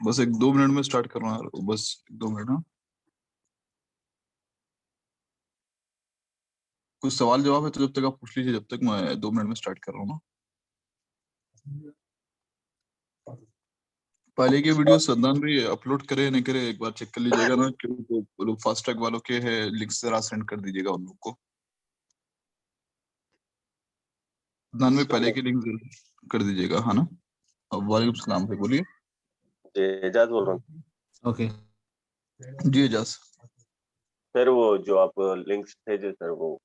बस 1-2 मिनट में स्टार्ट कर रहा हूँ, बस 2 मिनट। हाँ, कुछ सवाल जवाब है तो जब तक आप पूछ लीजिए, जब तक मैं 2 मिनट में स्टार्ट कर रहा हूँ ना। पहले की वीडियो सदनान भी अपलोड करे नहीं करे एक बार चेक कर लीजिएगा ना, क्योंकि फास्ट ट्रैक वालों के है, लिंक जरा सेंड कर दीजिएगा उन लोग को। सदनान में पहले की लिंक कर दीजिएगा, है ना। वालेकुम सलाम भाई, बोलिए। एजाज बोल रहा हूँ। ओके जी एजाज। सर वो जो आप लिंक्स भेजे सर, वो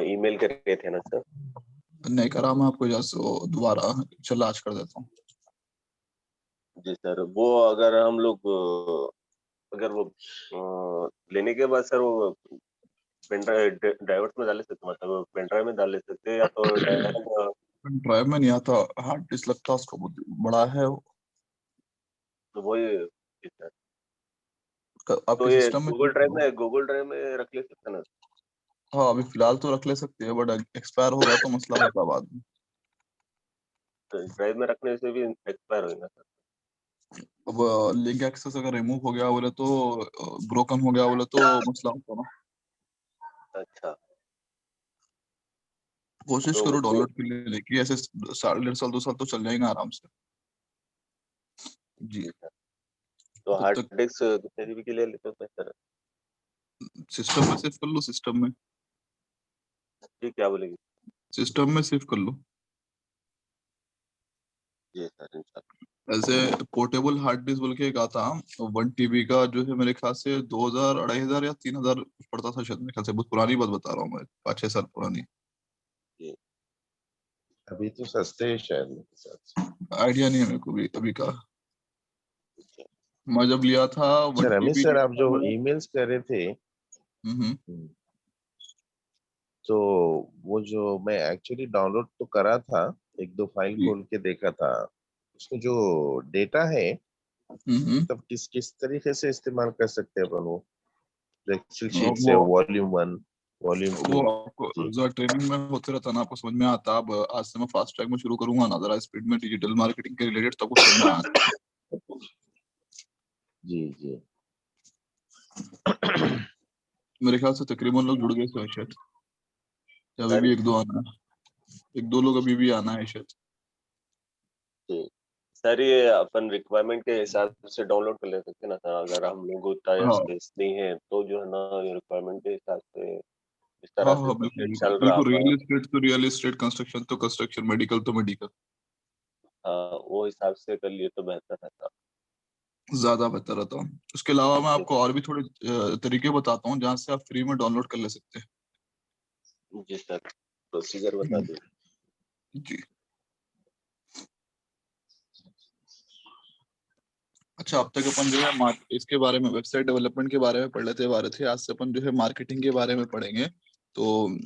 ईमेल करके थे ना सर? नहीं करा मैं आपको एजाज, दोबारा चला आज कर देता हूँ। जी सर, वो अगर हम लोग अगर वो लेने के बाद सर वो पेन ड्राइव में डाल ले सकते, मतलब पेन ड्राइव में डाल ले सकते, या तो डायरेक्ट ड्राइव में नहीं आता, हार्ड डिस्क लगता है उसको, बहुत बड़ा है वो। तो वही जी सर। तो आपके ये सिस्टम में गूगल ड्राइव में रख ले सकते ना? हाँ अभी फिलहाल तो रख ले सकते हैं, बट एक्सपायर होगा तो मसला होगा बाद में। तो ड्राइव में रखने से भी एक्सपायर होगा सर? अब लिंक एक्सेस अगर रिमूव हो गया बोले तो, ब्रोकन हो गया बोले तो मसला होता ना। अच्छा, कोशिश तो करो उसको डाउनलोड के लिए, लेकिन ऐसे 1.5 साल 2 साल तो चल जाएगा आराम से। जी। जी सर, तो तब हार्ड तक डिस्क कितने जीबी के लिए लेते हो सर? सिस्टम में सेव कर लो, सिस्टम में। जी क्या बोलेगी? सिस्टम में सेव कर लो। जी सर इंशाल्लाह। ऐसे पोर्टेबल हार्ड डिस्क बोल के एक आता, 1 TB का जो है, मेरे ख्याल से 2,000 2,500 या 3,000 पड़ता था शायद, मेरे ख्याल से। बहुत पुरानी बात बता रहा हूँ मैं, 5-6 साल पुरानी। जी अभी तो सस्ते हैं शायद मेरे हिसाब से। आइडिया नहीं है मेरे को भी अभी का। मैं जब लिया था अच्छा 1 TB रमेश सर, लिया आप था जो मैं। ईमेल्स कर रहे थे, तो वो जो मैं एक्चुअली डाउनलोड तो करा था, 1-2 फाइल जी। खोल के देखा था, उसमें जो डेटा है तब किस किस तरीके से इस्तेमाल कर सकते हैं अपन वो, एक्सेल शीट से, वो वॉल्यूम 1, वॉल्यूम 2। वो आपको जी जो ट्रेनिंग में होते रहता है ना, आपको समझ में आता। अब आज से मैं फास्ट ट्रैक में शुरू करूंगा ना, जरा स्पीड में डिजिटल मार्केटिंग के रिलेटेड, तो आपको समझ में आता। जी जी। मेरे ख्याल से तकरीबन लोग जुड़ गए थे शायद, या अभी सर भी 1-2 आना है। 1-2 लोग अभी भी आना है शायद। जी सर, ये अपन रिक्वायरमेंट के हिसाब से डाउनलोड कर ले सकते हैं ना सर? अगर हम लोग उतना या हाँ स्पेस नहीं है तो जो है ना, ये रिक्वायरमेंट के हिसाब से इस हाँ तरह से हाँ, बिल्कुल प्रोजेक्ट बिल्कुल चल रहा बिल्कुल। हमारा। रियल एस्टेट तो रियल एस्टेट, कंस्ट्रक्शन तो कंस्ट्रक्शन, मेडिकल तो मेडिकल। हाँ, वो हिसाब से कर लिए तो बेहतर रहता। ज्यादा बेहतर रहता हूँ। उसके अलावा मैं जी आपको और भी थोड़े तरीके बताता हूँ जहाँ से आप फ्री में डाउनलोड कर ले सकते हैं। जी सर, प्रोसीजर बता दीजिए। जी। अच्छा, अब तक अपन जो है इसके बारे में, वेबसाइट डेवलपमेंट के बारे में पढ़ लेते बारे थे। आज से अपन जो है मार्केटिंग के बारे में पढ़ेंगे। तो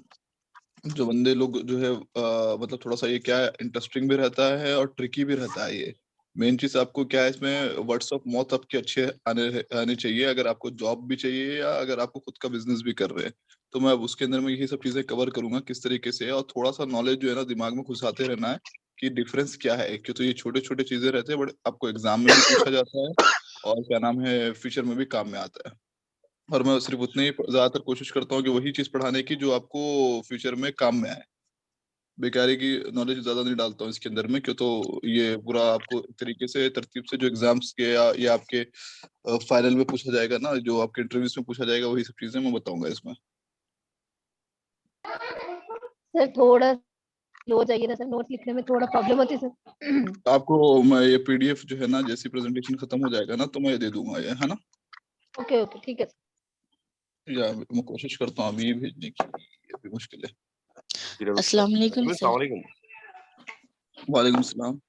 जो बंदे लोग जो है मतलब थोड़ा सा ये क्या है, इंटरेस्टिंग भी रहता है और ट्रिकी भी रहता है ये। मेन चीज आपको क्या है इसमें, वर्ड्स ऑफ माउथ आपके अच्छे आने आने चाहिए, अगर आपको जॉब भी चाहिए या अगर आपको खुद का बिजनेस भी कर रहे हैं। तो मैं अब उसके अंदर में यही सब चीजें कवर करूंगा किस तरीके से, और थोड़ा सा नॉलेज जो है ना दिमाग में घुसाते रहना है कि डिफरेंस क्या है। क्यों, तो ये छोटे छोटे चीजें रहते हैं, बट आपको एग्जाम में भी पूछा जाता है, और क्या नाम है, फ्यूचर में भी काम में आता है। और मैं सिर्फ उतनी ही ज्यादातर कोशिश करता हूँ कि वही चीज पढ़ाने की जो आपको फ्यूचर में काम में आए। बेकारी की नॉलेज ज्यादा नहीं डालता हूँ इसके अंदर में, क्यों तो ये पूरा आपको एक तरीके से तरतीब से जो एग्जाम्स के या आपके फाइनल में पूछा जाएगा ना, जो आपके इंटरव्यूज में पूछा जाएगा, वही सब चीजें मैं बताऊंगा इसमें। सर थोड़ा स्लो जाइए ना सर, नोट लिखने में थोड़ा प्रॉब्लम होती है सर। आपको मैं ये पीडीएफ जो है ना, जैसी प्रेजेंटेशन खत्म हो जाएगा ना, तो मैं ये दे दूंगा, ये है ना। ओके ओके ठीक है सर। या मैं कोशिश करता हूँ अभी भेजने की, ये भी मुश्किल है। अस्सलाम वालेकुम सर। वालेकुम सलाम।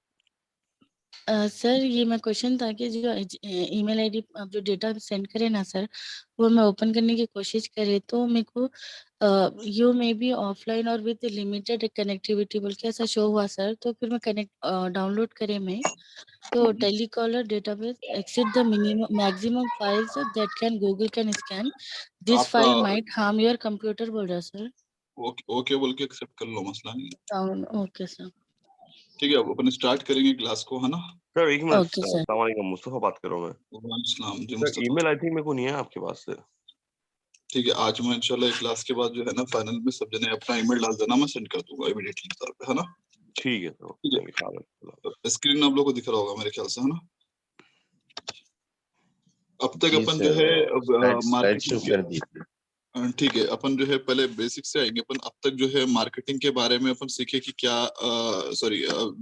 सर ये मैं क्वेश्चन था कि जो ईमेल आईडी आप जो डेटा सेंड करें ना सर, वो मैं ओपन करने की कोशिश करे तो मेरे को यू मे बी ऑफलाइन और विद लिमिटेड कनेक्टिविटी बोल के ऐसा शो हुआ सर। तो फिर मैं कनेक्ट डाउनलोड करे मैं, तो telecaller database exceed the minimum maximum files that can Google can scan, this आपका file might harm your computer बोल रहा सर। ओके ओके बोल के एक्सेप्ट कर लो, मसला नहीं है। Down okay sir. ठीक है, अब अपन स्टार्ट करेंगे क्लास को, है ना। सर एक मिनट, ओके सर। अस्सलाम वालेकुम, मुस्तफा बात कर रहा हूँ मैं। वालेकुम सलाम जी sir Mustafa. Email I think मेरे को नहीं है आपके पास से। ठीक है, आज मैं इंशाल्लाह क्लास के बाद जो है ना फाइनल में सब जने अपना ईमेल डाल देना, मैं सेंड कर दूंगा इमीडिएटली तौर पे, है ना? ठीक है सर, ठीक थैंक यू। है, स्क्रीन आप लोगों को दिख रहा होगा मेरे ख्याल से, है ना? अब तक जी अपन जो सर, है स्लाइड मार्केटिंग शो कर दीजिए। ठीक है, अपन जो है पहले बेसिक से आएंगे। अपन अब तक जो है मार्केटिंग के बारे में अपन सीखे कि क्या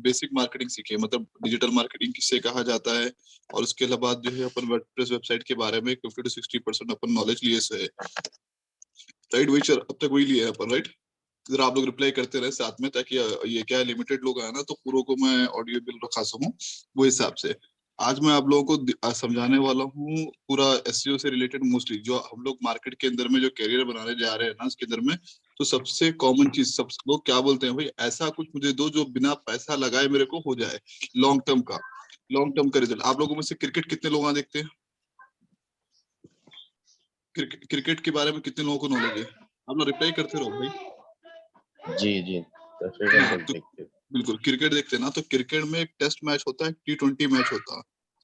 बेसिक मार्केटिंग सीखे, मतलब डिजिटल मार्केटिंग किसे कहा जाता है, और उसके अलावा जो है अपन वर्डप्रेस वेबसाइट के बारे में 50 to 60% अपन नॉलेज लिए से है, राइट? वही अब तक वही लिया है अपन, राइट? इधर आप लोग रिप्लाई करते रहे साथ में, ताकि ये क्या लिमिटेड लोग आए ना, तो पूरों को मैं ऑडियो बिल रखा सकूं वो हिसाब से। आज मैं आप लोगों को समझाने वाला हूँ पूरा एसईओ से रिलेटेड, मोस्टली जो हम लोग मार्केट के अंदर में जो करियर बनाने जा रहे हैं ना, उसके अंदर में तो सबसे कॉमन चीज, सब लोग क्या बोलते हैं, भाई ऐसा कुछ मुझे दो जो बिना पैसा लगाए मेरे को हो जाए, लॉन्ग टर्म का रिजल्ट। आप लोगों में से क्रिकेट कितने लोग यहाँ देखते हैं? क्रिकेट के बारे में कितने लोगों को नॉलेज है? आप लोग रिप्लाई करते रहो भाई। जी तकरीबन हाँ, लोग तो देखते हैं। बिल्कुल क्रिकेट देखते हैं ना, तो क्रिकेट में एक टेस्ट मैच होता है, T20 मैच होता है।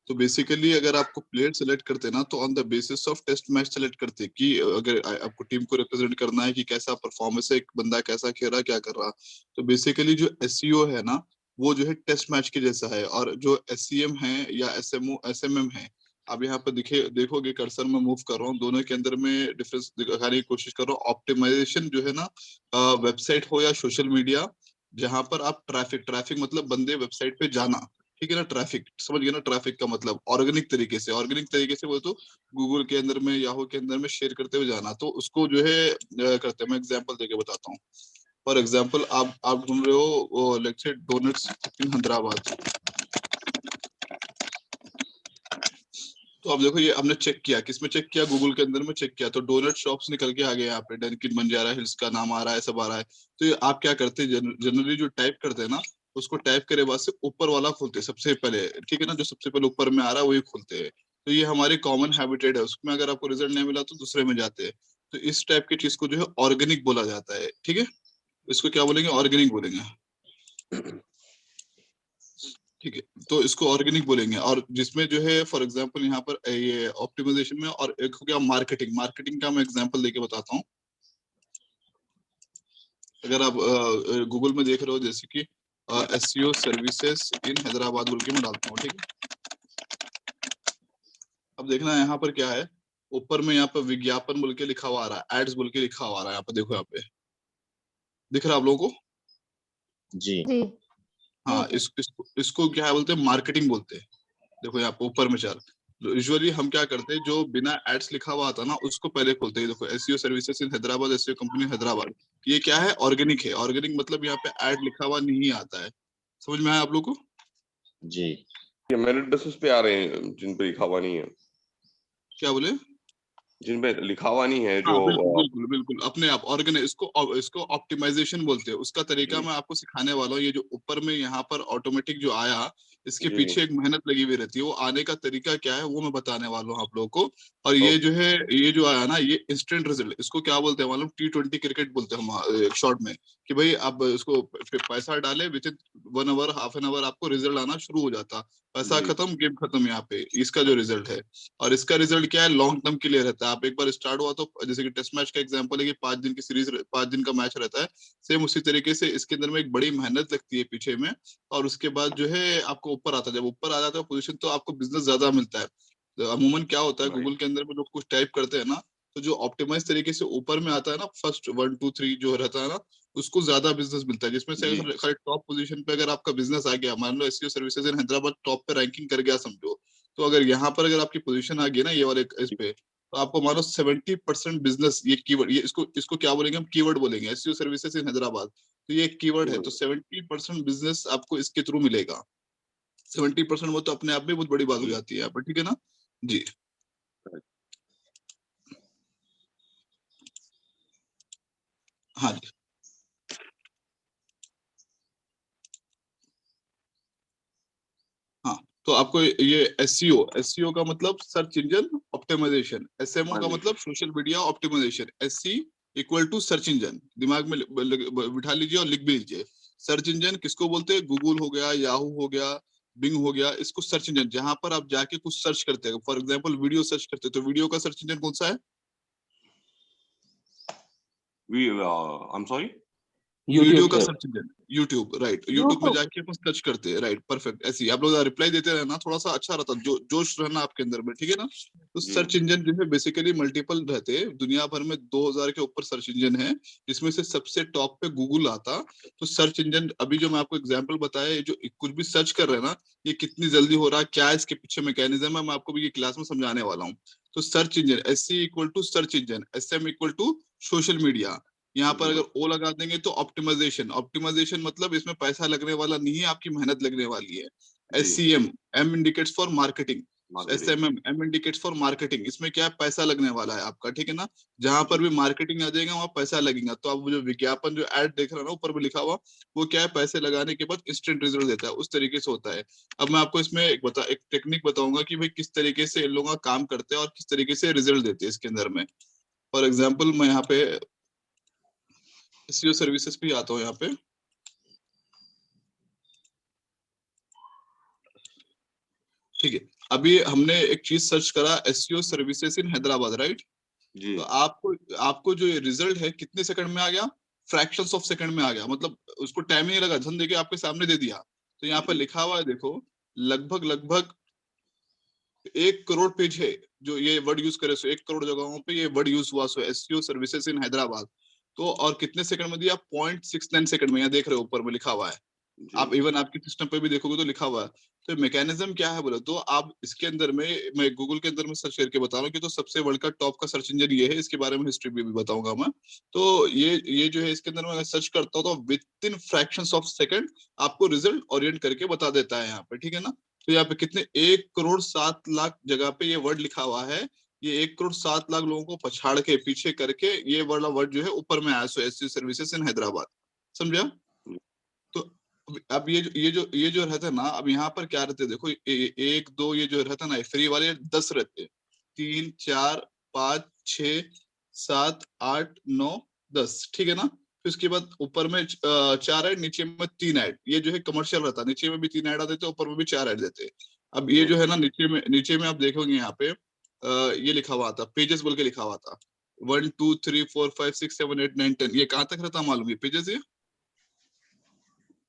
तो बेसिकली अगर आपको प्लेयर सेलेक्ट करते हैं ना, तो on the basis of test match select करते हैं कि अगर आपको टीम को रिप्रेजेंट करना है कि कैसा परफॉर्मेंस है, एक बंदा कैसा खेल रहा है, क्या कर रहा है। तो बेसिकली जो एसईओ है ना, वो जो है टेस्ट मैच के जैसा है। और जो एससीएम है या एसएमएम है, अब यहाँ पे देखोगे कर्सर में मूव कर रहा हूँ, दोनों के अंदर में डिफरेंस दिखाने की कोशिश कर रहा हूँ। ऑप्टिमाइजेशन जो है ना, वेबसाइट हो या सोशल मीडिया, जहां पर आप ट्रैफिक मतलब बंदे वेबसाइट पे जाना, ठीक है ना? ट्रैफिक समझ गए ना? ट्रैफिक का मतलब ऑर्गेनिक तरीके से बोले तो गूगल के अंदर में, याहू के अंदर में शेयर करते हुए जाना, तो उसको जो है करते हैं। मैं एग्जांपल देके बताता हूँ। फॉर एग्जांपल आप ढूंढ रहे हो लेट्स से डोनट्स इन हैदराबाद, तो अब देखो ये हमने चेक किया, किसमें चेक किया? गूगल के अंदर में चेक किया, तो डोनट शॉप्स निकल के आ गए, यहाँ पे डनकिन बंजारा हिल्स का नाम आ रहा है, सब आ रहा है। तो ये आप क्या करते हैं, जनरली जो टाइप करते हैं ना, उसको टाइप करे बाद से ऊपर वाला खोलते हैं सबसे पहले, ठीक है ना? जो सबसे पहले ऊपर में आ रहा है वही खोलते हैं। तो ये हमारी कॉमन हैबिटेट है, उसमें अगर आपको रिजल्ट नहीं मिला तो दूसरे में जाते हैं। तो इस टाइप की चीज को जो है ऑर्गेनिक बोला जाता है, ठीक है? इसको क्या बोलेंगे? ऑर्गेनिक बोलेंगे, ठीक है? तो इसको ऑर्गेनिक बोलेंगे। और जिसमें जो है फॉर एग्जांपल यहाँ पर ये ऑप्टिमाइजेशन में, और एक हो गया मार्केटिंग का मैं एग्जांपल देके बताता हूँ। अगर आप गूगल में देख रहे हो, जैसे कि एसईओ सर्विसेज इन हैदराबाद बोल के मैं डालता हूँ, ठीक है? अब देखना यहाँ पर क्या है, ऊपर में यहाँ पर विज्ञापन बोल के लिखा हुआ आ रहा है, एड्स बोल के लिखा हुआ आ रहा है। यहाँ पर देखो, यहाँ पे दिख रहा है आप लोगों को? जी जी हाँ, जी सर। इसको क्या बोलते हैं? मार्केटिंग बोलते हैं। देखो यहाँ पे ऊपर में चार, यूजुअली हम क्या करते हैं, जो बिना एड्स लिखा हुआ आता है ना, उसको पहले खोलते हैं। देखो SEO services in Hyderabad, SEO company Hyderabad, ये क्या है? ऑर्गेनिक है। ऑर्गेनिक मतलब यहाँ पे एड लिखा हुआ नहीं आता है। समझ में आया आप लोग को? जी ये मेरिट बेसिस पे आ रहे हैं जिन पे लिखा हुआ नहीं है, क्या बोले? जिन पे लिखा हुआ नहीं है जो हाँ बिल्कुल अपने आप ऑर्गेनाइज, इसको ऑप्टिमाइजेशन बोलते हैं। उसका तरीका जी मैं आपको सिखाने वाला हूँ। ये जो ऊपर में यहाँ पर ऑटोमेटिक जो आया, इसके जी पीछे एक मेहनत लगी हुई रहती है। वो आने का तरीका क्या है वो मैं बताने वाला हूँ आप लोगों को। और ये ओके जो है, ये जो आया ना, ये इंस्टेंट रिजल्ट, इसको क्या बोलते हैं मालूम? T20 क्रिकेट बोलते हैं हम शॉर्ट में, कि भाई आप इसको पैसा डाले, within 1 hour half an hour आपको रिजल्ट आना शुरू हो जाता। पैसा जी खत्म, गेम खत्म। यहाँ पे इसका जो रिजल्ट है, और इसका रिजल्ट क्या है? लॉन्ग टर्म के लिए रहता है। आप एक बार स्टार्ट हुआ तो, जैसे कि टेस्ट मैच का एग्जांपल है कि 5 दिन की सीरीज, 5 दिन का मैच रहता है, सेम उसी तरीके से इसके अंदर में एक बड़ी मेहनत लगती है पीछे में। और उसके बाद जो है आपको ऊपर आता है, जब ऊपर आ जाता है पोजीशन, तो आपको बिजनेस ज्यादा मिलता है। तो अमूमन क्या होता है, राइट गूगल के अंदर में लोग कुछ टाइप करते हैं ना, तो जो ऑप्टिमाइज तरीके से ऊपर में आता है ना, फर्स्ट 1 2 3 जो रहता है ना, उसको ज्यादा बिजनेस मिलता है। जिसमें से जी अगर खाली टॉप पोजीशन पे अगर आपका बिजनेस आ गया, मान लो SEO services in Hyderabad top पे रैंकिंग कर गया समझो, तो अगर यहाँ पर अगर आपकी पोजीशन आ गई ना, ये वाले इस पे, तो आपको मानो 70% बिजनेस, ये कीवर्ड, ये इसको क्या बोलेंगे हम? कीवर्ड बोलेंगे, एसईओ सर्विसेज इन हैदराबाद। तो ये एक कीवर्ड है, तो 70% बिजनेस आपको इसके थ्रू मिलेगा। 70%, वो तो अपने आप में बहुत बड़ी बात हो जी जाती है यहाँ पर, ठीक है ना? जी हाँ जी। हाँ, तो आपको ये एसईओ का मतलब सर्च इंजन ऑप्टिमाइजेशन, एसएमओ हाँ का जी मतलब social media optimisation, SC equal to search engine. दिमाग में बिठा लीजिए और लिख भी लीजिए। सर्च इंजन किसको बोलते हैं? गूगल हो गया, याहू हो गया, बिंग हो गया, इसको सर्च इंजन जहां पर आप जाके कुछ सर्च करते हैं, फॉर एग्जांपल वीडियो सर्च करते हैं, तो वीडियो का सर्च इंजन कौन सा है? I'm sorry? वीडियो YouTube का sir. Search engine YouTube, right. YouTube में जाके अपन सर्च करते हैं, राइट, परफेक्ट। ऐसे ही आप लोग रिप्लाई देते रहना, थोड़ा सा अच्छा रहता, जोश रहना आपके अंदर में, ठीक है ना। तो जी। सर्च इंजन जो है बेसिकली मल्टीपल रहते हैं, दुनिया भर में 2000 के ऊपर सर्च इंजन है, जिसमें से सबसे टॉप पे गूगल आता। तो सर्च इंजन अभी जो मैं आपको एग्जाम्पल बताया, ये जो कुछ भी सर्च कर रहे हैं ना, ये कितनी जल्दी हो रहा है, क्या इसके पीछे मैकेनिज्म है, मैं आपको भी ये क्लास में समझाने वाला हूँ। तो search engine SE equal to search engine, SM equal to social media. यहाँ पर अगर ओ लगा देंगे तो ऑप्टिमाइजेशन, ऑप्टिमाइजेशन मतलब इसमें पैसा लगने वाला नहीं है, आपकी मेहनत लगने वाली है। SCM, M indicates for marketing, SMM, M indicates for marketing, इसमें क्या है, पैसा लगने वाला है आपका, ठीक है ना। जहां पर भी मार्केटिंग आ जाएगा वहां पैसा लगेगा। तो आप जो विज्ञापन जो एड देख रहे हो ना ऊपर में लिखा हुआ, वो क्या है, पैसे लगाने के बाद इंस्टेंट रिजल्ट देता है, उस तरीके से होता है। अब मैं आपको इसमें एक टेक्निक बताऊंगा कि भाई किस तरीके से इन लोगों का काम करते हैं और किस तरीके से रिजल्ट देते हैं इसके अंदर में। फॉर एग्जाम्पल मैं यहाँ पे SEO सर्विसेज पे आता हूँ यहाँ पे, ठीक है। अभी हमने एक चीज सर्च करा, SEO services in Hyderabad, right. जी। तो आपको जो रिजल्ट है कितने सेकंड में आ गया, फ्रैक्शंस ऑफ सेकंड में आ गया, मतलब उसको टाइम नहीं लगा, झन देके आपके सामने दे दिया। तो यहाँ पर लिखा हुआ है देखो, लगभग 1 करोड़ पेज है जो ये वर्ड यूज करे, सो 1 करोड़ जगहों पे ये वर्ड यूज हुआ, सो SEO सर्विसेज इन हैदराबाद। तो और कितने सेकंड में दिया, 0.69 सेकंड में, यहाँ देख रहे हो ऊपर में लिखा हुआ है। आप इवन आपके सिस्टम पे भी देखोगे तो लिखा हुआ है। तो मैकेनिज्म क्या है बोले तो, आप इसके अंदर में, मैं गूगल के अंदर में सर्च करके बता रहा हूँ कि तो सबसे वर्ल्ड का टॉप का सर्च इंजन ये है, इसके बारे में हिस्ट्री भी बताऊंगा मैं। तो ये जो है इसके अंदर में सर्च करता हूँ तो with in fractions of second आपको रिजल्ट ओरिएंट करके बता देता है यहाँ पे, ठीक है ना। तो यहाँ पे कितने 1 करोड़ 7 लाख जगह पे ये वर्ड लिखा हुआ है, ये 1 करोड़ 7 लाख लोगों को पछाड़ के पीछे करके ये वाला वर्ड जो है ऊपर में आया, सो SEO सर्विसेज इन हैदराबाद, समझा। तो अब ये जो रहता है ना, अब यहाँ पर क्या रहते हैं देखो, 1 2 ये जो रहता है ना, फ्री वाले 10 रहते हैं, 3 4 5 6 7 8 9 10, ठीक है ना। फिर उसके बाद ऊपर में 4 ऐड, नीचे में 3 ऐड, ये जो है कमर्शियल रहता है, नीचे में भी 3 ऐड देते हैं, ऊपर में भी 4 ऐड देते हैं। अब ये जो है ना, नीचे में आप देखोगे यहाँ पे ये लिखा हुआ था, पेजेस बोल के लिखा हुआ था, 1 2 3 4 5 6 7 8 9 10, ये कहाँ तक रहता मालूम है पेजेस? ये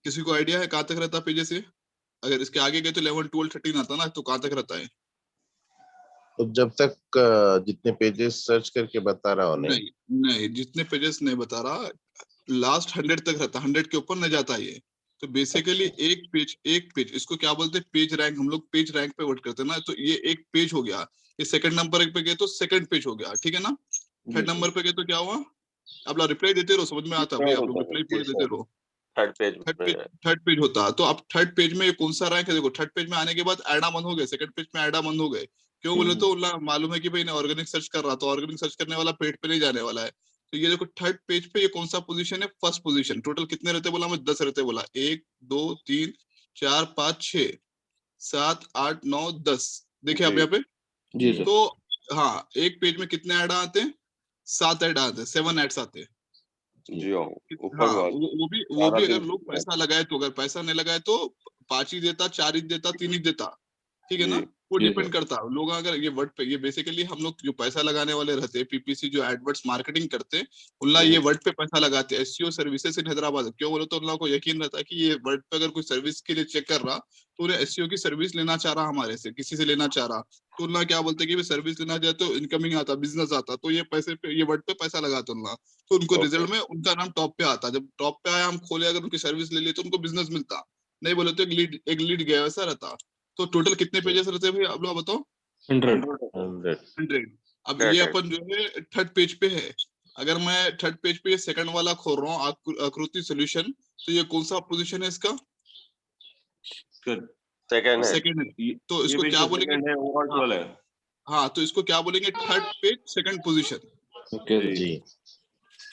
किसी को आइडिया है कहाँ तक रहता पेजेस ये? अगर इसके आगे गए तो 11 12 13 आता ना, तो कहाँ तक रहता है? तो जब तक जितने पेजेस सर्च करके बता रहा हो नहीं, जितने पेजेस नहीं बता रहा, लास्ट 100 तक रहता, 100 के ऊपर नहीं जाता ये। तो बेसिकली एक पेज इसको क्या बोलते हैं, पेज रैंक, हम लोग पेज रैंक पे वर्क करते हैं ना। तो ये एक पेज हो गया, ये सेकंड नंबर पे गए तो सेकंड पेज हो गया, ठीक है ना। थर्ड नंबर पे गए तो क्या हुआ, आप लोग रिप्लाई देते रहो, समझ में आता है भाई, आप लोग रिप्लाई पूरे देते रहो। थर्ड पेज होता है। तो अब थर्ड पेज में कौन सा रैंक है देखो, थर्ड पेज में आने के बाद ऐडा बंद हो गए, सेकंड पेज में ऐडा बंद हो गए। क्यों बोले तो मालूम है कि भाई ऑर्गेनिक सर्च कर रहा, तो ऑर्गेनिक सर्च करने वाला पेज पे नहीं जाने वाला है। तो ये देखो थर्ड पेज पे ये कौन सा पोजीशन है, फर्स्ट पोजीशन। टोटल कितने रहते बोला मैं, 10 रहते बोला, 1 2 3 4 5 6 7 8 9 10, देखिए आप यहाँ पे। जी सर। तो हाँ, एक पेज में कितने ऐड आते हैं, 7 ऐड आते हैं, 7 एड्स आते हैं। जी ऊपर हाँ, वो भी अगर लोग पैसा लगाए तो, अगर पैसा नहीं लगाए तो 5 ही देता, 4 ही देता, 3 ही देता, ठीक है ना। वो डिपेंड करता है लोग, अगर ये वर्ड पे, ये बेसिकली हम लोग जो पैसा लगाने वाले रहते हैं, PPC जो एडवर्ड्स मार्केटिंग करते हैं, उनला ये वर्ड पे पैसा लगाते हैं। SEO सर्विसेज इन हैदराबाद, क्यों बोलो तो उन लोगों को यकीन रहता है कि ये वर्ड पे अगर कोई सर्विस के लिए चेक कर रहा, तो उन्हें SEO की सर्विस लेना चाह रहा, हमारे से किसी से लेना चाह रहा, तो उनला क्या बोलते हैं कि सर्विस लेना चाहे तो इनकमिंग आता, बिजनेस आता, तो ये पैसे पे, ये वर्ड पे पैसा लगाते उनला। तो उनको रिजल्ट में उनका नाम टॉप पे आता। जब टॉप पे आया, हम खोले, अगर उनकी सर्विस ले ली तो उनको बिजनेस मिलता, नहीं बोले तो एक लीड गया, वैसा रहता। तो टोटल कितने पेजेस रहते हैं भाई, आप लोग बताओ? 100। अब ये अपन जो है थर्ड पेज पे है। अगर मैं थर्ड पेज पे ये सेकंड वाला खोल रहा हूँ, आकृति सॉल्यूशन, तो ये कौन सा पोजीशन है इसका? सेकंड है। तो इसको क्या बोलेंगे? हाँ, तो इसको क्या बोलेंगे, third page second position. Okay जी,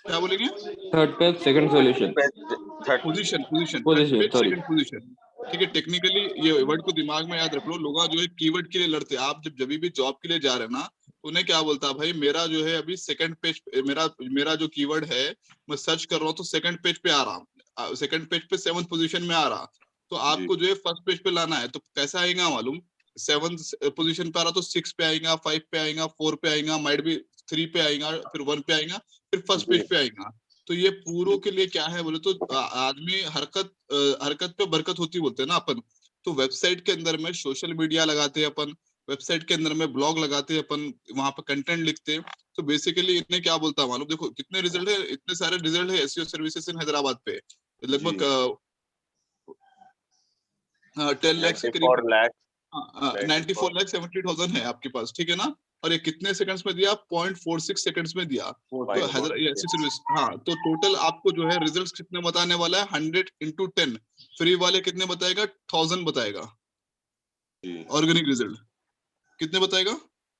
क्या बोलेंगे? Third page second solution, position third page second position, ठीक है। टेक्निकली ये वर्ड को दिमाग में याद रख लो। लोग जो है कीवर्ड के लिए लड़ते हैं, आप जब भी जॉब के लिए जा रहे हैं ना, तो उन्हें क्या बोलता है, भाई मेरा जो है अभी सेकंड पेज, मेरा जो कीवर्ड है, मैं सर्च कर रहा हूँ तो सेकंड पेज पे आ रहा, सेकंड पेज पे 7th पोजीशन में आ रहा, तो आपको जो है फर्स्ट पेज पे लाना है, तो कैसा आएगा मालूम, 7th पोजीशन पे आ रहा तो 6 पे आएगा, 5 पे आएगा, 4 पे आएगा, माइट भी 3 पे आएगा, फिर 1 पे आएगा, फिर फर्स्ट पेज पे आएगा। तो ये पूरों के लिए क्या है बोले तो आदमी हरकत पे बरकत होती बोलते हैं ना अपन। तो वेबसाइट के अंदर में सोशल मीडिया लगाते हैं अपन, वेबसाइट के अंदर में ब्लॉग लगाते हैं अपन, वहां पर कंटेंट लिखते हैं। तो बेसिकली इन्हें क्या बोलता है मालूम, देखो कितने रिजल्ट है, इतने सारे रिजल्ट है एसईओ सर्विसेज इन हैदराबाद पे, लगभग 10 लाख से करीब 94 लाख 70,000 है आपके पास, ठीक है ना। और ये कितने सेकंड्स में दिया, 0.46 सेकंड्स में दिया। तो सर्विस, हाँ, तो टोटल आपको जो है रिजल्ट्स कितने बताने वाला है, 100 into 10। फ्री वाले कितने बताएगा, 1000 बताएगा। ऑर्गेनिक रिजल्ट कितने बताएगा,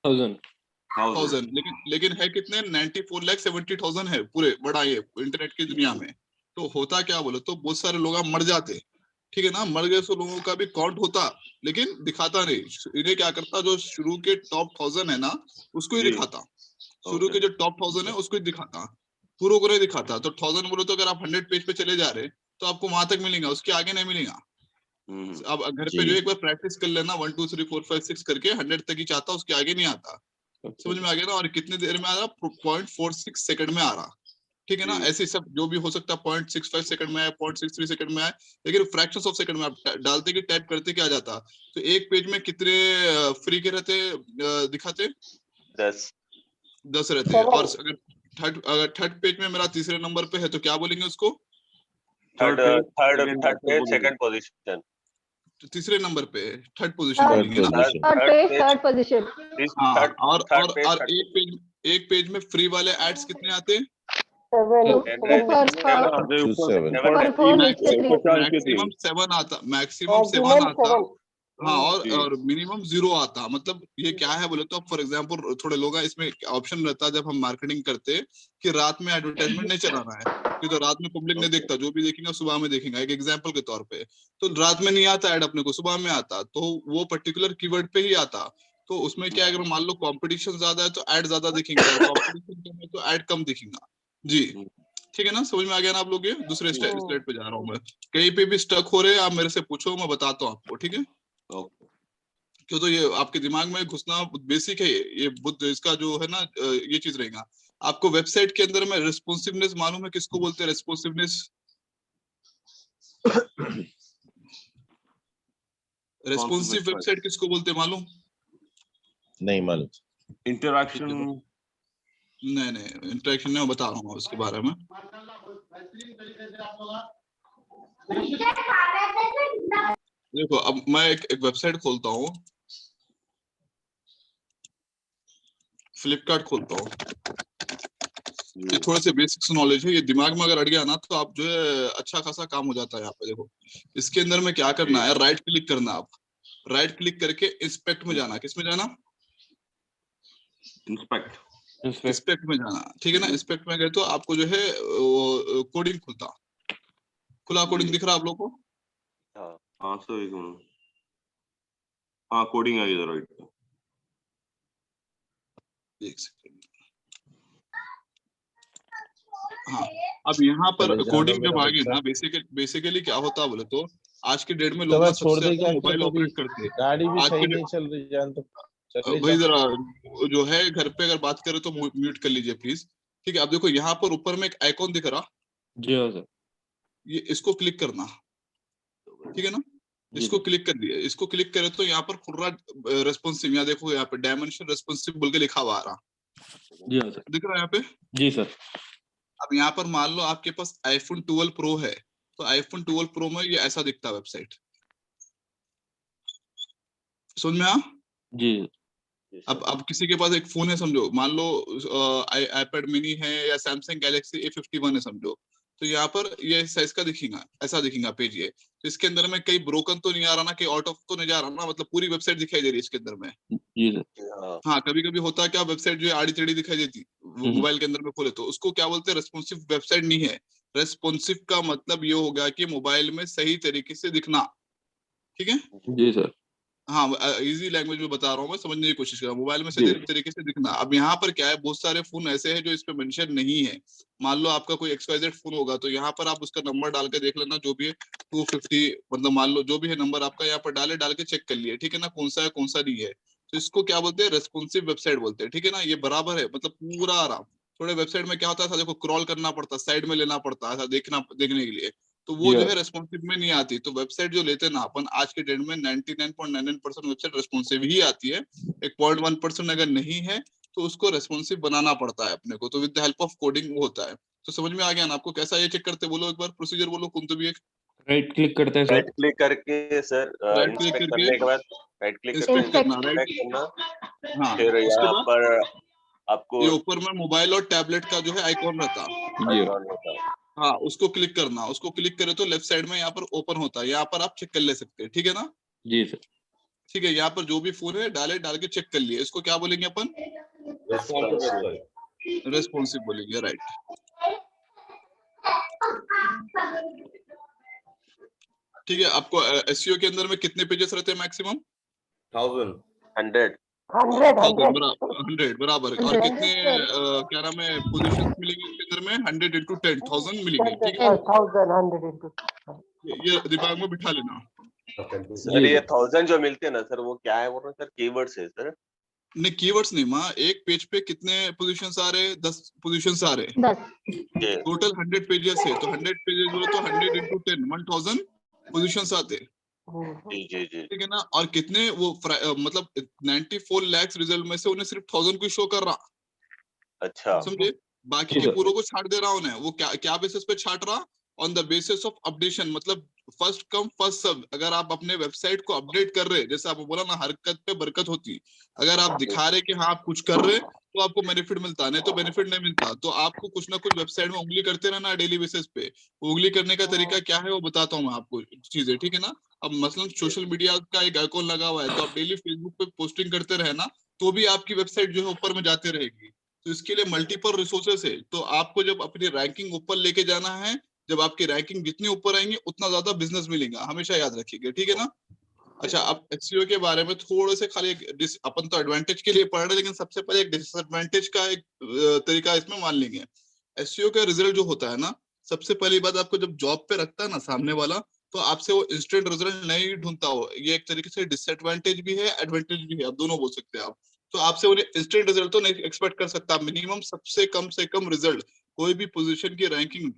1000। लेकिन है कितने, 94 लाख 70,000 है पूरे बड़ा ये इंटरनेट की दुनिया में। तो होता क्या बोलो तो बहुत सारे लोग मर जाते, ठीक है ना, मर गए तो लोगों का भी काउंट होता, लेकिन दिखाता नहीं। इन्हें क्या करता, जो शुरू के टॉप 1000 है ना उसको ही दिखाता, शुरू के जो टॉप 1000 है उसको ही दिखाता, पूरों को नहीं दिखाता। तो 1000 बोलो तो अगर आप 100 पेज पे चले जा रहे तो आपको वहां तक मिलेगा, उसके आगे नहीं मिलेगा। अब घर पे जो एक बार प्रैक्टिस कर लेना 1 2 3 4 5 6 करके 100 तक ही चाहता, उसके आगे नहीं आता। समझ में आ गया ना। और कितने देर में आ रहा, 0.46 सेकंड में आ रहा, ठीक है ना। ऐसे सब जो भी हो सकता है, 0.65 सेकंड में आए, 0.63 सेकंड में आए, लेकिन फ्रैक्शंस ऑफ सेकंड में आप डालते कि टाइप करते क्या जाता। तो एक पेज में कितने फ्री के रहते दिखाते, 10 रहते हैं। और अगर थर्ड पेज में मेरा तीसरे नंबर पे है तो क्या बोलेंगे उसको, थर्ड पेज सेकंड पोजीशन, तीसरे नंबर पे थर्ड पोजीशन बोलेंगे ना। Third position. हाँ, और एक पेज में फ्री वाले एड्स कितने आते हैं, मैक्सिमम 7 आता। हाँ, और मिनिमम 0 आता। मतलब ये क्या है बोले तो, फॉर एग्जांपल थोड़े लोग हैं इसमें ऑप्शन रहता है जब हम मार्केटिंग करते हैं कि रात में एडवर्टाइजमेंट नहीं चलाना है, क्योंकि तो रात में पब्लिक नहीं देखता, जो भी देखेगा सुबह में देखेगा। एक एग्जांपल के तौर पे, तो रात में नहीं आता ऐड अपने को, सुबह में आता, तो वो पर्टिकुलर कीवर्ड पे ही आता। तो उसमें क्या है, अगर मान लो कंपटीशन ज्यादा है तो ऐड ज्यादा दिखेंगे, अगर कंपटीशन कम है तो ऐड कम दिखेगा। जी, ठीक है ना, समझ में आ गया ना आप लोग। ये दूसरे स्लाइड पे जा रहा हूँ मैं, कहीं पे भी स्टक हो रहे हैं आप मेरे से पूछो, मैं बताता हूँ आपको, ठीक है। क्यों, तो ये आपके दिमाग में घुसना बेसिक है, ये बुद्ध इसका जो है ना, ये चीज रहेगा आपको। वेबसाइट के अंदर में रेस्पॉन्सिवनेस मालूम है किसको बोलते हैं, रेस्पॉन्सिवनेस, रेस्पॉन्सिव वेबसाइट किसको बोलते हैं मालूम, नहीं मालूम। इंटरैक्शन, नहीं इंटरेक्शन नहीं, मैं बता रहा हूँ उसके बारे में। देखो, अब मैं एक वेबसाइट खोलता हूँ, फ्लिपकार्ट खोलता हूँ। ये थोड़े से बेसिक्स नॉलेज है, ये दिमाग में अगर अड़ गया ना तो आप जो है अच्छा खासा काम हो जाता है यहाँ पे। देखो, इसके अंदर में क्या करना है, राइट क्लिक करना, आप राइट क्लिक करके इंस्पेक्ट में जाना। किस में जाना, इंस्पेक्ट में जाना, ठीक है ना। इंस्पेक्ट में गए तो आपको जो है कोडिंग खुला कोडिंग दिख रहा है आप लोगों को। हाँ सर, एक मिनट, हाँ कोडिंग आई इधर, राइट। एक सेकंड, हाँ, अब यहाँ पर कोडिंग जब आ गई ना, बेसिकली क्या होता है बोले तो, आज के डेट में लोग ना सबसे ज्यादा मोबाइल ऑपरेट करते हैं। गाड़ी भी सही नहीं चल रही जान तो भाई जरा जो है घर पे अगर बात करें तो म्यूट कर लीजिए प्लीज, ठीक है। अब देखो यहाँ पर ऊपर में एक आइकॉन दिख रहा, जी हाँ सर, ये इसको क्लिक करना, ठीक है ना। इसको क्लिक कर दिया, इसको क्लिक करे तो यहाँ पर खुल रहा रेस्पॉन्सिव, यहाँ देखो यहाँ पे डायमेंशन रेस्पॉन्सिव बोल के लिखा हुआ आ रहा, जी हाँ सर, दिख रहा है यहाँ पे। जी सर। अब यहाँ पर मान लो आपके पास आईफोन 12 प्रो है, तो आईफोन 12 प्रो में ये ऐसा दिखता है वेबसाइट, समझ में आ। जी, अब किसी के पास एक फोन है समझो, मान लो आईपैड मिनी है या सैमसंग गैलेक्सी A51 है समझो, तो यहाँ पर ये साइज का दिखेगा, ऐसा दिखेगा पेज ये। तो इसके अंदर में कहीं ब्रोकन तो नहीं आ रहा ना, कहीं आउट ऑफ तो नहीं जा रहा ना, मतलब पूरी वेबसाइट दिखाई दे रही है इसके अंदर में। जी सर। हाँ, कभी कभी होता है क्या, वेबसाइट जो है आड़ी टेढ़ी दिखाई देती मोबाइल के अंदर में खोले तो, उसको क्या बोलते हैं, रेस्पॉन्सिव वेबसाइट नहीं है। रेस्पॉन्सिव का मतलब ये होगा कि मोबाइल में सही तरीके से दिखना, ठीक है। जी सर। हाँ इजी लैंग्वेज में बता रहा हूँ मैं, समझने की कोशिश कर रहा हूँ, मोबाइल में सीधे तरीके से दिखना। अब यहाँ पर क्या है, बहुत सारे फोन ऐसे हैं जो इस पे मेंशन नहीं है। मान लो आपका कोई XYZ फोन होगा तो यहाँ पर आप उसका नंबर डाल के देख लेना, जो भी है 250, मतलब मान लो जो भी है नंबर आपका यहाँ पर डाल के चेक कर लिए, ठीक है ना, कौन सा है कौन सा नहीं है। तो इसको क्या बोलते हैं, रेस्पॉन्सिव वेबसाइट बोलते हैं, ठीक है ना। ये बराबर है, मतलब पूरा आराम। थोड़े वेबसाइट में क्या होता है, देखो क्रॉल करना पड़ता है, साइड में लेना पड़ता है देखने के लिए, तो वो जो है रेस्पॉन्सिव में नहीं आती। तो वेबसाइट जो लेते हैं ना अपन आज के डेट में 99.99% वेबसाइट रेस्पॉन्सिव ही आती है। 1.1% अगर नहीं है तो उसको रेस्पॉन्सिव बनाना पड़ता है अपने को, तो with the help of coding वो होता है। तो समझ में आ गया ना आपको, कैसा ये चेक करते, बोलो एक बार प्रोसीजर बोलो, कौन तो भी एक। राइट क्लिक करते हैं सर। राइट क्लिक करके सर, राइट क्लिक इंस्पेक्ट करके करने के बाद राइट क्लिक करके इंस्पेक्ट करना, राइट, इंस्पेक्ट करना, हाँ फिर उसके यहाँ बाद पर आपको ये ऊपर में मोबाइल और टैबलेट का जो है आइकॉन रहता है, आइकॉन होता है। हाँ उसको क्लिक करना। उसको क्लिक करे तो लेफ्ट साइड में यहाँ पर ओपन होता है, यहाँ पर आप चेक कर ले सकते हैं, ठीक है ना। जी सर। ठीक है, यहाँ पर जो भी फोन है डाल के चेक कर लिए, इसको क्या बोलेंगे अपन, रेस्पॉन्सिव बोलेंगे, राइट। ठीक है, आपको एसईओ के अंदर में कितने पेजेस रहते हैं मैक्सिमम, 100 100 बराबर। और कितने क्या नाम है पोजीशंस मिलेंगे इसके अंदर में, 100 into 10 1000 मिलेंगे, ठीक है। 1000 ये दिमाग में बिठा लेना। सर ये 1000 जो मिलते हैं ना सर, वो क्या है बोल रहे सर, कीवर्ड्स है सर। नहीं कीवर्ड्स नहीं माँ, एक पेज पे कितने पोजीशंस आ रहे हैं, 10 पोजीशंस आ रहे हैं, 10 टोटल 100 पेजेस है, तो 100 पेजेस बोले तो 100 into 10 1000 पोजीशंस आते हैं, जी जी जी। ठीक है ना। और कितने वो मतलब 94 लाख रिजल्ट में से उन्हें सिर्फ 1000 को शो कर रहा, अच्छा समझे। बाकी जी के सर। पूरों को छाट दे रहा उन्हें, वो क्या क्या बेसिस पे छाट रहा, on the basis of updation, मतलब फर्स्ट कम फर्स्ट सर्व। अगर आप अपने वेबसाइट को अपडेट कर रहे, जैसे आपको बोला ना हरकत पे बरकत होती, अगर आप दिखा रहे कि हाँ आप कुछ कर रहे तो आपको बेनिफिट मिलता, नहीं तो बेनिफिट नहीं मिलता। तो आपको कुछ ना कुछ वेबसाइट में उंगली करते रहना डेली बेसिस पे। उंगली करने का तरीका क्या है वो बताता हूँ मैं आपको चीजें, ठीक है ना। अब मसलन सोशल मीडिया का एक आइकॉन लगा हुआ है, तो आप डेली फेसबुक पे पोस्टिंग करते रहे ना, तो भी आपकी वेबसाइट जो है ऊपर में जाते रहेगी। तो इसके लिए मल्टीपल रिसोर्सेस है। तो आपको जब अपनी रैंकिंग ऊपर लेके जाना है, जब आपकी रैंकिंग जितनी ऊपर आएंगे उतना ज्यादा बिजनेस मिलेगा, हमेशा याद रखिएगा, ठीक है ना। अच्छा, अब एसईओ के बारे में थोड़े से खाली अपन तो एडवांटेज के लिए पढ़ रहे हैं, लेकिन सबसे पहले एक डिसएडवांटेज का एक तरीका इसमें मान लेंगे। एसईओ का रिजल्ट जो होता है ना, सबसे पहली बात, आपको जब जॉब पे रखता है ना सामने वाला, तो आपसे वो इंस्टेंट रिजल्ट नहीं ढूंढता हो। ये एक तरीके से डिसएडवांटेज भी है, एडवांटेज भी है, आप दोनों बोल सकते हैं आप। तो आपसे उन्हें इंस्टेंट रिजल्ट तो नहीं एक्सपेक्ट कर सकता, मिनिमम सबसे कम से कम रिजल्ट कोई भी पोजीशन की रैंकिंग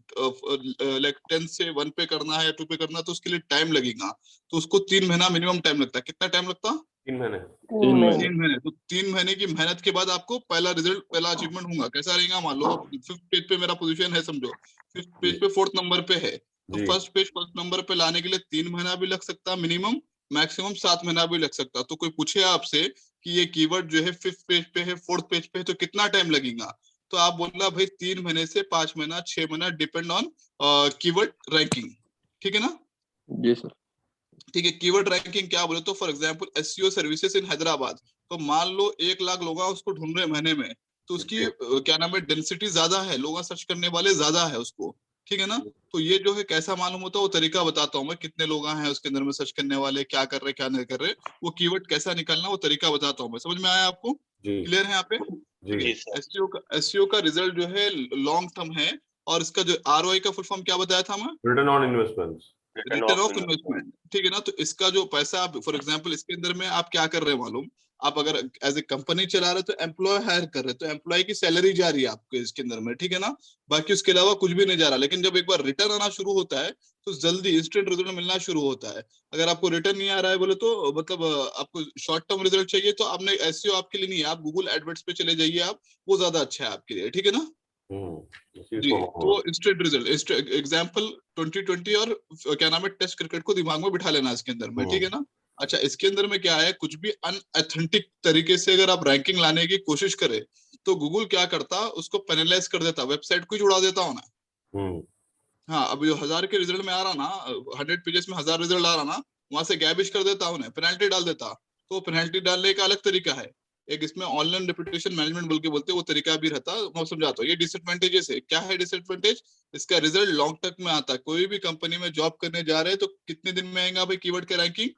लाइक 10 से 1 पे करना है या 2 पे करना है, तो उसके लिए टाइम लगेगा। तो उसको 3 महीना मिनिमम टाइम लगता है। कितना टाइम लगता है, 3 महीने। 3 महीने। तो 3 महीने की मेहनत के बाद आपको पहला रिजल्ट, पहला अचीवमेंट होगा। कैसा रहेगा, मान लो 5th पेज पे मेरा पोजीशन है, समझो 5th पेज पे 4th नंबर पे है, तो फर्स्ट पेज 1st नंबर पे लाने के लिए 3 महीना भी लग सकता है मिनिमम, मैक्सिमम 7 महीना भी लग सकता है। तो कोई पूछे आपसे कि ये कीवर्ड जो है 5th पेज पे है, 4th पेज पे है, तो कितना टाइम लगेगा, तो आप बोलना भाई 3 महीने से 5 महीना 6 महीना, डिपेंड ऑन कीवर्ड रैंकिंग, ठीक है ना। जी सर। ठीक है, कीवर्ड रैंकिंग क्या बोले तो for example SEO services in Hyderabad, तो मान लो 1 लाख लोग उसको ढूंढ रहे महीने में, तो उसकी क्या नाम है डेंसिटी ज्यादा है, लोग सर्च करने वाले ज्यादा है उसको, ठीक है ना। तो ये जो है कैसा मालूम होता है, वो तरीका बताता हूँ मैं, कितने लोग हैं उसके अंदर में सर्च करने वाले, क्या कर रहे क्या नहीं कर रहे, वो कीवर्ड कैसा निकालना, वो तरीका बताता हूँ मैं। समझ में आया आपको, क्लियर है यहाँ पे। एसईओ का रिजल्ट जो है लॉन्ग टर्म है, और इसका जो आरओआई का फुल फॉर्म क्या बताया था मैं, return on investments, return of investment, ठीक है ना। तो इसका जो पैसा, आप फॉर एग्जांपल इसके अंदर में आप क्या कर रहे हैं मालूम, आप अगर एज ए कंपनी चला रहे तो एम्प्लॉय हायर कर रहे, तो एम्प्लॉय की सैलरी जा रही है आपके इसके अंदर में, ठीक है ना। बाकी उसके अलावा कुछ भी नहीं जा रहा। लेकिन जब एक बार रिटर्न आना शुरू होता है तो जल्दी इंस्टेंट रिजल्ट मिलना शुरू होता है। अगर आपको रिटर्न नहीं आ रहा है बोले तो मतलब आपको शॉर्ट टर्म रिजल्ट चाहिए, तो आपने एसईओ आपके लिए नहीं है, आप गूगल एडवर्ड्स पे चले जाइए, आप वो ज्यादा अच्छा है आपके लिए, ठीक है ना जी। तो इंस्टेंट रिजल्ट एग्जांपल 2020 और क्या नाम है टेस्ट क्रिकेट को दिमाग में बिठा लेना इसके अंदर में, ठीक है ना। अच्छा, इसके अंदर में क्या है, कुछ भी अनऑथेंटिक तरीके से अगर आप रैंकिंग लाने की कोशिश करें तो गूगल क्या करता, उसको पेनलाइज कर देता, वेबसाइट को ही उड़ा देता हो ना। हाँ, अब जो 1000 के रिजल्ट में आ रहा ना, 100 पेजेस में 1000 रिजल्ट आ रहा ना, वहां से गैबिश कर देता उन्हें, पेनल्टी डाल देता। तो पेनल्टी डालने का अलग तरीका है, एक इसमें ऑनलाइन रेपुटेशन मैनेजमेंट बोल के बोलते हैं, वो तरीका भी रहता है, मैं समझाता हूँ। ये डिसएडवांटेजेस है। क्या है डिसएडवांटेज, इसका रिजल्ट लॉन्ग टर्म में आता है। कोई भी कंपनी में जॉब करने जा रहे हैं तो कितने दिन में आएगा भाई कीवर्ड का रैंकिंग,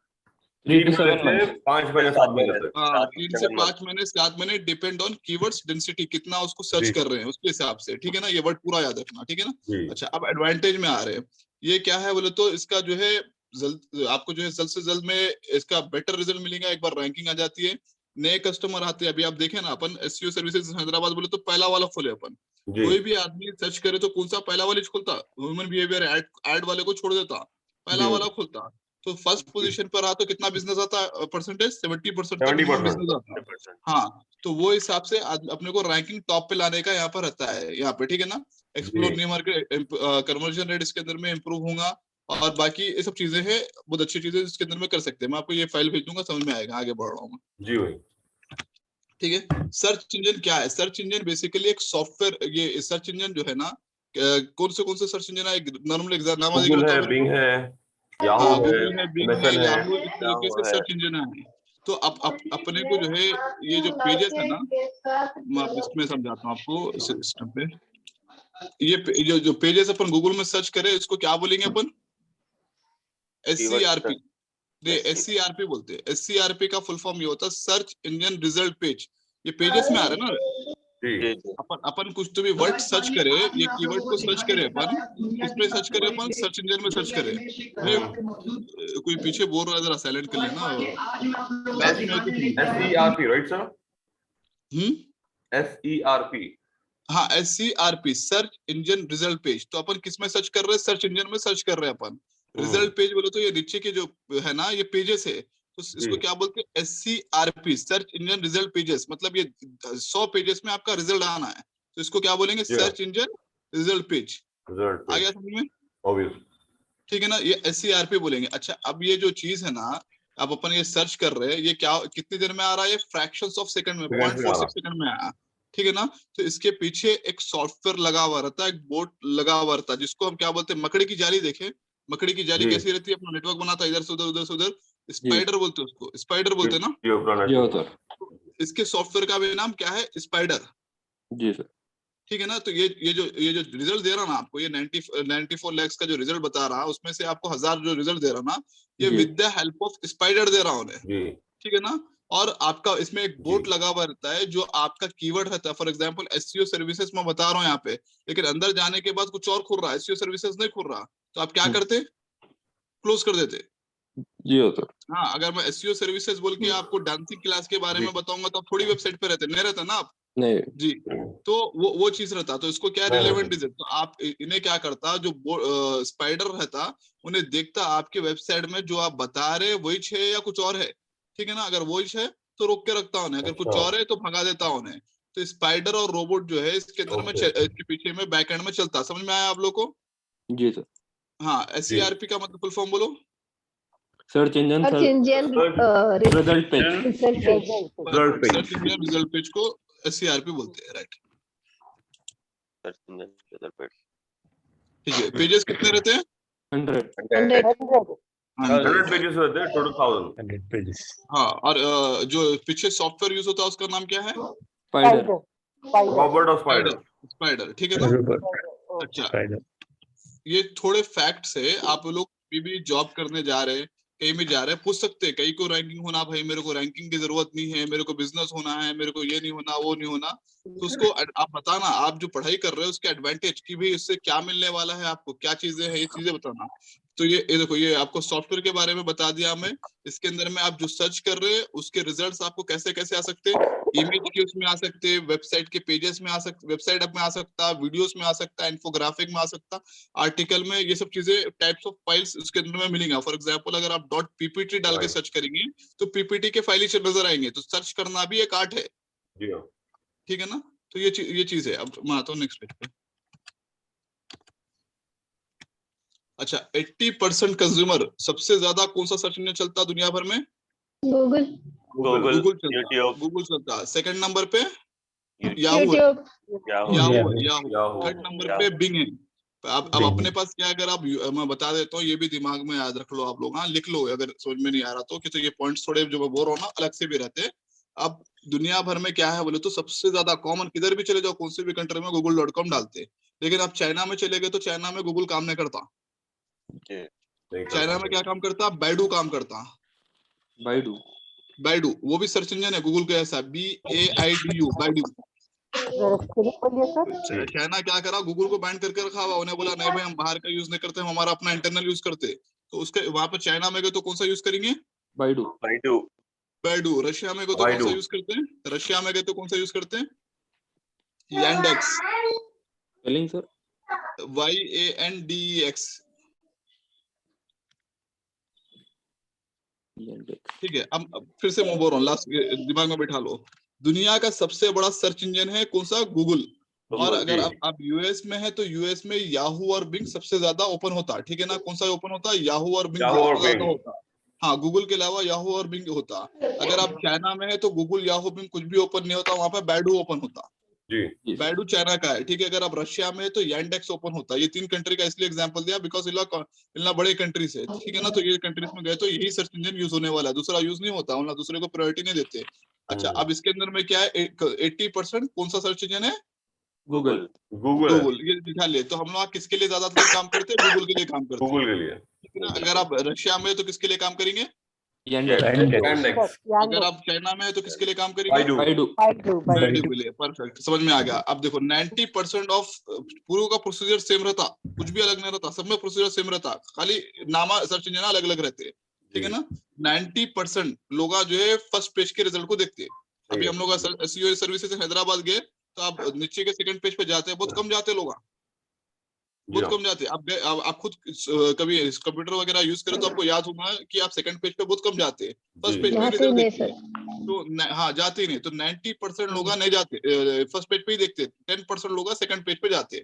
3 to 7 महीने से months. 5 महीने 7 महीने तक। हाँ, 3 से 5 महीने 7 महीने डिपेंड ऑन कीवर्ड्स डेंसिटी, कितना उसको सर्च जी। कर रहे हैं उसके हिसाब से, ठीक है ना, ये वर्ड पूरा याद रखना, ठीक है ना। जी। अच्छा, अब एडवांटेज में आ रहे हैं, ये क्या है बोले तो इसका जो है आपको जो है जल्द से जल्द में इसका बेटर रिजल्ट मिलेगा, एक बार रैंकिंग आ जाती है, नए कस्टमर आते हैं। अभी आप देखें ना, अपन एसईओ सर्विसेज हैदराबाद बोले तो पहला वाला खोले अपन, जी। कोई भी आदमी सर्च करे तो कौन सा पहला वाला खोलता, ह्यूमन बिहेवियर एड वाले को छोड़ देता, पहला जी। वाला खोलता। तो फर्स्ट पोजीशन पर आ तो कितना बिजनेस आता है, परसेंटेज 70% तक 70% बिजनेस आता है। हाँ, तो वो हिसाब से अपने को रैंकिंग टॉप पे लाने का यहाँ पर रहता है, यहाँ पे, ठीक है ना। Explore new market, conversion rate इसके अंदर में इंप्रूव होगा, और बाकी ये सब चीजें हैं, बहुत अच्छी चीजें इसके अंदर में कर सकते हैं। मैं आपको ये फाइल भेज दूंगा, समझ में आएगा, आगे बढ़ रहा हूँ। जी भाई। ठीक है। सर्च इंजन क्या है? सर्च इंजन बेसिकली एक सॉफ्टवेयर, ये सर्च इंजन जो है ना, कौन से सर्च इंजन है, नॉर्मल एग्जाम नाम गूगल है, बिंग है, याहू हाँ, है, गूगल है, बिंग है, एमएसएन है, याहू, इस तरीके से सर्च इंजन है। तो अपने को जो है ये जो पेजेस है ना, मैं इसमें समझाता हूँ आपको सिस्टम पे। ये जो पेजेस अपन गूगल में सर्च करें, इसको क्या बोलेंगे अपन? SCRP। SCRP बोलते हैं। SCRP का फुल फॉर्म ये होता है सर्च इंजन रिजल्ट पेज। ये पेजेस में आ रहा है ना, जी। अपन कुछ तो भी वर्ड सर्च करे, ये कीवर्ड को सर्च करे अपन, उसमें सर्च करे अपन, सर्च इंजन में सर्च करे। कोई पीछे बोल रहा है, जरा साइलेंट कर लेना, क्लास में हो तो सुनो। SERP, right sir? Hmm, SERP। हाँ, SCRP search engine result page. तो अपन किस में सर्च कर रहे हैं? सर्च इंजन में सर्च कर रहे हैं अपन। रिजल्ट पेज बोले तो ये नीचे के जो है ना, ये पेजेस है, तो इसको क्या बोलते हैं? SCRP search engine result pages. मतलब ये 100 पेजेस में आपका रिजल्ट आना है, तो इसको क्या बोलेंगे? Search engine result page. आ गया समझ में? ऑब्वियस। ठीक है ना, ये SCRP बोलेंगे। अच्छा, अब ये जो चीज है ना, अब अपन ये सर्च कर रहे हैं, ये क्या कितनी देर में आ रहा है? ये फ्रैक्शंस ऑफ सेकंड में, 0.46 सेकंड में आया, ठीक है ना। तो इसके पीछे एक सॉफ्टवेयर लगा हुआ रहता है, एक बोर्ड लगा हुआ रहता है, जिसको हम क्या बोलते हैं? मकड़ी की जाली। देखें मकड़ी की जाली कैसी रहती है? अपना नेटवर्क बनाता है, इधर से उधर, उधर से उधर। स्पाइडर बोलते हैं उसको, स्पाइडर बोलते हैं ना। जी सर। इसके सॉफ्टवेयर का भी नाम क्या है? स्पाइडर। जी सर। ठीक है ना। तो ये जो रिजल्ट दे रहा ना आपको, ये 94 lakhs का जो रिजल्ट बता रहा, उसमें से आपको 1000 जो रिजल्ट दे रहा ना, ये with the help of spider दे रहा उन्हें, ठीक है ना। और आपका इसमें एक बोर्ड लगा हुआ रहता है, जो आपका कीवर्ड रहता है। फॉर एग्जांपल एसईओ सर्विसेज मैं बता रहा हूँ यहाँ पे, लेकिन अंदर जाने के बाद कुछ और खुल रहा है, एसईओ सर्विसेज नहीं खुल रहा, तो आप क्या करते? क्लोज कर देते। जी सर। हाँ, अगर मैं एसईओ सर्विसेज बोल के आपको डांसिंग क्लास के बारे में बताऊंगा, तो आप थोड़ी वेबसाइट पे रहते, नहीं रहते ना आप? नहीं जी। तो वो चीज रहता, तो इसको क्या रिलेवेंट इज, तो आप इन्हें क्या करता, जो स्पाइडर रहता, उन्हें देखता आपके वेबसाइट में जो आप बता रहे वही है या कुछ और है, ठीक है ना। अगर वही है तो रोक के रखता उन्हें, अगर कुछ और है तो भगा देता उन्हें। तो स्पाइडर और रोबोट जो है इसके अंदर में इसके पीछे में बैक एंड में चलता। समझ में आया आप लोग को? जी सर। हाँ, SCRP का मतलब फुल फॉर्म बोलो। Search engine result page. Search engine result page को SCRP बोलते हैं, right. Search engine result page. ठीक है। पेजेस कितने रहते हैं? 100 पेजेस रहते हैं, टोटल 1000 पेजेस। हाँ, और जो पीछे सॉफ्टवेयर यूज होता है उसका नाम क्या है? स्पाइडर, ठीक है ना। अच्छा, ये थोड़े फैक्ट्स है। आप लोग भी जॉब करने जा रहे हैं, कहीं भी जा रहे हैं, पूछ सकते हैं, कहीं को रैंकिंग होना, भाई मेरे को रैंकिंग की जरूरत नहीं है, मेरे को बिजनेस होना है, मेरे को ये नहीं होना, वो नहीं होना। तो उसको आप बताना, आप जो पढ़ाई कर रहे हो उसके एडवांटेज की भी, इससे क्या मिलने वाला है आपको, क्या चीजें हैं, ये चीजें बताना। तो ये देखो, ये आपको सॉफ्टवेयर के बारे में बता दिया हमें। इसके अंदर में आप जो सर्च कर रहे हैं उसके रिजल्ट्स आपको कैसे कैसे आ सकते हैं, इमेज के उसमें आ सकते हैं, वेबसाइट के पेजेस में आ सकते, वेबसाइट में आ सकता, वीडियोस में आ सकता, इन्फोग्राफिक में आ सकता, आर्टिकल में, ये सब चीजें टाइप्स ऑफ फाइल्स उसके अंदर में मिलेंगे। फॉर एग्जांपल अगर आप .ppt डाल के सर्च करेंगे तो पीपीटी के फाइल ही नजर आएंगे। तो सर्च करना भी एक आर्ट है, ठीक है ना। तो ये चीज है। अब मैं आता हूँ नेक्स्ट पेज पे। अच्छा, 80% कंज्यूमर, सबसे ज्यादा कौन सा सर्च इंजन चलता दुनिया भर में? गूगल चलता। सेकंड नंबर पे यूट्यूब। थर्ड नंबर पे बिंग है। अब अपने पास क्या, अगर आप, मैं बता देता हूँ, ये भी दिमाग में याद रख लो आप लोग, हाँ लिख लो अगर समझ में नहीं आ रहा तो, कि तो ये पॉइंट्स थोड़े जो मैं बोल रहा हूँ ना अलग से भी रहते हैं। अब दुनिया भर में क्या है बोले तो, सबसे ज्यादा कॉमन, किधर भी चले जाओ, कौन से भी कंट्री में google.com डालते हैं। लेकिन आप चाइना में चले गए तो चाइना में गूगल काम नहीं करता। चाइना में क्या काम करता? बैडू काम करता। बाइडू। बैडू वो भी सर्च इंजन है गूगल का ऐसा, BAIDU बैडू। चाइना क्या करा, गूगल को बैन करके रखा हुआ, उन्हें बोला नहीं भाई हम बाहर का यूज नहीं करते, हम हमारा अपना इंटरनल यूज करते। तो उसके वहां पर चाइना में गए तो कौन सा यूज करेंगे? बाइडू। बाइडू। बैडू। रशिया में गए तो कौन सा यूज करते हैं? रशिया में गए तो कौन सा यूज करते हैं? Yandex। Spelling sir? YANDEX। ठीक है, अब फिर से मैं बोल रहा हूँ, लास्ट दिमाग में बैठा लो। दुनिया का सबसे बड़ा सर्च इंजन है कौन सा? गूगल। और अगर आप यूएस में है तो यूएस में याहू और बिंग सबसे ज्यादा ओपन होता है, ठीक है ना? कौन सा ओपन होता है? याहू और बिंग ज्यादा होता है। हाँ, गूगल के अलावा याहू और बिंग होता। अगर आप चाइना में है तो गूगल, याहू, बिंग कुछ भी ओपन नहीं होता, वहां पर बैडू ओपन होता। बैडू चाइना का है, ठीक है। अगर आप रशिया में है तो Yandex ओपन होता है। ये 3 कंट्री का इसलिए एग्जांपल दिया बिकॉज इतना बड़े कंट्रीज है, ठीक है ना? तो ये कंट्रीज में गए तो यही सर्च इंजन यूज होने वाला है, दूसरा यूज नहीं होता, उन दूसरे को प्रायोरिटी नहीं देते। अच्छा, अब इसके अंदर में क्या है? 80% कौन सा सर्च इंजन है? गूगल। गूगल। ये दिखा लिए तो हम लोग किसके लिए ज्यादातर काम करते हैं? गूगल के लिए काम करते हैं, गूगल के लिए। ठीक है ना? अगर आप रशिया में है तो किसके लिए काम करेंगे? Yandex। अगर आप चाइना में है तो किसके लिए काम करेंगे? बाइडू। बैडू के लिए। परफेक्ट, समझ में आ गया। अब देखो 90% ऑफ पूरा का प्रोसीजर सेम रहता, कुछ भी अलग नहीं रहता, सब में प्रोसीजर सेम रहता, खाली नामा सर्च इंजन अलग अलग रहते, ठीक है ना? 90% लोग जो है फर्स्ट पेज के रिजल्ट को देखते हैं। अभी हम लोग एसईओ सर्विसेज हैदराबाद गए तो आप नीचे के सेकंड पेज पे जाते हैं, बहुत कम जाते लोग, बहुत कम जाते। आप खुद कभी कंप्यूटर वगैरह यूज करें तो आपको याद होगा कि आप सेकंड पेज पे बहुत कम जाते हैं, फर्स्ट पेज पे रिजल्ट देखते हैं। तो हाँ, जाते ही नहीं। तो 90% लोग नहीं जाते, फर्स्ट पेज पे ही देखते, 10% लोग सेकंड पेज पे जाते।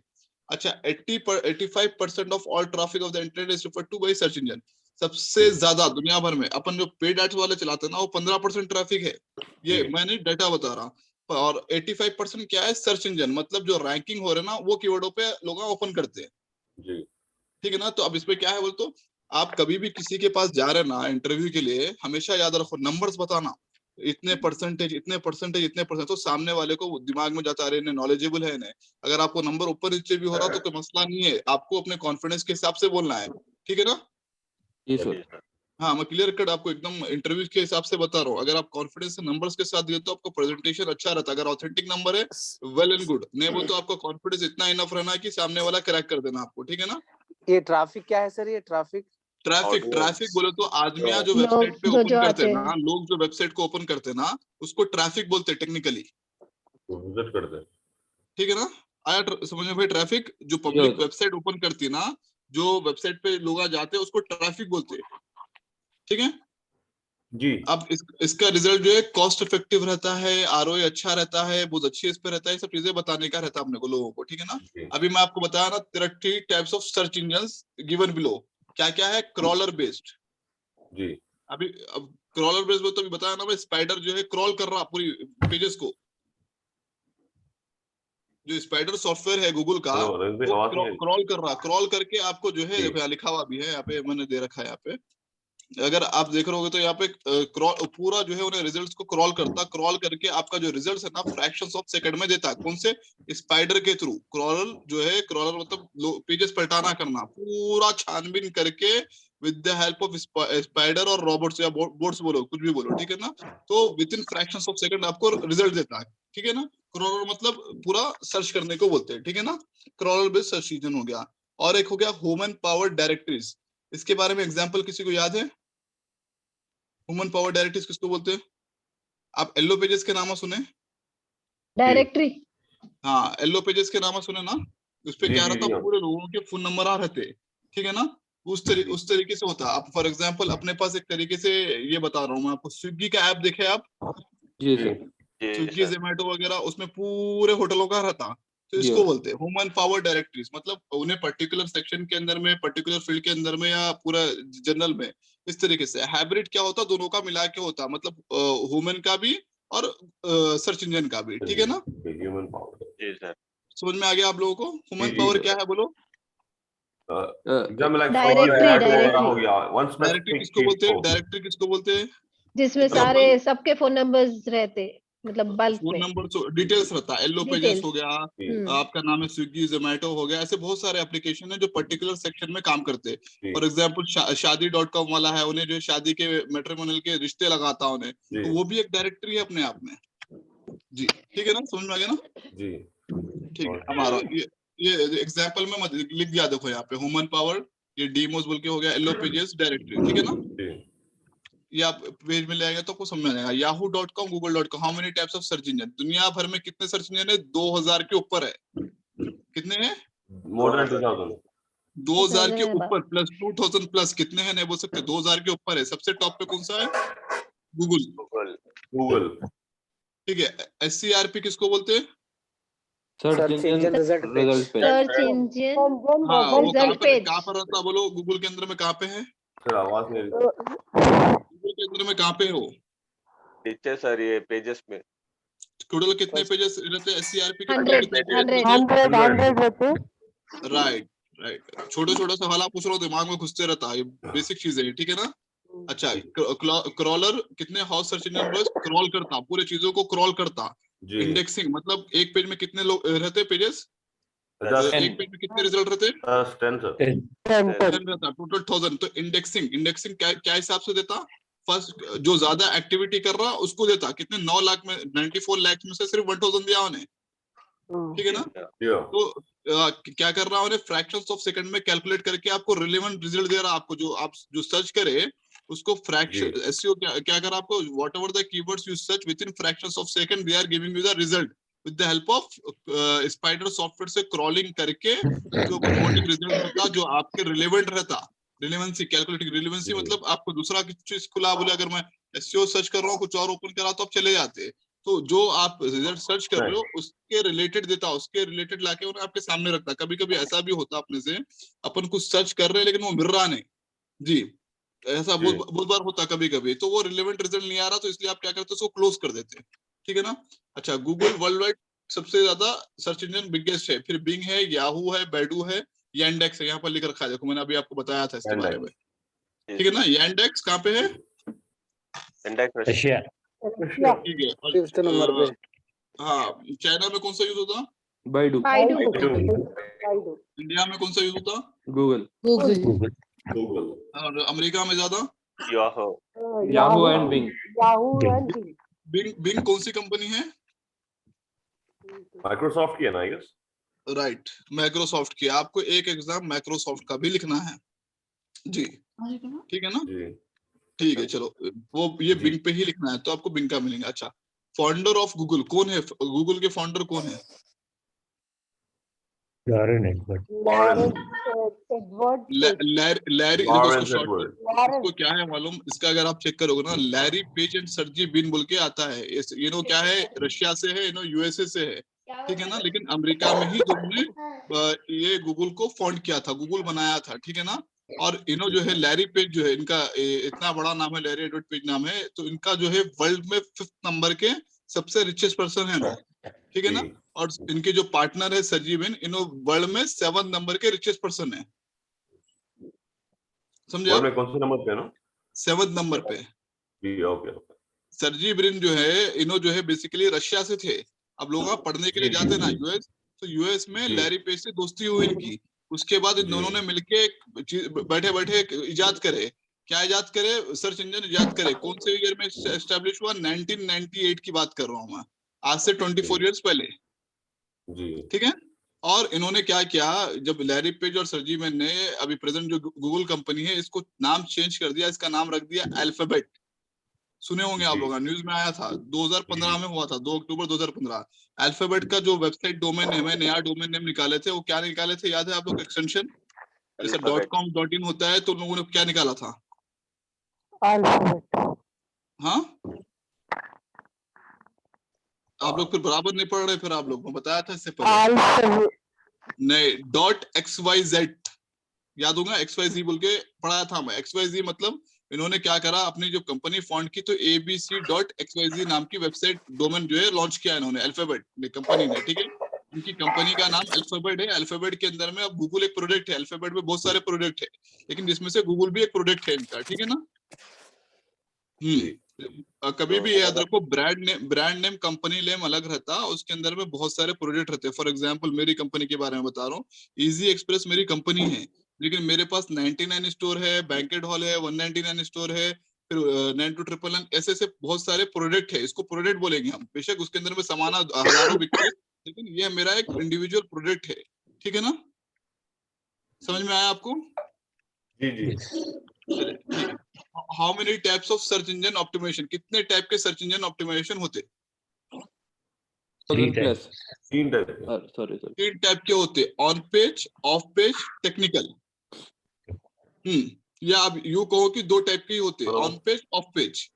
अच्छा, 85% of all traffic of the internet is referred to by search engine. सबसे ज्यादा दुनिया भर में अपन जो पेड एड्स वाले चलाते हैं ना, वो 15% ट्रैफिक है, ये मैंने डाटा बता रहा। और 85% क्या है? सर्च इंजन, मतलब जो रैंकिंग हो रहे ना वो कीवर्डों पे लोग ओपन करते हैं, ठीक है ना? तो अब इसमें क्या है बोल तो, आप कभी भी किसी के पास जा रहे ना इंटरव्यू के लिए, हमेशा याद रखो नंबर्स बताना, इतने परसेंटेज, इतने परसेंटेज, इतने परसेंट। तो सामने वाले को दिमाग में जाता है नॉलेजेबल है नहीं। अगर आपको नंबर ऊपर नीचे भी हो रहा तो कोई मसला नहीं है, आपको अपने कॉन्फिडेंस के हिसाब से बोलना है, ठीक है ना? हाँ, मैं क्लियर कट आपको एकदम इंटरव्यू के हिसाब से बता रहा हूँ। अगर आप कॉन्फिडेंस से नंबर्स के साथ दिए तो आपको प्रेजेंटेशन अच्छा रहता है। अगर ऑथेंटिक नंबर है, वेल एंड गुड, नहीं बोल तो आपका कॉन्फिडेंस इतना इनफ रहना है कि सामने वाला क्रैक कर देना आपको, ठीक है ना? ये ट्रैफिक क्या है सर? ये ट्रैफिक बोले तो आदमियां जो वेबसाइट पे ओपन करते हैं ना, लोग जो वेबसाइट को ओपन करते हैं ना, उसको ट्रैफिक बोलते हैं टेक्निकली, विजिट करते हैं, ठीक है ना? आया समझ में भाई? ट्रैफिक जो पब्लिक वेबसाइट ओपन करती है ना, जो वेबसाइट पे लोग जाते हैं, उसको ट्रैफिक बोलते हैं, ठीक है जी। अब इसका रिजल्ट जो है कॉस्ट इफेक्टिव रहता है, आरओआई अच्छा रहता है, बहुत अच्छी इस पे रहता है, सब चीजें बताने का रहता है अपने को लोगों को, ठीक है ना? अभी मैं आपको बताया ना 30 types of search engines given below. क्या क्या है? क्रॉलर बेस्ड जी। अभी अब क्रॉलर बेस्ड में तो अभी बताया ना मैं, स्पाइडर जो है क्रॉल कर रहा पूरी पेजेस को, जो स्पाइडर सॉफ्टवेयर है गूगल का, वो क्रॉल कर रहा, क्रॉल करके आपको जो है, देखो यहाँ लिखा हुआ भी है, यहाँ पे मैंने दे रखा है, यहाँ पे अगर आप देख रहे होगे तो यहाँ पे पूरा जो है उन्हें रिजल्ट्स को क्रॉल करता, क्रॉल करके आपका जो रिजल्ट्स है ना फ्रैक्शंस ऑफ सेकंड में देता है। कौन से? स्पाइडर के थ्रू। क्रॉलर जो है, क्रॉलर मतलब पेजेस पलटाना करना, पूरा छानबीन करके with the help of spider और रोबोट्स या बोट्स बोलो, कुछ भी बोलो, ठीक है ना? तो with in fractions of second आपको रिजल्ट देता है, ठीक है ना? क्रॉलर मतलब पूरा सर्च करने को बोलते हैं, ठीक है ना? क्रॉलर बेस्ड सर्च इंजन हो गया। और एक हो गया ह्यूमन पावर्ड डायरेक्टरीज। इसके बारे में एग्जांपल किसी को याद है? ह्यूमन पावर डायरेक्टरीज किसको बोलते हैं? आप येलो पेजेस के नाम सुने? डायरेक्टरी। हाँ, येलो पेजेस के नाम सुने ना? उस पे क्या रहता? पूरे लोगों के फोन नंबर आ रहते, ठीक है ना? उस तरीके से होता। आप फॉर एग्जांपल अपने पास एक तरीके से ये बता रहा हूँ मैं आपको, स्विगी का ऐप देखे आप? जी सर। स्विगी, जोमेटो वगैरह, उसमें पूरे होटलों का रहता, तो इसको बोलते हैं ह्यूमन पावर डायरेक्टरीज। मतलब उन्हें पर्टिकुलर सेक्शन के अंदर में, पर्टिकुलर फील्ड के अंदर में, या पूरा जनरल में, इस तरीके से। हाइब्रिड क्या होता? दोनों का मिला के होता, मतलब ह्यूमन का भी और सर्च इंजन का भी, ठीक है ना? Human power. जी सर, समझ में आ गया आप लोगों को? ह्यूमन पावर क्या है बोलो? डायरेक्टरी किसको बोलते हैं? डायरेक्टरी किसको बोलते हैं? जिसमें सारे सबके फोन नंबर्स रहते, मतलब बल्क फोन में नंबर डिटेल्स रहता है, येलो पेजेस हो गया, आपका नाम है स्विगी जोमेटो हो गया, ऐसे बहुत सारे एप्लीकेशन है जो पर्टिकुलर सेक्शन में काम करते हैं। फॉर एग्जांपल शादी.com वाला है, उन्हें जो शादी के मैट्रिमोनियल के रिश्ते लगाता है उन्हें, तो वो भी एक डायरेक्टरी है अपने आप में। जी ठीक है ना, समझ में आ गया ना जी? ठीक है, हमारा ये एग्जांपल में मत लिख दिया, देखो यहाँ पे ह्यूमन पावर, ये डीमोस बोल के हो गया, येलो पेजेस डायरेक्टरी, ठीक है ना? ये आप पेज में ले आएंगे तो आपको समझ में आएगा। yahoo.com, google.com, how many types of search engine, दुनिया भर में कितने सर्च इंजन है? 2000 के ऊपर है। कितने हैं? More than 2000। 2000 के ऊपर प्लस 2000 प्लस, कितने हैं नहीं बोल सकते, 2000 के ऊपर है। सबसे टॉप पे कौन सा है? गूगल। ठीक है। SCRP किसको बोलते हैं? Search engine result page. Search engine हाँ, वो रिजल्ट पेज। कहाँ पर रहता है बोलो? गूगल के अंदर में कहाँ पे है? सर आवाज नहीं गूगल के अंदर में कहाँ पे हो? नीचे सर, ये पेजेस में टोटल कितने पेजेस रहते हैं SCRP के? 100 राइट। छोटे सवाल आप पूछ रहे हो, दिमाग में घुसते रहता है, ये बेसिक चीजें है, ठीक है ना? अच्छा, क्रॉलर, कितने हाउस सर्च इंजन क्रॉल करता, पूरे चीजों को क्रॉल करता। इंडेक्सिंग मतलब एक पेज में कितने लोग रहते पेजेस? एक पेज में कितने रिजल्ट रहते? 10 रहता, टोटल 1000। तो इंडेक्सिंग क्या हिसाब से देता? फर्स्ट जो ज्यादा एक्टिविटी कर रहा उसको देता। कितने? 9 लाख में 94 लाख में से सिर्फ 1000 दिया उन्हें, ठीक है ना? तो क्या कर रहा है, फ्रैक्शंस ऑफ सेकंड में कैलकुलेट करके आपको रिलेवेंट रिजल्ट दे रहा है। आपको जो सर्च करे उसको फ्रैक्शन एसईओ क्या कर रहा है आपको, whatever the keywords you search within fractions of second they are giving you the result with the help of spider software से क्रॉलिंग करके जो रिपोर्टिंग रिजल्ट होता जो आपके रिलेवेंट रहता। रिलेवेंसी, कैलकुलेटिंग रिलेवेंसी मतलब आपको दूसरा चीज खुला बोले, अगर मैं एसईओ सर्च कर रहा हूँ कुछ और ओपन करा तो आप चले जाते, तो जो आप रिजल्ट सर्च कर रहे हो उसके रिलेटेड देता, उसके रिलेटेड लाके उन्हें आपके सामने रखता। कभी कभी ऐसा भी होता अपने से, अपन कुछ सर्च कर रहे हैं लेकिन वो मिल रहा नहीं जी, ऐसा बहुत बार होता कभी कभी, तो वो रिलेवेंट रिजल्ट नहीं आ रहा, तो इसलिए आप क्या करते हो, उसको क्लोज कर देते हैं, ठीक है ना? अच्छा, गूगल वर्ल्ड वाइड सबसे ज्यादा सर्च इंजन बिगेस्ट है, फिर बिंग है, याहू है, बैडू है, यांडेक्स है, यहाँ पर लिख रखा है, देखो मैंने अभी आपको बताया था इसके बारे में, ठीक है ना? यांडेक्स कहाँ पे है? रशिया। ठीक है। 5th नंबर पे। हाँ, चाइना में कौन सा यूज होता? Baidu. इंडिया में कौन सा यूज होता? Google. और अमेरिका में ज्यादा? Yahoo and Bing. बिंग कौन सी कंपनी है? माइक्रोसॉफ्ट की है ना, आई गेस। राइट, माइक्रोसॉफ्ट की। आपको एक एग्जाम माइक्रोसॉफ्ट का भी लिखना है जी, ठीक है ना? ठीक है, चलो वो ये बिंग पे ही लिखना है, तो आपको बिंग का मिलेगा। अच्छा, फाउंडर ऑफ गूगल कौन है? गूगल के फाउंडर कौन है? लैरी, इसको क्या है मालूम? इसका अगर आप चेक करोगे ना, लैरी पेज एंड सर्जी बिन बोल के आता है। ये नो क्या है, रशिया से है, यूएसए से है, ठीक है ना? लेकिन अमेरिका में ही तुमने ये गूगल को फाउंड किया था, गूगल बनाया था, ठीक है ना? और जो है लैरी पेज जो है, इनका इतना बड़ा नाम है, लैरी एडवर्ड पेज नाम है, तो इनका जो है वर्ल्ड में 5th नंबर के सबसे रिचेस्ट पर्सन है ना, ठीक है ना? और इनके जो पार्टनर है सर्जी बिन, वर्ल्ड में 7th नंबर के रिचेस्ट पर्सन है, समझे आप? कौन से नंबर पे ना? 7th नंबर पे। ओके। सर्जी ब्रिन जो है, जो है बेसिकली रशिया से थे। अब लोग पढ़ने के लिए जाते ना यूएस, तो यूएस में लैरी पेज से दोस्ती हुई इनकी। उसके बाद इन दोनों ने मिलके बैठे बैठे इजाद करे। क्या इजाद करे? सर्च इंजन इजाद करे। कौन से ईयर में एस्टेब्लिश हुआ? 1998 की बात कर रहा हूँ मैं, आज से 24 इयर्स पहले, ठीक है? और इन्होंने क्या किया, जब लैरी पेज और सर्जी मैन ने अभी प्रेजेंट जो गूगल कंपनी है, इसको नाम चेंज कर दिया, इसका नाम रख दिया अल्फाबेट। सुने होंगे आप लोग, न्यूज में आया था, 2015 में हुआ था, 2 अक्टूबर 2015। अल्फाबेट का जो वेबसाइट डोमेन नेम है, नया डोमेन नेम निकाले थे, वो क्या निकाले थे याद है आप लोग? एक्सटेंशन जैसे .com .in होता है, तो लोगों ने क्या निकाला था? हाँ, आप लोग फिर बराबर नहीं पढ़ रहे, फिर आप लोग को बताया था इससे पहले। नहीं, .xyz याद होगा, XYZ बोल के पढ़ाया था मैं। XYZ मतलब इन्होंने क्या करा, अपनी जो कंपनी फाउंड की, तो abc.xyz नाम की वेबसाइट डोमेन जो है लॉन्च किया इन्होंने, अल्फाबेट ने कंपनी ने, ठीक है? इनकी कंपनी का नाम अल्फाबेट है। अल्फाबेट के अंदर में अब गूगल एक प्रोडक्ट है, अल्फाबेट में बहुत सारे प्रोडक्ट है, लेकिन जिसमें से गूगल भी एक प्रोडक्ट है इनका, ठीक है ना? कभी भी याद रखो, ब्रांड नेम कंपनी नेम अलग रहता, उसके अंदर में बहुत सारे प्रोडक्ट रहते हैं। फॉर एग्जांपल मेरी कंपनी के बारे में बता रहा हूँ, इजी एक्सप्रेस मेरी कंपनी है, लेकिन मेरे पास 99 स्टोर है, बैंकेट हॉल है, 199 स्टोर है, फिर 9299, ऐसे ऐसे बहुत सारे प्रोडक्ट है। इसको प्रोडक्ट बोलेंगे हम, बेशक उसके अंदर में सामान हजारों बिकते हैं, लेकिन ये मेरा एक इंडिविजुअल प्रोडक्ट है। ठीक है ना, समझ में आया आपको? जी जी। How many types of search engine optimization, कितने टाइप के सर्च इंजन ऑप्टिमाइजेशन होते? 1000 plus. 3 type Sorry. 3 टाइप के होते, on page, of page, technical. या आप यूं कहो कि 2 टाइप के ही होते, on page, of page.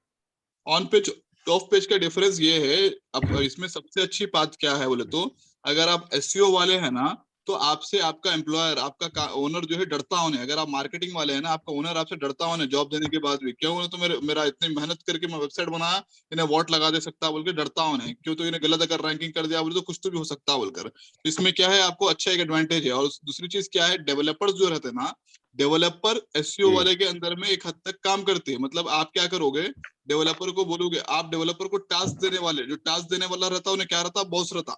On page of page का डिफरेंस ये है, अब इसमें सबसे अच्छी बात क्या है बोले तो, अगर आप एसईओ वाले हैं ना, तो आपसे आपका एम्प्लॉयर, आपका ओनर जो है डरता होने। अगर आप मार्केटिंग वाले हैं ना, आपका ओनर आपसे डरता होने जॉब देने के बाद भी, क्यों? तो मेरा इतनी मेहनत करके मैं वेबसाइट बनाया, इन्हें वॉट लगा दे सकता बोल के डरता होने, क्यों? तो इन्हें गलत अगर रैंकिंग कर दिया बोले तो कुछ तो भी हो सकता बोलकर। इसमें क्या है, आपको अच्छा एक एडवांटेज है। और दूसरी चीज क्या है, डेवलपर्स जो रहते हैं ना, डेवलपर एसईओ वाले के अंदर में एक हद तक काम करते हैं। मतलब आप क्या करोगे, डेवलपर को बोलोगे, आप डेवलपर को टास्क देने वाले, जो टास्क देने वाला रहता है उन्हें क्या रहता, बॉस रहता,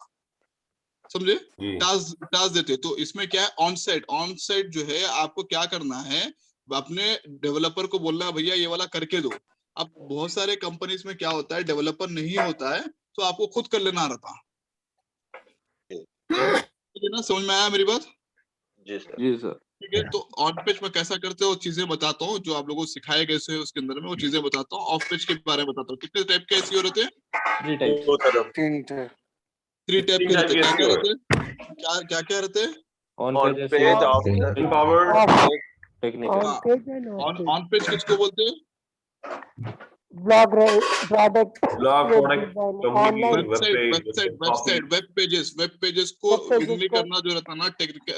समझे? टास्क देते। तो इसमें क्या है, ऑन साइट जो है, आपको क्या करना है, अपने डेवलपर को बोलना है भैया ये वाला करके दो। अब बहुत सारे कंपनीज में क्या होता है, डेवलपर नहीं होता है तो आपको खुद कर लेना रहता। ठीक है ना, समझ में आया मेरी बात? जी सर। जी सर। ठीक है, तो ऑन पेज में कैसा करते हो चीजें बताता हूँ, जो आप लोगों को सिखाए गए से उसके अंदर में वो चीजें बताता हूँ। ऑफ पेज के बारे में बताता हूँ। कितने टाइप के एसईओ रहते हैं? 3 types. 3 टाइप के रहते हैं। क्या रहते हैं? क्या रहते हैं? On on page page, SEO, of empowered, technical. On page किसको बोलते हैं? Blog product blog product online web pages को इंग्लिश करना जो रहता है ना,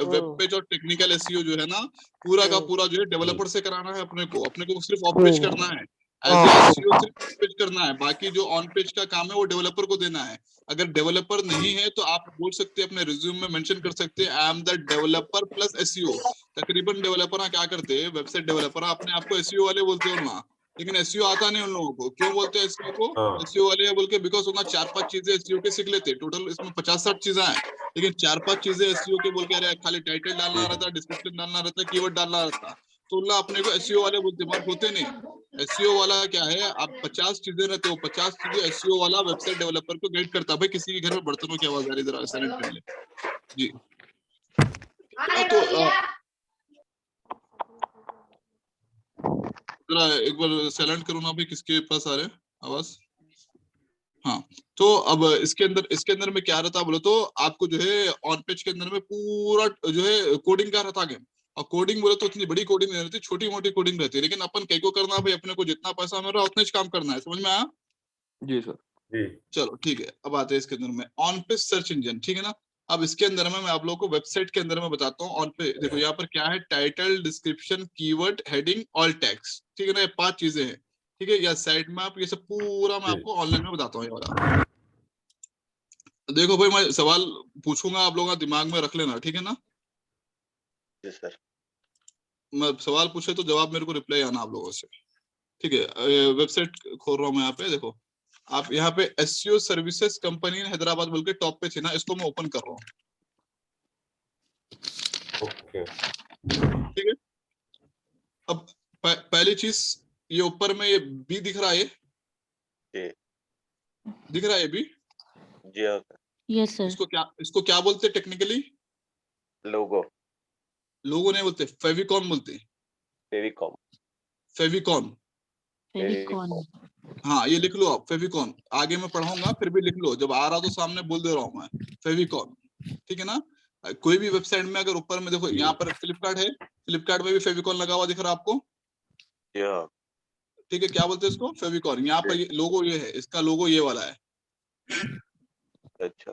वेब पेज और टेक्निकल एसईओ जो है ना, पूरा का पूरा जो है डेवलपर से कराना है अपने को सिर्फ ऑफ पेज करना है। एज एसईओ सिर्फ ऑफ पेज करना है, बाकी जो ऑन पेज का काम है वो डेवलपर को देना है। अगर डेवलपर नहीं है तो आप बोल सकते हैं, अपने रिज्यूम में मेंशन कर सकते हैं, I am the developer plus SEO. तकरीबन डेवलपर क्या करते हैं, वेबसाइट डेवलपर अपने आप को एसईओ वाले बोलते हैं ना, लेकिन एसईओ आता नहीं उन लोगों को। क्यों बोलते हैं एसईओ को एसईओ वाले बोल के? बिकॉज उन्हें 4-5 चीजें एसईओ के सीख लेते। टोटल इसमें 50-60 चीजें हैं, लेकिन 4-5 चीजें एसईओ के बोल के अरे खाली टाइटल डालना रहता, डिस्क्रिप्शन डालना रहता, कीवर्ड डालना रहता, तो उल्ला अपने को एसईओ वाले बोलते, मगर होते नहीं। एसईओ वाला क्या है, आप 50 चीजें रहते हो, 50 चीजें एसईओ वाला वेबसाइट डेवलपर को गाइड करता है। भाई किसी के घर में बर्तनों की आवाज आ रही है, जरा साइलेंट कर ले जी। तो जरा एक बार साइलेंट करो ना भाई, किसके पास आ रहे हैं आवाज? हाँ, तो अब इसके अंदर में क्या रहता है बोलो तो, आपको जो है ऑन पेज के अंदर में पूरा जो है कोडिंग का रहता है। और कोडिंग बोले तो इतनी बड़ी कोडिंग नहीं रहती, छोटी मोटी कोडिंग रहती है, लेकिन अपन कई को करना भाई, अपने को जितना पैसा मिल रहा है उतना ही काम करना है। समझ में आया? जी सर। चलो ठीक है, अब आते हैं इसके अंदर में ऑन पेज सर्च इंजन। ठीक है ना, अब इसके अंदर में मैं आप लोगों को वेबसाइट के अंदर में बताता हूँ। ऑन पे देखो, यहाँ पर क्या है, title, description, keyword, heading, all tags. ठीक है ना, ये 5 चीजें हैं। ठीक है, या साइड में आप ये सब पूरा मैं आपको ऑनलाइन में बताता हूँ ये वाला। देखो भाई, मैं सवाल पूछूंगा, आप लोग दिमाग में रख लेना। ठीक है ना? सर। मैं सवाल पूछे तो जवाब मेरे को रिप्लाई आना आप लोगों से। ठीक है, वेबसाइट खोल रहा हूँ मैं यहाँ पे। देखो आप यहाँ पे एसईओ सर्विसेज कंपनी हैदराबाद बोल के टॉप पे थी ना, इसको मैं ओपन कर रहा हूँ। ओके। ठीक है, अब पहली चीज, ये ऊपर में ये बी दिख रहा है, ये दिख रहा है बी? जी हाँ सर। Yes sir. इसको क्या बोलते हैं टेक्निकली? लोगो नहीं बोलते, फेविकॉन बोलते। फेविकॉन। हाँ, ये लिख लो आप, फेविकॉन। आगे मैं पढ़ाऊंगा फिर भी लिख लो, जब आ रहा तो सामने बोल दे रहा हूँ मैं, फेविकॉन। ठीक है ना? कोई भी वेबसाइट में अगर ऊपर में देखो, यहाँ पर फ्लिपकार्ट है, फ्लिपकार्ट में भी फेविकॉन लगा हुआ दिख रहा है आपको? ठीक है, क्या बोलते हैं इसको? फेविकॉन। यहाँ पर लोगो ये है, इसका लोगो ये वाला है। अच्छा,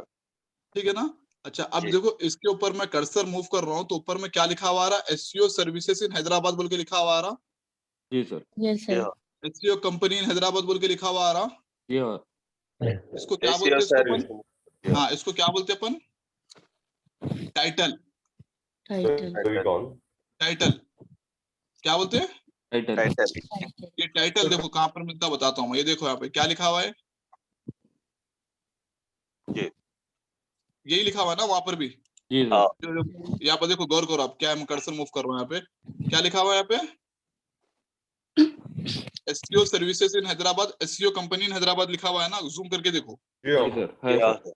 ठीक है ना? अच्छा, अब देखो इसके ऊपर मैं कर्सर मूव कर रहा हूँ तो ऊपर में क्या लिखा हुआ आ रहा है? एसईओ सर्विसेज इन हैदराबाद बोल के लिखा हुआ आ रहा। जी sir. Yes sir. SEO company in Hyderabad बोल के लिखा हुआ आ रहा। जी हाँ। इसको क्या बोलते हैं? इसको अपन, हाँ, इसको क्या बोलते हैं अपन? टाइटल। क्या बोलते हैं? टाइटल। ये टाइटल देखो कहाँ पर मिलता है बताता हूँ मैं। ये देखो यहाँ पे क्या लिखा हुआ है, जी यही लिखा हुआ है ना वहां पर भी। जी सर। यहाँ पर देखो, गौर करो आप, क्या मैं कर्सर मूव कर रहा हूँ यहाँ पे, क्या लिखा हुआ है यहाँ पे, SEO services in Hyderabad, SEO company in Hyderabad लिखा हुआ है ना, जूम करके देखो जी सर, है सर।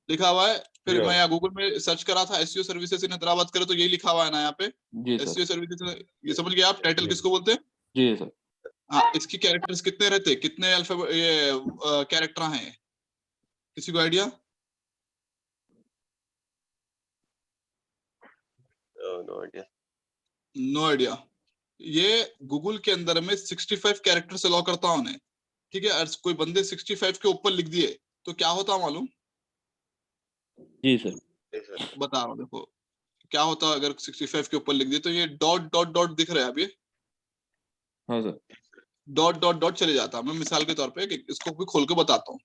लिखा हुआ है। फिर मैं यहाँ गूगल में सर्च करा था SEO सर्विसेज इन हैदराबाद करे तो यही लिखा हुआ है ना यहाँ पे, जी सर। SEO services. ये समझ गए आप टाइटल किसको बोलते हैं? जी सर। हाँ, इसकी कैरेक्टर्स कितने रहते, कितने अल्फाबेट ये कैरेक्टर हैं, किसी को idea? No idea. No idea. ये गूगल के अंदर में 65 कैरेक्टर्स अलाउ करता हूं उन्हें, ठीक है। और कोई बंदे 65 के ऊपर लिख दिए तो क्या होता मालूम? जी सर। बता रहा हूँ देखो क्या होता। अगर 65 के ऊपर लिख दिए तो ये डॉट डॉट डॉट दिख रहा है अभी, हाँ सर। डॉट डॉट डॉट चले जाता। मैं मिसाल के तौर पे इसको भी खोल के बताता हूँ।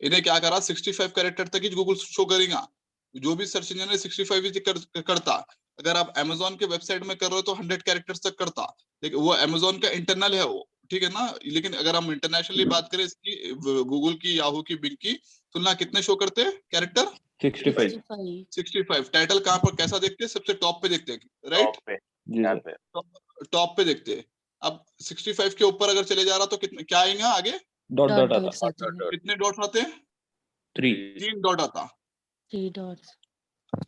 इन्हें क्या करा, 65 कैरेक्टर तक ही गूगल शो करेगा। जो भी सर्च इंजन है 65 ही करता। अगर आप Amazon के वेबसाइट में कर रहे हो तो 100 कैरेक्टर्स तक करता, लेकिन वो Amazon का इंटरनल है वो, ठीक है ना। लेकिन अगर हम इंटरनेशनली बात करें इसकी, गूगल की, याहू की, बिंग की तुलना, कितने शो करते हैं कैरेक्टर? 65। 65। टाइटल कहाँ पर कैसा देखते हैं? सबसे टॉप पे देखते हैं, राइट? जी सर। टॉप पे देखते हैं। अब 65 के ऊपर अगर चले जा रहा तो कितने, क्या आएगा आगे? डॉट डॉट आता। कितने डॉट्स आते हैं? 3 डॉट आता। 3 डॉट्स।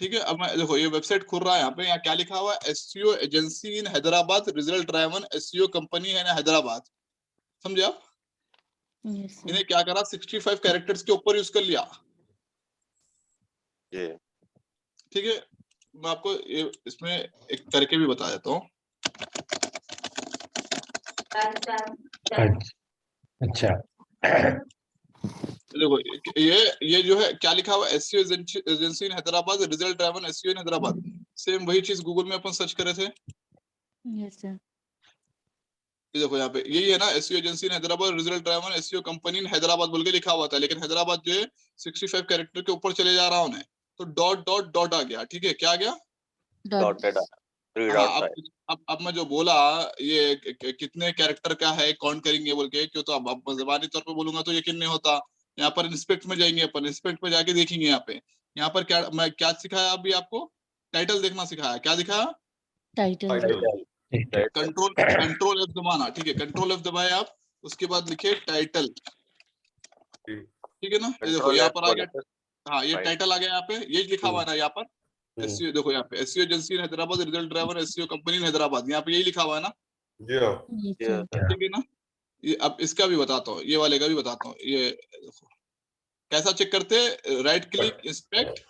ठीक है। अब मैं देखो ये वेबसाइट खुल रहा है, यहाँ पे यहाँ क्या लिखा हुआ है, SEO agency in Hyderabad, result driven SEO company है हैदराबाद। समझे आप? Yes sir. इन्हें क्या करा, 65 कैरेक्टर्स के ऊपर यूज कर लिया, ठीक है। मैं आपको ये इसमें एक करके भी बता देता हूँ। अच्छा। देखो ये जो है क्या लिखा हुआ है, SEO agency in Hyderabad, result driven SEO in Hyderabad. Same वही चीज गूगल में अपन सर्च करे थे। Yes sir. ये देखो यहाँ पे यही है ना, SEO agency in Hyderabad, result driven SEO company in Hyderabad बोल के लिखा हुआ था, लेकिन हैदराबाद जो है 65 कैरेक्टर के ऊपर चले जा रहा हूँ तो डॉट डॉट डॉट आ गया, ठीक है। क्या आ गया? डॉट। हाँ। अब मैं जो बोला ये कितने कैरेक्टर का है, काउंट करेंगे बोल के, क्यों तो अब ज़बानी तौर पे बोलूंगा तो यकीन नहीं होता। यहाँ पर इंस्पेक्ट में जाएंगे अपन, इंस्पेक्ट में जाके देखेंगे यहाँ पर क्या मैं क्या सिखाया अभी आपको, टाइटल देखना सिखाया। क्या दिखाया? टाइटल। कंट्रोल F दबाना, ठीक है। कंट्रोल F दबाए आप, उसके बाद लिखे टाइटल, ठीक है ना। ये देखो यहाँ पर आ गया। हाँ, ये टाइटल आ गया यहाँ पे, ये लिखा हुआ है ना यहाँ पर SEO। देखो यहाँ पे SEO agency in Hyderabad, result driver SEO company in Hyderabad, यहाँ पे यही लिखा हुआ है ना, ठीक है ना। ये अब इसका भी बताता हूँ, ये वाले का भी बताता हूँ। ये देखो कैसा चेक करते हैं, राइट क्लिक इंस्पेक्ट,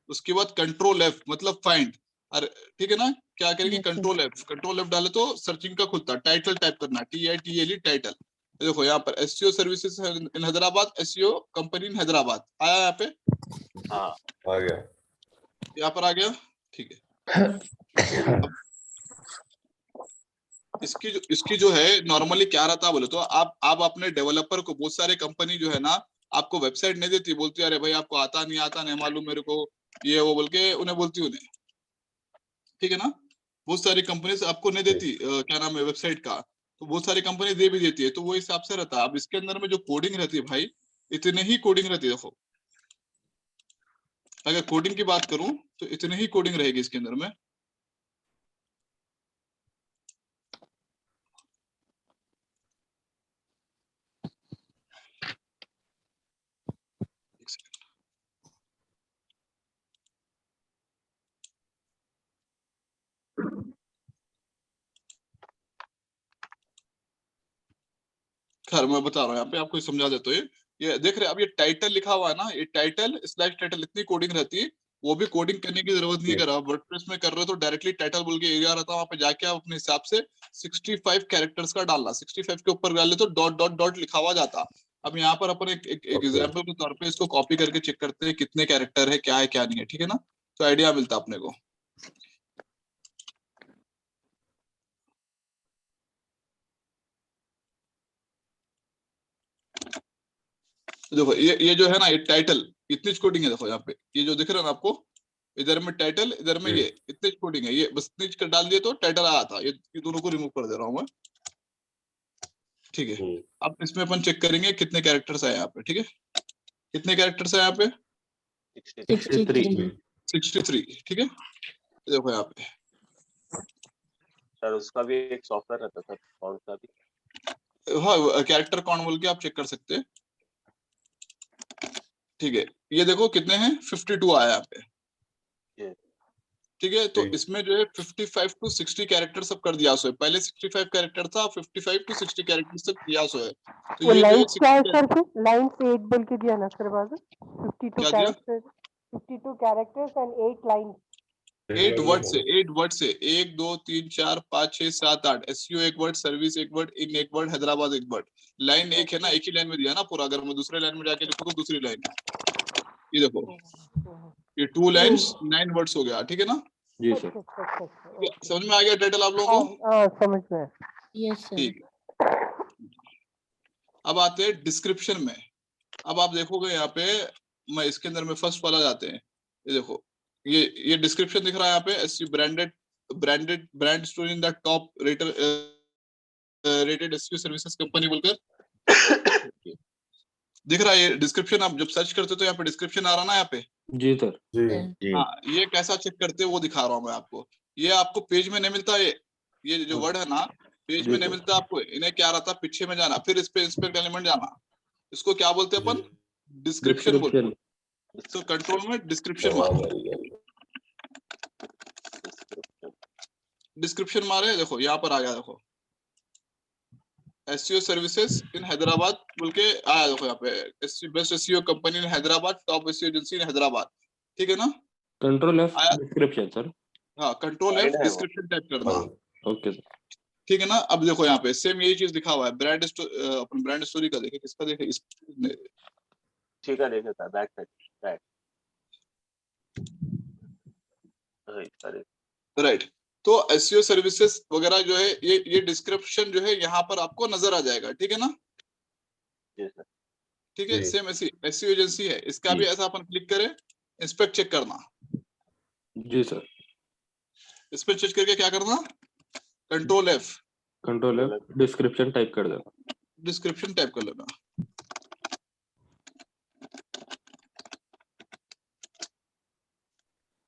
उसके बाद कंट्रोल F मतलब फाइंड, और ठीक है ना। क्या करेंगे, कंट्रोल F डाले तो सर्चिंग का खुलता, टाइटल टाइप करना, TITLE टाइटल। देखो यहाँ पर SEO services in Hyderabad, SEO company in Hyderabad आया यहाँ पे, आ गया। यहाँ पर आ गया, ठीक है। इसकी जो है नॉर्मली क्या रहता है बोले तो, आप अपने डेवलपर को, बहुत सारे कंपनी जो है ना आपको वेबसाइट नहीं देती, बोलती है अरे भाई आपको आता नहीं मालूम मेरे को, ये वो बोल के उन्हें बोलती उन्हें, ठीक है ना। बहुत सारी कंपनी आपको नहीं देती क्या नाम है वेबसाइट का, तो बहुत सारी कंपनी दे भी देती है, तो वो हिसाब से रहता है। अब इसके अंदर में जो कोडिंग रहती है भाई, इतने ही कोडिंग रहती है। देखो अगर कोडिंग की बात करूं तो इतनी ही कोडिंग रहेगी इसके अंदर में। खैर मैं बता रहा हूँ यहाँ पे आपको समझा देता हूँ। ये देख रहे हैं अब ये टाइटल लिखा हुआ है ना, ये टाइटल स्लैश टाइटल, इतनी कोडिंग रहती है। वो भी कोडिंग करने की जरूरत नहीं कर रहा, वर्डप्रेस में कर रहे हो तो डायरेक्टली टाइटल बोल के एरिया रहता है, वहाँ पे जाके आप अपने हिसाब से 65 कैरेक्टर्स का डालना, 65 के ऊपर डाले तो डॉट डॉट डॉट लिखा हुआ जाता। अब यहाँ पर अपन एक एग्जाम्पल के तौर पे इसको कॉपी करके चेक करते हैं कितने कैरेक्टर है, क्या है क्या नहीं है, ठीक है ना। तो आइडिया मिलता अपने को। देखो ये जो है ना, ये टाइटल इतनी कोडिंग है। देखो यहाँ पे ये जो दिख रहा है ना आपको, इधर में टाइटल, इधर में ये इतनी कोडिंग है, ये बस इतनी डाल दिए तो टाइटल आया था। ये दोनों को रिमूव कर दे रहा हूँ मैं। ठीक है। अब इसमें अपन चेक करेंगे कितने कैरेक्टर्स आए यहाँ पे, ठीक है। कितने कैरेक्टर्स है यहाँ पे? 63, ठीक है। देखो यहाँ पे सर उसका भी एक सॉफ्टवेयर रहता था, कौन सा भी? हाँ, कैरेक्टर कौन बोल के आप चेक कर सकते हैं, ठीक है। ये देखो कितने हैं, 52 आया यहाँ पे, ठीक है। तो इसमें जो है 55 to 60 कैरेक्टर सब कर दिया सो है। पहले 65 कैरेक्टर था, 55 to 60 कैरेक्टर सब किया सो है। तो वो ये जो है लाइन्स क्या है 60 सर? फिर लाइन्स 8 बोल के दिया ना सर बाजू, 52 क्या दिया? Characters, 52 characters and 8 lines. 8 word से 1 2 3 4 5 6 7 8 एसईओ एक वर्ड, सर्विस एक वर्ड, इन एक वर्ड, हैदराबाद एक वर्ड। लाइन एक है ना, एक ही लाइन में दिया ना पूरा। अगर मैं दूसरे लाइन में जाके लिखूं तो दूसरी लाइन, ये देखो ये 2 लाइन्स 9 वर्ड्स हो गया, ठीक है ना जी सर। समझ में आ गया टाइटल आप लोगों को? हाँ समझ में। Yes sir. ठीक है। अब आते हैं डिस्क्रिप्शन में। अब आप देखोगे यहाँ पे, मैं इसके अंदर में फर्स्ट वाला जाते हैं, ये देखो ये डिस्क्रिप्शन दिख रहा है यहाँ पे, SEO brand story in the top rated SEO services company बोलकर दिख रहा है। ये डिस्क्रिप्शन आप जब सर्च करते हो तो यहाँ पे डिस्क्रिप्शन आ रहा ना यहाँ पे। जी सर। हाँ, ये कैसा चेक करते हो वो दिखा रहा हूँ मैं आपको। ये आपको पेज में नहीं मिलता, ये जो वर्ड है ना पेज में नहीं मिलता आपको। इन्हें क्या रहता, पीछे में जाना, फिर इस पे इंस्पेक्ट एलिमेंट जाना। इसको क्या बोलते हैं अपन? डिस्क्रिप्शन बोलते हैं। तो कंट्रोल में डिस्क्रिप्शन मारे, देखो यहाँ पर आ गया, देखो एसईओ सर्विसेज इन हैदराबाद बोल के आया, देखो यहाँ पे best SEO company in Hyderabad, top SEO agency in Hyderabad, ठीक है ना। Control F description sir. हाँ, कंट्रोल एफ डिस्क्रिप्शन टाइप करना। ओके सर, ठीक है ना। अब देखो यहाँ पे सेम यही चीज लिखा हुआ है। अपन ब्रांड स्टोरी का देखे, किसका देखे? ठीक है, देखे था बैक साइड राइट। तो एसईओ सर्विसेज वगैरह जो है ये डिस्क्रिप्शन जो है यहाँ पर आपको नजर आ जाएगा, ठीक है ना। ठीक है, सेम ऐसी एसईओ एजेंसी है, इसका भी ऐसा अपन क्लिक करें, इंस्पेक्ट चेक करना। जी सर। इस पर चेक करके क्या करना, कंट्रोल एफ डिस्क्रिप्शन टाइप कर देना। डिस्क्रिप्शन टाइप कर लेना।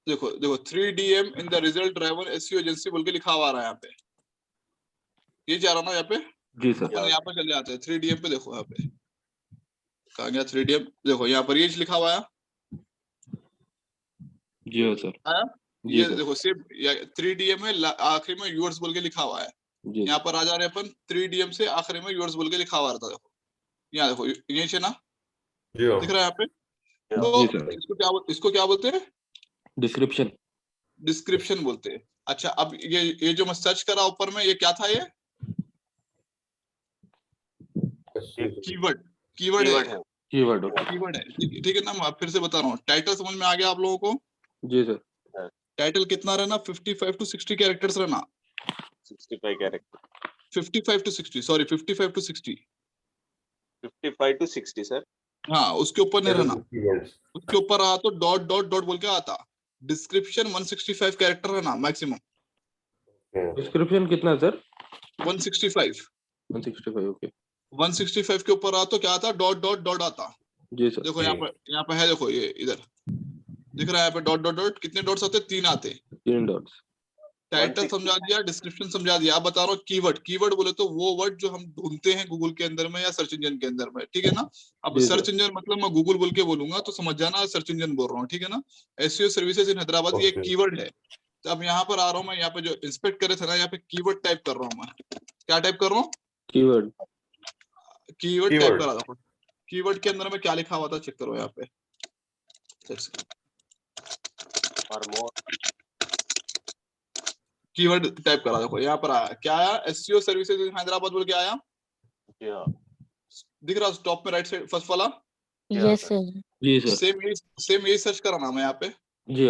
देखो 3DM in the result driver SEO agency बोल के लिखा हुआ रहा है यहाँ पे। ये जा रहा ना यहाँ पे? जी सर। यहाँ पर चले जाते हैं 3DM पे। देखो यहाँ पे कहाँ गया 3DM? देखो यहाँ पर ये लिखा हुआ है। जी सर। आया? ये देखो सेम 3DM में आखिरी में यूअर्स बोल के लिखा हुआ है। यहाँ पर आ जा रहे अपन 3DM से आखिरी में यूअर्स बोल के लिखा हुआ रहता। देखो यहाँ देखो यही से ना दिख रहा है यहाँ पे। तो इसको क्या बोलते हैं? डिस्क्रिप्शन बोलते हैं। अच्छा, अब ये जो मैं सर्च करा ऊपर में, ये क्या था? ये कीवर्ड है। ठीक है ना। मैं फिर से बता रहा हूँ, टाइटल समझ में आ गया आप लोगों को? जी सर। टाइटल कितना रहना? 55 to 60 कैरेक्टर्स रहना। 65 character, 55 to 60 sorry 55 to 60 55 to 60 sir. हाँ, उसके ऊपर नहीं रहना। उसके ऊपर रहा तो डॉट डॉट डॉट बोल के आता। डिस्क्रिप्शन 165 कैरेक्टर रहना मैक्सिमम। डिस्क्रिप्शन कितना सर? 165। ओके। 165 के ऊपर रहा तो क्या आता? डॉट डॉट डॉट आता। जी सर। देखो यहाँ पर है, देखो ये इधर दिख रहा है यहाँ पे डॉट डॉट डॉट। कितने डॉट्स आते? 3 आते। 3 डॉट्स। टाइटल समझा दिया, डिस्क्रिप्शन समझा दिया। अब बता रहा हूँ कीवर्ड बोले तो वो वर्ड जो हम ढूंढते हैं गूगल के अंदर में या सर्च इंजन के अंदर में, ठीक है ना। अब सर्च इंजन मतलब मैं गूगल बोल के बोलूंगा तो समझ जाना सर्च इंजन बोल रहा हूँ, ठीक है ना। एसईओ सर्विसेज इन हैदराबाद ये कीवर्ड है। तो अब यहाँ पर आ रहा हूँ मैं, यहाँ पे जो इंस्पेक्ट करे थे ना, यहाँ पे कीवर्ड टाइप कर रहा हूँ मैं। क्या टाइप कर रहा हूँ? कीवर्ड टाइप करा था। कीवर्ड के अंदर में क्या लिखा हुआ था चेक करो यहाँ पे। कीवर्ड टाइप करा, देखो यहाँ पर आया। क्या आया? एसईओ सर्विसेज इन हैदराबाद बोल के आया। दिख रहा है टॉप में राइट साइड फर्स्ट वाला? Yes sir. जी सर। सेम यही सर्च करा ना मैं यहाँ पे। जी।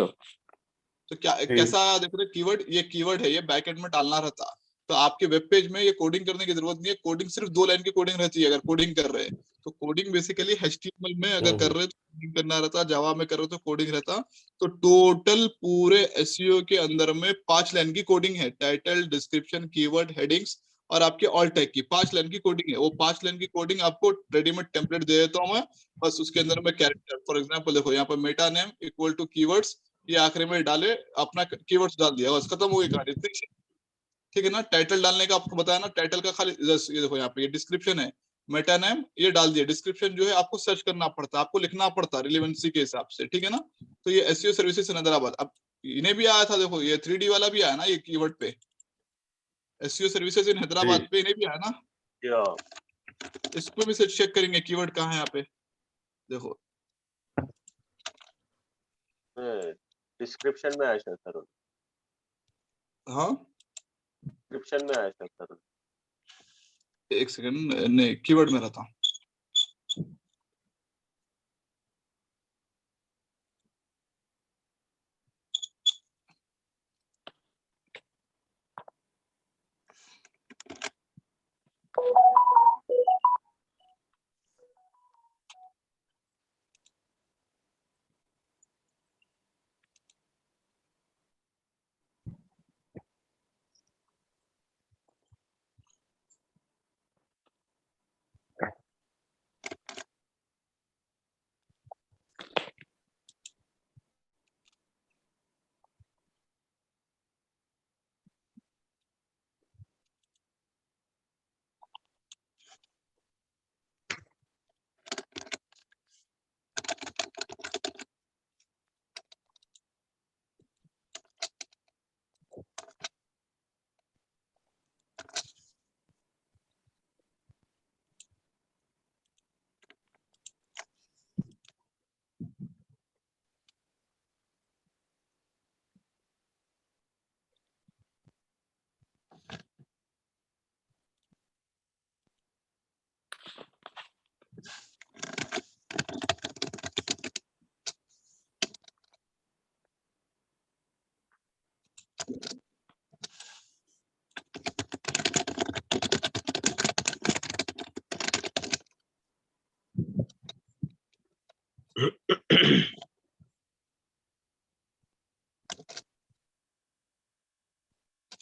तो क्या कैसा देख रहे कीवर्ड? ये कीवर्ड है, ये बैकएंड में डालना रहता। तो आपके वेब पेज में ये कोडिंग करने की जरूरत नहीं है। कोडिंग सिर्फ 2 लाइन की कोडिंग रहती है अगर कोडिंग कर रहे हैं तो। कोडिंग बेसिकली HTML में अगर कर रहे हैं तो कोडिंग करना रहता, जावा में कर रहे हो तो कोडिंग रहता। तो टोटल पूरे एसईओ के अंदर में 5 लाइन की कोडिंग है। टाइटल, डिस्क्रिप्शन, कीवर्ड, हेडिंग्स और आपके ऑल टैग की 5 लाइन की कोडिंग है। वो 5 लाइन की कोडिंग आपको रेडीमेड टेम्पलेट दे देता हूँ मैं, बस उसके अंदर में कैरेक्टर, फॉर एग्जांपल देखो यहाँ पर meta name equal to keywords, ये आखिरी में डाले, अपना कीवर्ड्स डाल दिया, बस खत्म हो गई कहानी। ठीक है ना। टाइटल डालने का आपको बताया ना, टाइटल का खाली ये देखो यहाँ पे ये डिस्क्रिप्शन है, मेटा नेम ये डाल दिया। डिस्क्रिप्शन जो है आपको सर्च करना पड़ता है, आपको लिखना पड़ता है रिलेवेंसी के हिसाब से, ठीक है ना। तो ये एसईओ सर्विसेज इन हैदराबाद, अब इन्हें भी आया था, देखो ये 3D वाला भी आया ना ये कीवर्ड पे, एसईओ सर्विसेज इन हैदराबाद पे इन्हें भी आया ना। इसको भी से चेक करेंगे कीवर्ड कहाँ है यहाँ पे, देखो डिस्क्रिप्शन में आया सर। हाँ डिस्क्रिप्शन में आया सर। एक सेकंड, नहीं कीवर्ड में रहता।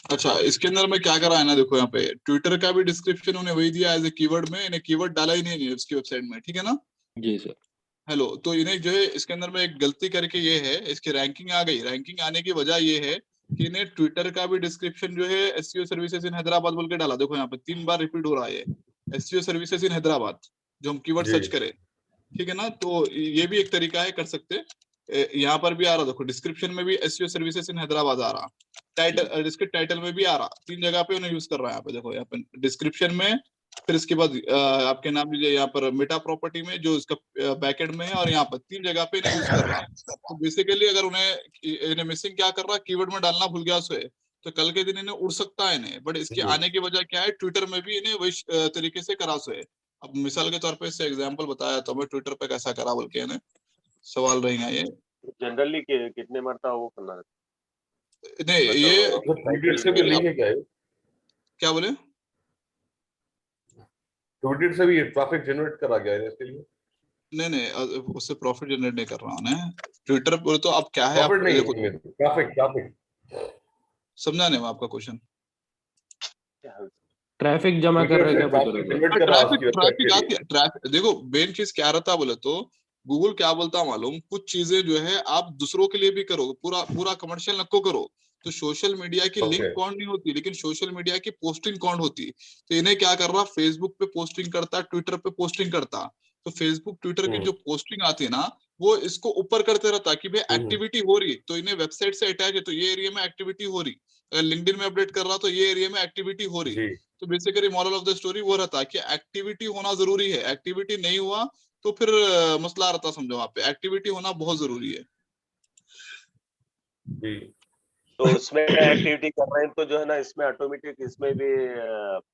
अच्छा, इसके अंदर में क्या करा है ना, देखो यहाँ पे ट्विटर का भी डिस्क्रिप्शन उन्हें वही दिया एज ए कीवर्ड में, इन्हें कीवर्ड डाला ही नहीं है उसकी वेबसाइट में, ठीक है ना। जी सर। हेलो, तो इन्हें जो है इसके अंदर में एक गलती करके ये है, इसकी रैंकिंग आ गई, रैंकिंग आने की वजह ये है कि इन्हें ट्विटर का भी डिस्क्रिप्शन जो है एसईओ सर्विसेज इन हैदराबाद बोल के डाला। देखो यहाँ पे 3 बार रिपीट हो रहा है एसईओ सर्विसेज इन हैदराबाद, जो हम कीवर्ड सर्च करें, ठीक है ना। तो ये भी एक तरीका है, कर सकते। यहाँ पर भी आ रहा, देखो डिस्क्रिप्शन में भी एसईओ सर्विसेज इन हैदराबाद आ रहा, टाइटल, इसके टाइटल में भी आ रहा, 3 जगह पे उन्हें यूज कर रहा है। यहाँ पे देखो, यहाँ पे डिस्क्रिप्शन में, फिर इसके बाद आपके नाम लीजिए यहाँ पर मेटा प्रॉपर्टी में जो इसका बैकएंड में है, और यहाँ पर 3 जगह पे इन्हें यूज कर रहा है। तो बेसिकली अगर इन्हें मिसिंग क्या कर रहा, कीवर्ड में डालना भूल गया उसे, तो कल के दिन इन्हें उड़ सकता है इन्हें, बट इसके आने की वजह क्या है, ट्विटर में भी इन्हें वही तरीके से करा सो है। अब मिसाल के तौर पे इससे एग्जांपल बताया तो मैं ट्विटर पे कैसा करा बोल के इन्हें सवाल रहेगा ये। जनरली कितने मरता वो करना नहीं, ये ट्वीटेड से भी लिंक है क्या ये? क्या बोले? ट्वीटेड से भी ट्रैफिक जनरेट करा गया है इसके लिए? नहीं, उससे प्रॉफिट जनरेट नहीं कर रहा हूँ ट्विटर पर। तो अब क्या है, आप ट्रैफिक समझा नहीं आपका क्वेश्चन। ट्रैफिक जमा कर रहे हैं, ट्रैफिक देखो मेन चीज क्या रहता बोले तो, गूगल क्या बोलता मालूम, कुछ चीजें जो है आप दूसरों के लिए भी करो, पूरा कमर्शियल नको करो। तो सोशल मीडिया की लिंक काउंट नहीं होती, लेकिन सोशल मीडिया की पोस्टिंग काउंट होती। तो इन्हें क्या कर रहा, फेसबुक पे पोस्टिंग करता, ट्विटर पे पोस्टिंग करता। तो फेसबुक ट्विटर की जो पोस्टिंग आती है ना, वो इसको ऊपर करते रहता कि भाई एक्टिविटी हो रही, तो इन्हें वेबसाइट से अटैच है, तो ये एरिया में एक्टिविटी हो रही। अगर लिंक्डइन में अपडेट कर रहा तो ये एरिया में एक्टिविटी हो रही। तो basically moral of the story वो रहता कि एक्टिविटी होना जरूरी है, एक्टिविटी नहीं हुआ तो फिर मसला रहता, समझो वहां पे एक्टिविटी होना बहुत जरूरी है। तो उसमें एक्टिविटी कर रहे हैं तो जो है ना, इसमें ऑटोमेटिक, इसमें भी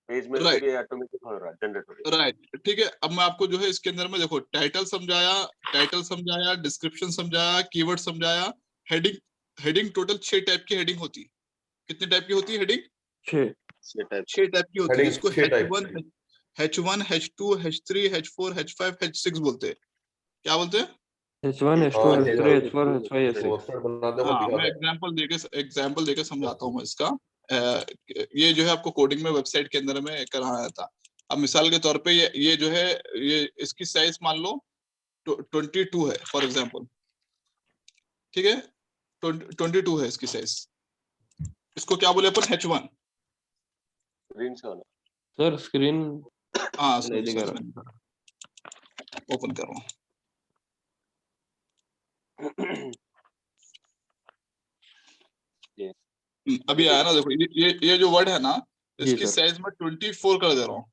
पेज में से भी ऑटोमेटिक हो रहा है, जनरेट हो रहा है। राइट, ठीक है। अब मैं आपको जो है इसके अंदर में देखो टाइटल समझाया, डिस्क्रिप्शन समझाया, कीवर्ड समझाया, हेडिंग टोटल 6 टाइप की हेडिंग होती। कितने टाइप की होती है हेडिंग? 6 टाइप की होती है। इसको H1, H2, H3, H4, H5, H6 बोलते हैं। क्या बोलते हैं? H1, H2, H3, H4, H5, H6। मैं एग्जांपल देके समझाता हूँ मैं इसका। ये जो है आपको कोडिंग में वेबसाइट के अंदर में कराना था। अब मिसाल के तौर पे ये जो है ये इसकी साइज मान लो 22 है फॉर एग्जांपल, ठीक है, 22 है इसकी साइज। इसको क्या बोले अपन H1 स्क्रीन से होना सर स्क्रीन हाँ नहीं दिखा रहा। ओपन कर रहा हूँ। अभी आया ना, देखो ये जो वर्ड है ना जी इसकी सर। साइज में 24 कर दे रहा हूँ,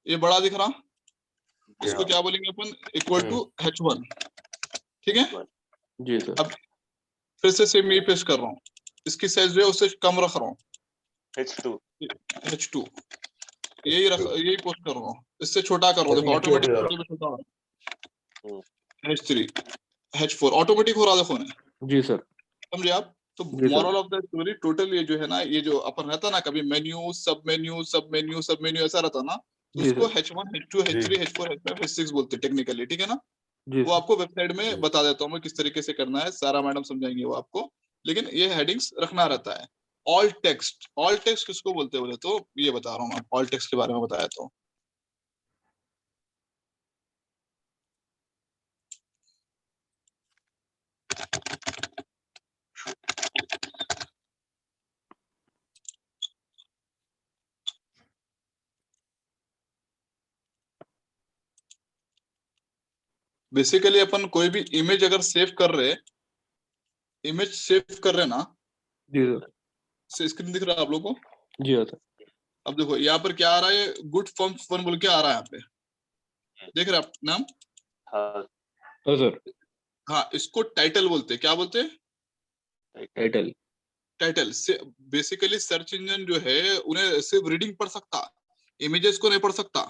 ये बड़ा दिख रहा, इसको क्या बोलेंगे अपन इक्वल टू H1, ठीक है। जी सर। अब फिर से सेम यही पेस्ट कर रहा हूँ, इसकी साइज जो है उससे कम रख रहा हूँ H2 यही पोस्ट कर रहा हूँ, इससे छोटा कर रहा हूँ, देखो ऑटोमेटिक छोटा हो रहा है। H3 H4 ऑटोमेटिक हो रहा है, देखो ना। जी सर। समझे आप? तो moral of the story total ये जो है ना, ये जो अपन रहता ना कभी मेन्यू सब मेन्यू ऐसा रहता ना, तो उसको H1 H2 H3 H4 H5 H6 बोलते हैं टेक्निकली, ठीक है ना। वो आपको वेबसाइट में बता देता हूँ मैं किस तरीके से करना है, सारा मैडम समझाएंगे वो आपको, लेकिन ये हेडिंग्स रखना रहता है। ऑल टेक्स्ट किसको बोलते हैं बोले तो ये बता रहा हूँ मैं, ऑल टेक्स्ट के बारे में बताया तो बेसिकली अपन कोई भी इमेज अगर सेव कर रहे ना, जी सर। स्क्रीन दिख रहा है आप लोगों को? जी सर। अब देखो यहाँ पर क्या आ रहा है, गुड फॉर्म्स 1 बोल के आ रहा है, यहाँ पे देख रहे हैं आप नाम? हाँ सर। हाँ, इसको टाइटल बोलते हैं। क्या बोलते हैं? टाइटल से बेसिकली सर्च इंजन जो है उन्हें सिर्फ रीडिंग पढ़ सकता, इमेजेस को नहीं पढ़ सकता,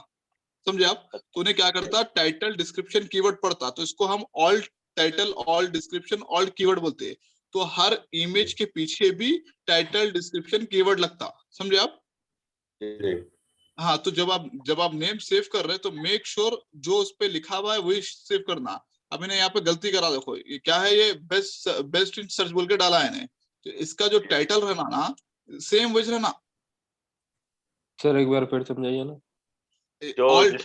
समझे आप? तो उन्हें क्या करता, टाइटल डिस्क्रिप्शन कीवर्ड पढ़ता, तो इसको हम all title all description all keyword बोलते हैं। तो हर इमेज के पीछे भी टाइटल डिस्क्रिप्शन कीवर्ड लगता, समझे आप? हाँ, तो जब आप नेम सेव कर रहे हैं तो मेक श्योर जो उस पे लिखा हुआ है वही सेव करना। अब इन्हें यहाँ पे गलती करा, देखो ये क्या है, ये बेस्ट इन सर्च बोल के डाला है इन्हें, तो इसका जो टाइटल रहना ना सेम वही रहना। सर एक बार फिर समझाइए ना। ऑल्ट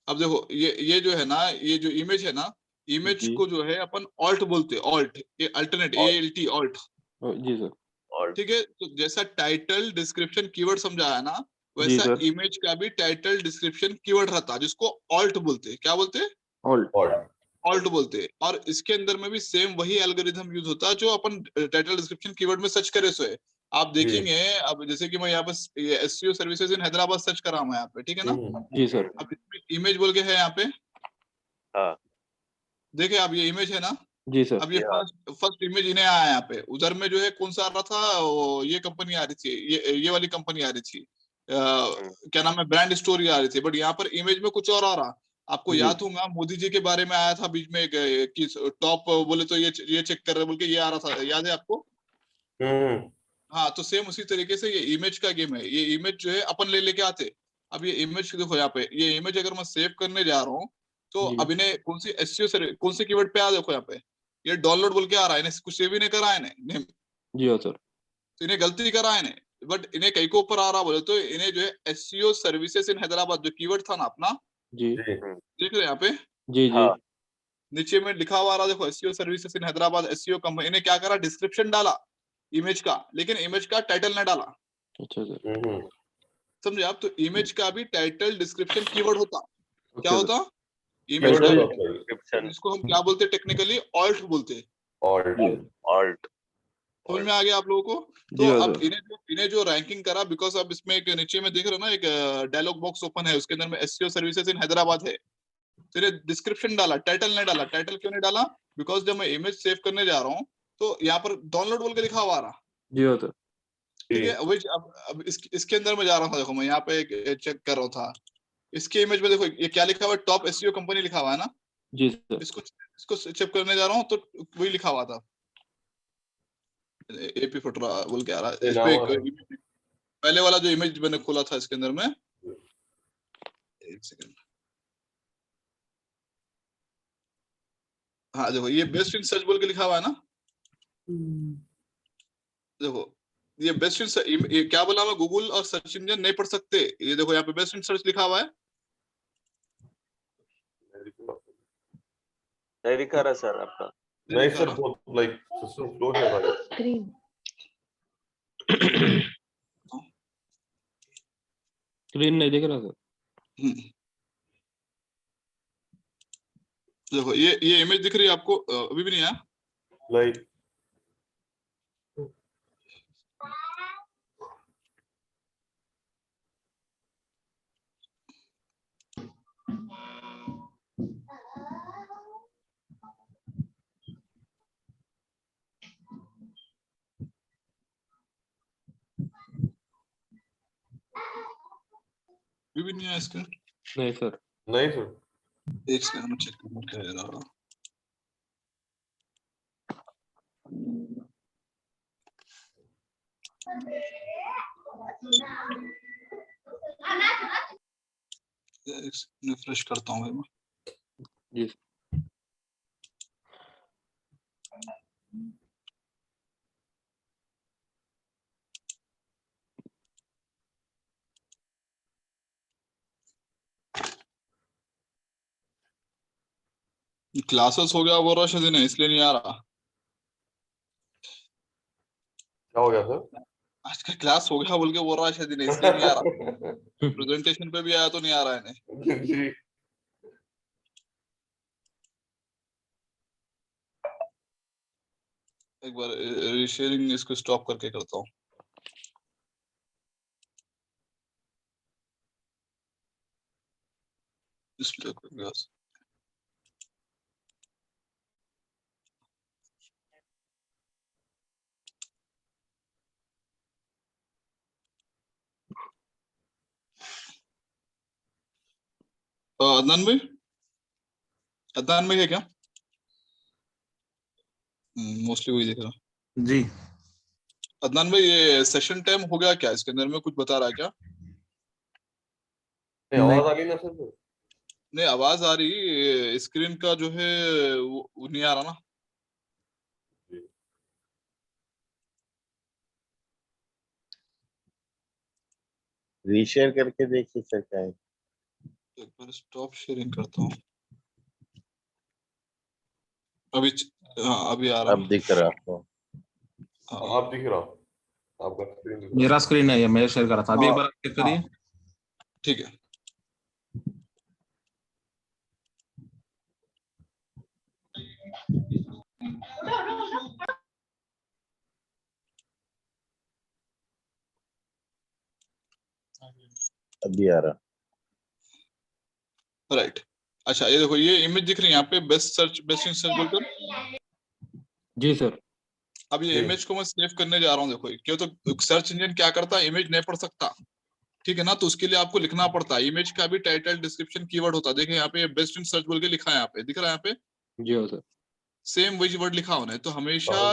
अब देखो ये जो है ना, ये जो इमेज है ना, इमेज को जो है अपन ऑल्ट बोलते हैं, ऑल्ट ये अल्टरनेट ALT ऑल्ट। जी सर। ठीक है, तो जैसा टाइटल डिस्क्रिप्शन कीवर्ड समझाया ना, वैसा इमेज का भी टाइटल डिस्क्रिप्शन कीवर्ड रहता है जिसको ऑल्ट बोलते हैं। क्या बोलते हैं? ऑल्ट बोलते हैं। और इसके अंदर में भी सेम वही एल्गोरिथम यूज होता है जो अपन टाइटल डिस्क्रिप्शन कीवर्ड में सर्च करे सो है। आप देखेंगे अब जैसे कि मैं यहाँ पर SEO services in Hyderabad search कर रहा हूँ यहाँ पे, ठीक है ना? जी सर। अब इसमें इमेज बोल के है यहाँ पे, देखिए अब ये इमेज है ना। जी सर। अब ये फर्स्ट इमेज इन्हें आया यहाँ पे, उधर में जो है कौन सा आ रहा था, ये कंपनी आ रही थी, ये वाली कंपनी आ रही थी, क्या नाम है, ब्रांड स्टोरी आ रही थी, बट यहाँ पर इमेज में कुछ और आ रहा। आपको याद होगा मोदी जी के बारे में आया था बीच में कि टॉप बोले तो ये चेक कर रहे बोल के ये आ रहा था, याद है आपको? हाँ, तो सेम उसी तरीके से ये इमेज का गेम है। ये इमेज जो है अपन लेके आते। अब ये इमेज देखो यहाँ पे, ये इमेज अगर मैं सेव करने जा रहा हूँ तो अब इन्हें कौन सी SEO से कौन से कीवर्ड पे आ, देखो यहाँ पे ये डाउनलोड बोल के आ रहा है, इन्हें कुछ सेव ही नहीं करा है इन्हें। जी सर। तो इन्हें गलती करा है इन्हें, बट इन्हें कहीं को ऊपर आ रहा बोले तो इन्हें जो है SEO सर्विसेज इन हैदराबाद जो कीवर्ड था ना अपना, जी देख रहे हैं यहाँ पे? जी जी। नीचे में लिखा हुआ आ रहा देखो SEO services in Hyderabad SEO company. इन्हें क्या करा, डिस्क्रिप्शन डाला इमेज का, लेकिन इमेज का टाइटल नहीं डाला। अच्छा सर। समझे आप? तो इमेज का भी टाइटल डिस्क्रिप्शन कीवर्ड होता। क्या होता? इमेज कीवर्ड का डिस्क्रिप्शन, जिसको हम क्या बोलते टेक्निकली, ऑल्ट बोलते हैं। ऑल्ट समझ में आ गया आप लोगों को? तो अब इन्हें जो रैंकिंग करा, बिकॉज अब इसमें एक नीचे में देख रहे हो ना, एक डायलॉग बॉक्स ओपन है, उसके अंदर में SEO सर्विसेज इन हैदराबाद है, तो इन्हें डिस्क्रिप्शन डाला, टाइटल नहीं डाला। टाइटल क्यों नहीं डाला? बिकॉज जब मैं इमेज सेव करने जा रहा हूँ तो यहाँ पर डाउनलोड बोल के लिखा हुआ आ रहा। जी सर। ठीक है, वही अब इसके अंदर में जा रहा था, देखो मैं यहाँ पे चेक कर रहा था, इसके इमेज में देखो ये क्या लिखा हुआ है, टॉप SEO कंपनी लिखा हुआ है ना। जी सर। इसको चेक करने जा रहा हूँ तो वही लिखा हुआ था, AP फुटरा बोल के आ रहा है। इस पे पहले वाला जो इमेज मैंने खोला था इसके अंदर में, एक सेकंड, हाँ देखो ये बेस्ट इन सर्च बोल के लिखा हुआ है ना। देखो ये बेस्ट ये क्या बोला मैं, गूगल और सर्च इंजन नहीं पढ़ सकते। ये देखो यहाँ पे बेस्ट इन सर्च लिखा हुआ है, नहीं दिखा रहा सर आपका। नहीं सर, वो लाइक सिस्टम स्लो है भाई। स्क्रीन स्क्रीन नहीं दिख रहा सर। देखो ये इमेज दिख रही है आपको, अभी भी नहीं आया लाइक अभी भी नहीं आया इसका। नहीं सर। नहीं सर, एक सेकंड में चेक करना क्या है रहा। रिफ्रेश करता हूँ मैं। जी क्लासेस हो गया वो रोशन दिन है, इसलिए नहीं आ रहा। क्या हो गया सर? आज का क्लास हो गया बोल के वो रोशन दिन है, इसलिए नहीं आ रहा। प्रेजेंटेशन पे भी आया तो नहीं आ रहा है इन्हें। जी एक बार शेयरिंग इसको स्टॉप करके करता हूँ। डिस्प्ले कर गया। अदनान में है क्या? मोस्टली वही दिख रहा जी। अदनान भाई, ये सेशन टाइम हो गया क्या? इसके अंदर में कुछ बता रहा है क्या? आवाज आ रही ना सर? नहीं आवाज आ रही, स्क्रीन का जो है वो नहीं आ रहा ना। रीशेयर करके देखिए सर क्या है। एक बार स्टॉप शेयरिंग करता हूँ। अभी हाँ अभी आ रहा है। अब दिख रहा हो। आप दिख रहा, आपका स्क्रीन दिख रहा। मेरा स्क्रीन है, ये मैं शेयर कर रहा था। अभी एक बार चेक करिए। ठीक है। अभी आ रहा। राइट। अच्छा ये देखो, ये इमेज दिख रही है यहाँ पे, बेस्ट इन सर्च बोलकर। जी सर। अब ये इमेज को मैं सेव करने जा रहा हूँ। देखो क्यों, तो सर्च इंजन क्या करता है, इमेज नहीं पढ़ सकता, ठीक है ना। तो उसके लिए आपको लिखना पड़ता है। इमेज का भी टाइटल डिस्क्रिप्शन कीवर्ड होता है। देखिए यहाँ पे बेस्ट इन सर्च बोल के लिखा है, यहाँ पे दिख रहा है। यहाँ पे जी हाँ सर। सेम वही वर्ड लिखा होना है। तो हमेशा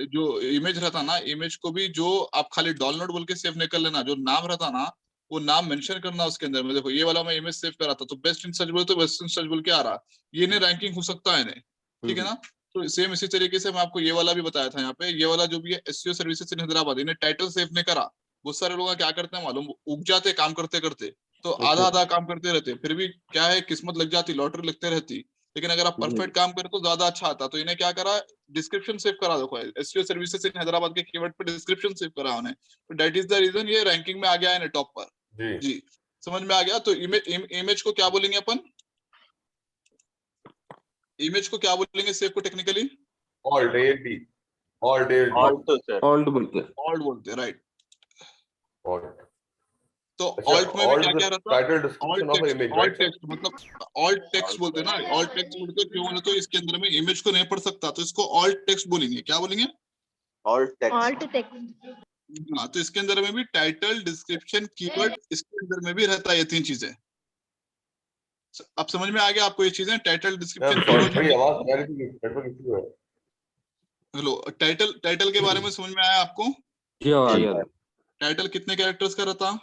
जो इमेज रहता ना, इमेज को भी जो आप खाली डाउनलोड बोल के सेव नहीं कर लेना, जो नाम रहता ना वो नाम मेंशन करना उसके अंदर में। देखो ये वाला मैं इमेज सेव कर रहा था, तो बेस्ट इन सर्च बोल तो बेस्ट इन सर्च बोल के आ रहा। ये नहीं रैंकिंग हो सकता है नहीं, ठीक है ना। तो सेम इसी तरीके से मैं आपको ये वाला भी बताया था। यहाँ पे ये वाला जो भी है एसईओ सर्विसेज इन हैदराबाद, इन्हें टाइटल सेव नहीं करा। बहुत सारे लोग क्या करते हैं मालूम, उग जाते काम करते करते, तो आधा आधा काम करते रहते, फिर भी क्या है किस्मत लग जाती, लॉटरी लगते रहती। लेकिन अगर आप परफेक्ट काम करें तो ज्यादा अच्छा आता। तो इन्हें क्या करा, डिस्क्रिप्शन सेव करा। देखो एसईओ सर्विसेज इन हैदराबाद के कीवर्ड पे डिस्क्रिप्शन सेव करा उन्हें, तो दैट इज द रीजन ये रैंकिंग में आ गया है टॉप पर। जी समझ में आ गया। तो इमेज को क्या बोलेंगे अपन, इमेज को क्या बोलेंगे सेव को टेक्निकली? ऑल्ट बोलते, राइट। तो ऑल्ट में भी क्या क्या रहता है, ऑल्ट टेक्स्ट मतलब ऑल्ट टेक्स्ट बोलते हैं ना। ऑल्ट टेक्स्ट बोलते क्यों बोले, तो इसके अंदर में इमेज को नहीं पढ़ सकता, तो इसको ऑल्ट टेक्स्ट बोलेंगे। क्या बोलेंगे? Alt text. हाँ, तो इसके अंदर में भी टाइटल डिस्क्रिप्शन कीवर्ड, इसके अंदर में भी रहता है ये तीन चीजें। अब समझ में आ गया आपको ये चीजें, title description keyword. Hello, title के बारे में समझ में आया आपको? जी आ गया। टाइटल कितने कैरेक्टर्स का रहता?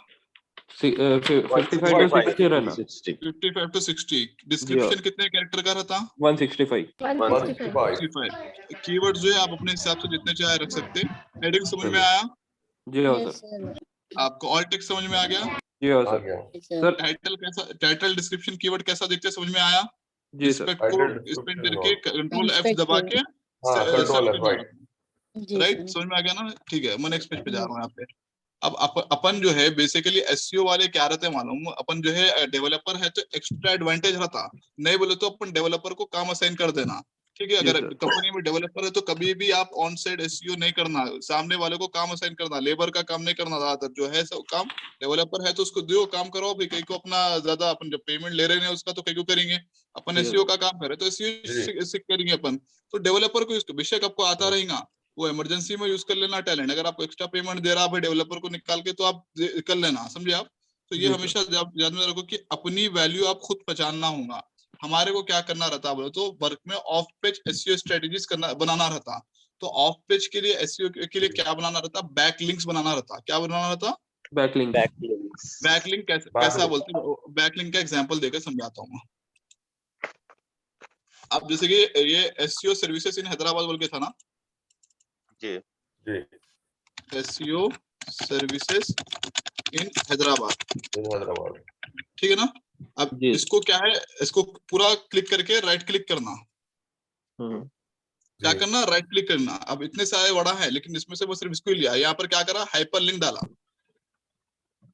55 to 60 रहना। 55 to 60। डिस्क्रिप्शन कितने कैरेक्टर का रहता? 165। कीवर्ड जो है आप अपने हिसाब से जितने चाहे रख सकते हैं। हेडिंग समझ में आया? जी हाँ यस सर। सर। आपको ऑल टेक्स्ट समझ में आ गया? जी हाँ आ सर। गया। सर टाइटल कैसा, टाइटल डिस्क्रिप्शन कीवर्ड कैसा दिखता है, समझ में आया? जी सर। इंस्पेक्ट को टाइटल स्पेंड डिस्क्रिप्शन करके कंट्रोल F इंस्पेक्ट दबा के हाँ सर्च कंट्रोल है करना राइट। रहता जी है, राइट? सर। समझ में आ गया ना? ठीक है, मैं नेक्स्ट पेज पे जा यस रहा हूँ यहाँ पे। अब अपन जो है बेसिकली एसईओ वाले क्या रहते हैं मालूम? अपन जो है डेवलपर है तो एक्स्ट्रा एडवांटेज रहता, नहीं बोले तो अपन डेवलपर को काम असाइन कर देना, ठीक है? जी अगर सर। कंपनी में डेवलपर है तो कभी भी आप ऑन साइड एसईओ नहीं करना, सामने वाले को काम असाइन करना, लेबर का काम नहीं करना। ज्यादातर जो है सब काम डेवलपर है तो उसको दो काम कराओ, फिर कहीं को अपना ज्यादा अपन जब पेमेंट ले रहे हैं उसका तो कहीं को करेंगे, अपन जी एसईओ सर। का काम करे तो एसईओ जी सीख करेंगे अपन। तो डेवलपर को इसको बेशक आपको आता रहेगा, वो इमरजेंसी में यूज कर लेना टैलेंट, अगर आपको एक्स्ट्रा पेमेंट दे रहा है डेवलपर को निकाल के तो आप कर लेना, समझे आप? तो ये जी सर। हमेशा याद में रखो कि अपनी वैल्यू आप खुद पहचानना होगा। हमारे को क्या करना रहता बोलो तो वर्क में ऑफ पेज एसईओ स्ट्रेटेजीज करना बनाना रहता। तो ऑफ पेज के लिए एसईओ के लिए क्या बनाना रहता? बैक लिंक्स बनाना रहता। क्या बनाना रहता? बैकलिंक। बैक लिंक कैसा बोलते हैं? बैक लिंक का एग्जांपल देकर समझाता हूँ। अब जैसे कि ये एसईओ सर्विसेज इन हैदराबाद बोल के था ना, जी जी SEO services in Hyderabad, Hyderabad. ठीक है ना? अब जी। इसको क्या है, इसको पूरा क्लिक करके राइट क्लिक करना। क्या जी करना? राइट क्लिक करना। अब इतने सारे बड़ा है लेकिन इसमें से वो सिर्फ इसको ही लिया, यहाँ पर क्या करा? हाइपर लिंक डाला,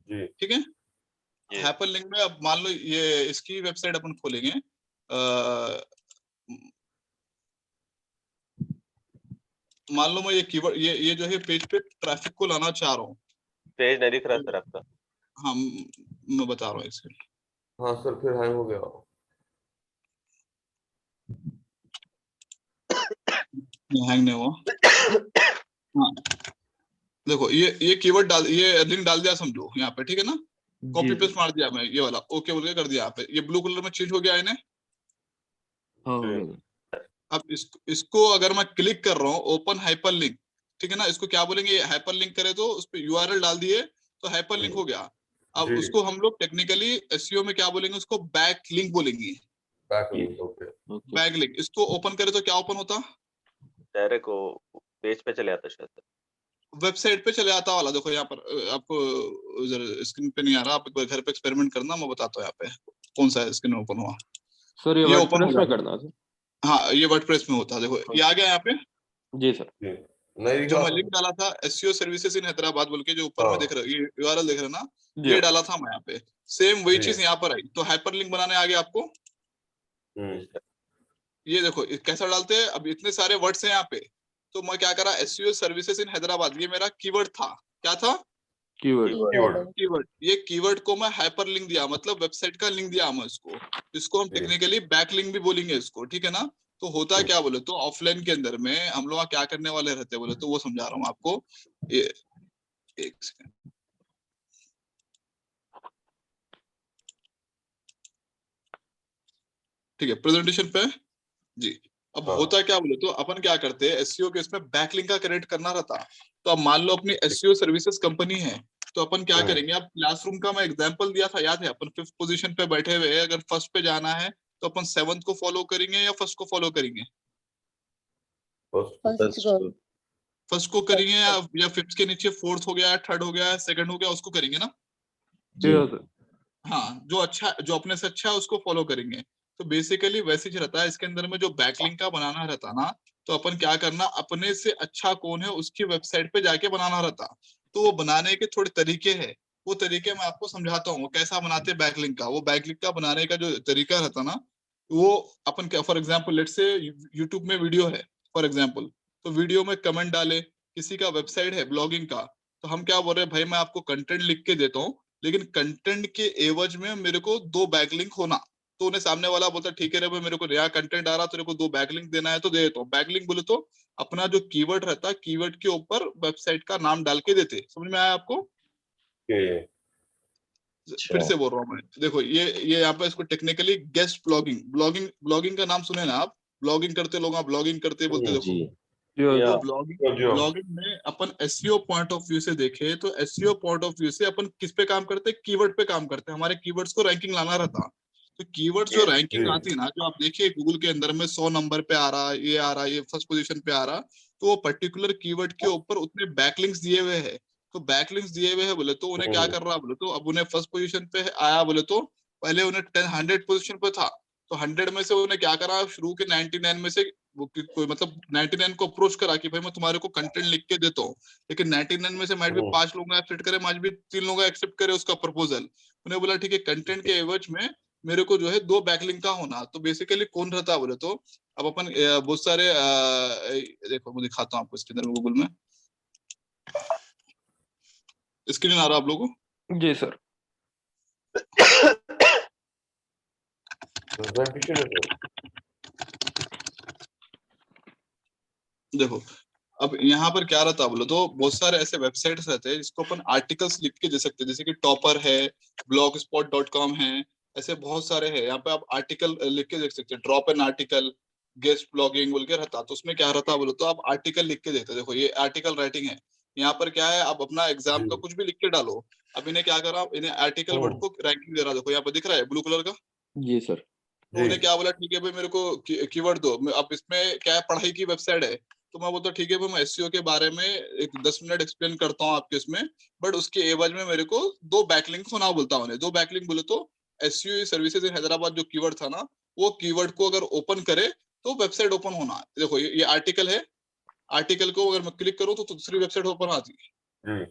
जी ठीक है? जी हाइपर लिंक में अब मान लो ये इसकी वेबसाइट अपन खोलेंगे, मान लो मैं ये कीवर्ड ये जो है पेज पे ट्रैफिक को लाना चाह रहा हूँ। पेज नहीं दिख रहा सर आपका। हाँ मैं बता रहा हूँ इसके लिए। हाँ सर फिर हैंग हो गया। हैंग नहीं हुआ। हाँ देखो ये कीवर्ड डाल, ये लिंक डाल दिया समझो यहाँ पे, ठीक है ना? कॉपी पेस्ट मार दिया मैं, ये वाला ओके बोल के कर दिया। यहाँ पे ये ब्लू कलर में चेंज हो गया इन्हें। हाँ हो गया। अब इसको अगर मैं क्लिक कर रहा हूँ ओपन हाइपर लिंक, ठीक है ना? इसको क्या बोलेंगे? हाइपर लिंक करे तो उस पर यूआरएल डाल दिए तो हाइपर लिंक हो गया। अब जी उसको हम लोग टेक्निकली एसईओ में क्या बोलेंगे? उसको बैक लिंक बोलेंगे। Back link okay. Back link इसको ओपन करे तो क्या ओपन होता? डायरेक्ट वो पेज पे चले आता शायद। वेबसाइट पे चले आता वाला। देखो यहाँ पर आपको इधर स्क्रीन पे नहीं आ रहा, आप एक बार घर पे एक्सपेरिमेंट करना, मैं बताता हूँ यहाँ पे कौन सा स्क्रीन ओपन हुआ। सर ये ये ओपन वर्डप्रेस हो में जाता करना है सर। हाँ ये वर्डप्रेस में होता है। देखो ये आ गया यहाँ पे। जी सर। जी नहीं जो दिखा मैं सर। लिंक डाला था एसईओ सर्विसेज इन हैदराबाद बोल के, जो ऊपर में हाँ देख रहे हो ये यूआरएल देख रहे हो ना, जी ये हाँ। डाला था मैं यहाँ पे। सेम वही जी चीज यहाँ पर आई तो हाइपर लिंक बनाने आ गया आपको। ये देखो कैसा डालते हैं। अब इतने सारे वर्ड्स हैं यहाँ पे, तो मैं क्या करा? एसईओ सर्विसेज इन हैदराबाद ये मेरा कीवर्ड था। क्या था? कीवर्ड। कीवर्ड। ये कीवर्ड को मैं हाइपर लिंक दिया, मतलब वेबसाइट का लिंक दिया मैं इसको। इसको हम टेक्निकली बैक लिंक भी बोलेंगे इसको, ठीक है ना? तो होता क्या बोले तो ऑफलाइन के अंदर में हम लोग क्या करने वाले रहते बोले तो वो समझा रहा हूँ आपको। ये एक सेकंड, ठीक है? प्रेजेंटेशन पे जी। अब हाँ होता क्या बोले तो अपन क्या करते हैं एसईओ के इसमें बैकलिंक का क्रिएट करना रहता। तो अब मान लो अपनी एसईओ सर्विसेज कंपनी है तो अपन क्या करेंगे? अब क्लासरूम का मैं एग्जांपल दिया था, याद है? अपन 5th पोजीशन पे बैठे हुए हैं, अगर फर्स्ट पे जाना है तो अपन 7th को फॉलो करेंगे या फर्स्ट को फॉलो करेंगे? फर्स्ट को करेंगे या 5th के नीचे 4th हो गया, 3rd हो गया, 2nd हो गया, उसको करेंगे ना? जी हाँ सर। हाँ जो अच्छा, जो अपने से अच्छा है उसको फॉलो करेंगे। तो बेसिकली वैसे ही रहता है इसके अंदर में, जो बैकलिंक का बनाना रहता ना, तो अपन क्या करना? अपने से अच्छा कौन है उसकी वेबसाइट पे जाके बनाना रहता। तो वो बनाने के थोड़े तरीके हैं, वो तरीके मैं आपको समझाता हूँ कैसा बनाते हैं बैकलिंक का। वो बैकलिंक का बनाने का जो तरीका रहता ना, वो अपन क्या, for example let's say YouTube में वीडियो है फॉर एग्जाम्पल, तो वीडियो में कमेंट डाले, किसी का वेबसाइट है ब्लॉगिंग का, तो हम क्या बोल रहे हैं? भाई मैं आपको कंटेंट लिख के देता हूँ लेकिन कंटेंट के एवज में मेरे को 2 बैकलिंक होना। तो उन्हें सामने वाला बोलता ठीक है रे भाई, मेरे को नया कंटेंट आ रहा, तेरे को 2 बैकलिंक देना है तो दे देता हूँ। बैकलिंक बोले तो अपना जो कीवर्ड रहता है, कीवर्ड के ऊपर वेबसाइट का नाम डाल के देते। समझ में आया आपको? फिर से बोल रहा हूँ मैं, देखो ये यहाँ पे इसको टेक्निकली गेस्ट ब्लॉगिंग, ब्लॉगिंग का नाम सुने ना आप? ब्लॉगिंग करते लोग, आप ब्लॉगिंग करते बोलते देखो। तो ब्लॉगिंग में अपन एसईओ पॉइंट ऑफ व्यू से देखे तो एसईओ पॉइंट ऑफ व्यू से अपन किस पे काम करते हैं? कीवर्ड पे काम करते हैं। हमारे कीवर्ड्स को रैंकिंग लाना रहता। तो कीवर्ड्स जो रैंकिंग आती है ना, जो आप देखिए गूगल के अंदर में 100 नंबर पे आ रहा, ये आ रहा, ये फर्स्ट पोजीशन पे आ रहा, तो वो पर्टिकुलर कीवर्ड के ऊपर उतने बैकलिंक्स दिए हुए हैं। तो बैकलिंक्स दिए हुए हैं बोले तो उन्हें क्या कर रहा बोले तो अब उन्हें फर्स्ट पोजीशन पे आया बोले तो पहले उन्हें 100 पोजीशन पे था, तो 100 में से उन्हें क्या करा शुरू के 99 में से वो कोई मतलब 99 को अप्रोच करा कि भाई मैं तुम्हारे को कंटेंट लिख के देता हूँ, लेकिन 99 में से माइट भी 5 लोग एक्सेप्ट करे, माइट भी 3 लोग एक्सेप्ट करे उसका प्रपोजल। उन्हें बोला ठीक है कंटेंट के एवज में मेरे को जो है 2 बैकलिंक का होना। तो बेसिकली कौन रहता बोले तो अब अपन बहुत सारे देखो मैं दिखाता हूँ आपको इसके अंदर गूगल में, स्क्रीन आ रहा आप लोगों को? जी सर। देखो अब यहाँ पर क्या रहता बोलो तो बहुत सारे ऐसे वेबसाइट्स रहते हैं जिसको अपन आर्टिकल्स लिख के दे सकते हैं, जैसे कि टॉपर है, blogspot.com है, ऐसे बहुत सारे हैं। यहाँ पे आप आर्टिकल लिख के देख सकते हैं, drop an article, guest blogging बोल के रहता। तो उसमें क्या रहता बोलो तो आप आर्टिकल लिख के देते, देखो ये आर्टिकल राइटिंग है। यहाँ पर क्या है आप अपना एग्जाम का कुछ भी लिख के डालो। अब इन्हें क्या करा, इन्हें आर्टिकल वर्ड को रैंकिंग दे रहा, देखो यहाँ पर दिख रहा है ब्लू कलर का। जी सर। तो उन्हें क्या बोला ठीक है भाई मेरे को कीवर्ड दो। अब इसमें क्या है पढ़ाई की वेबसाइट है, तो मैं बोलता ठीक है भाई मैं एसईओ के बारे में एक 10 मिनट एक्सप्लेन करता हूँ आपके इसमें, बट उसके एवज में मेरे को 2 बैकलिंक होना बोलता हूँ। 2 बैकलिंक बोले तो एसईओ सर्विसेज इन हैदराबाद जो कीवर्ड था ना, वो कीवर्ड को अगर ओपन करे तो वेबसाइट ओपन होना। देखो ये आर्टिकल है, आर्टिकल को अगर मैं क्लिक करूँ तो दूसरी वेबसाइट ओपन आती है।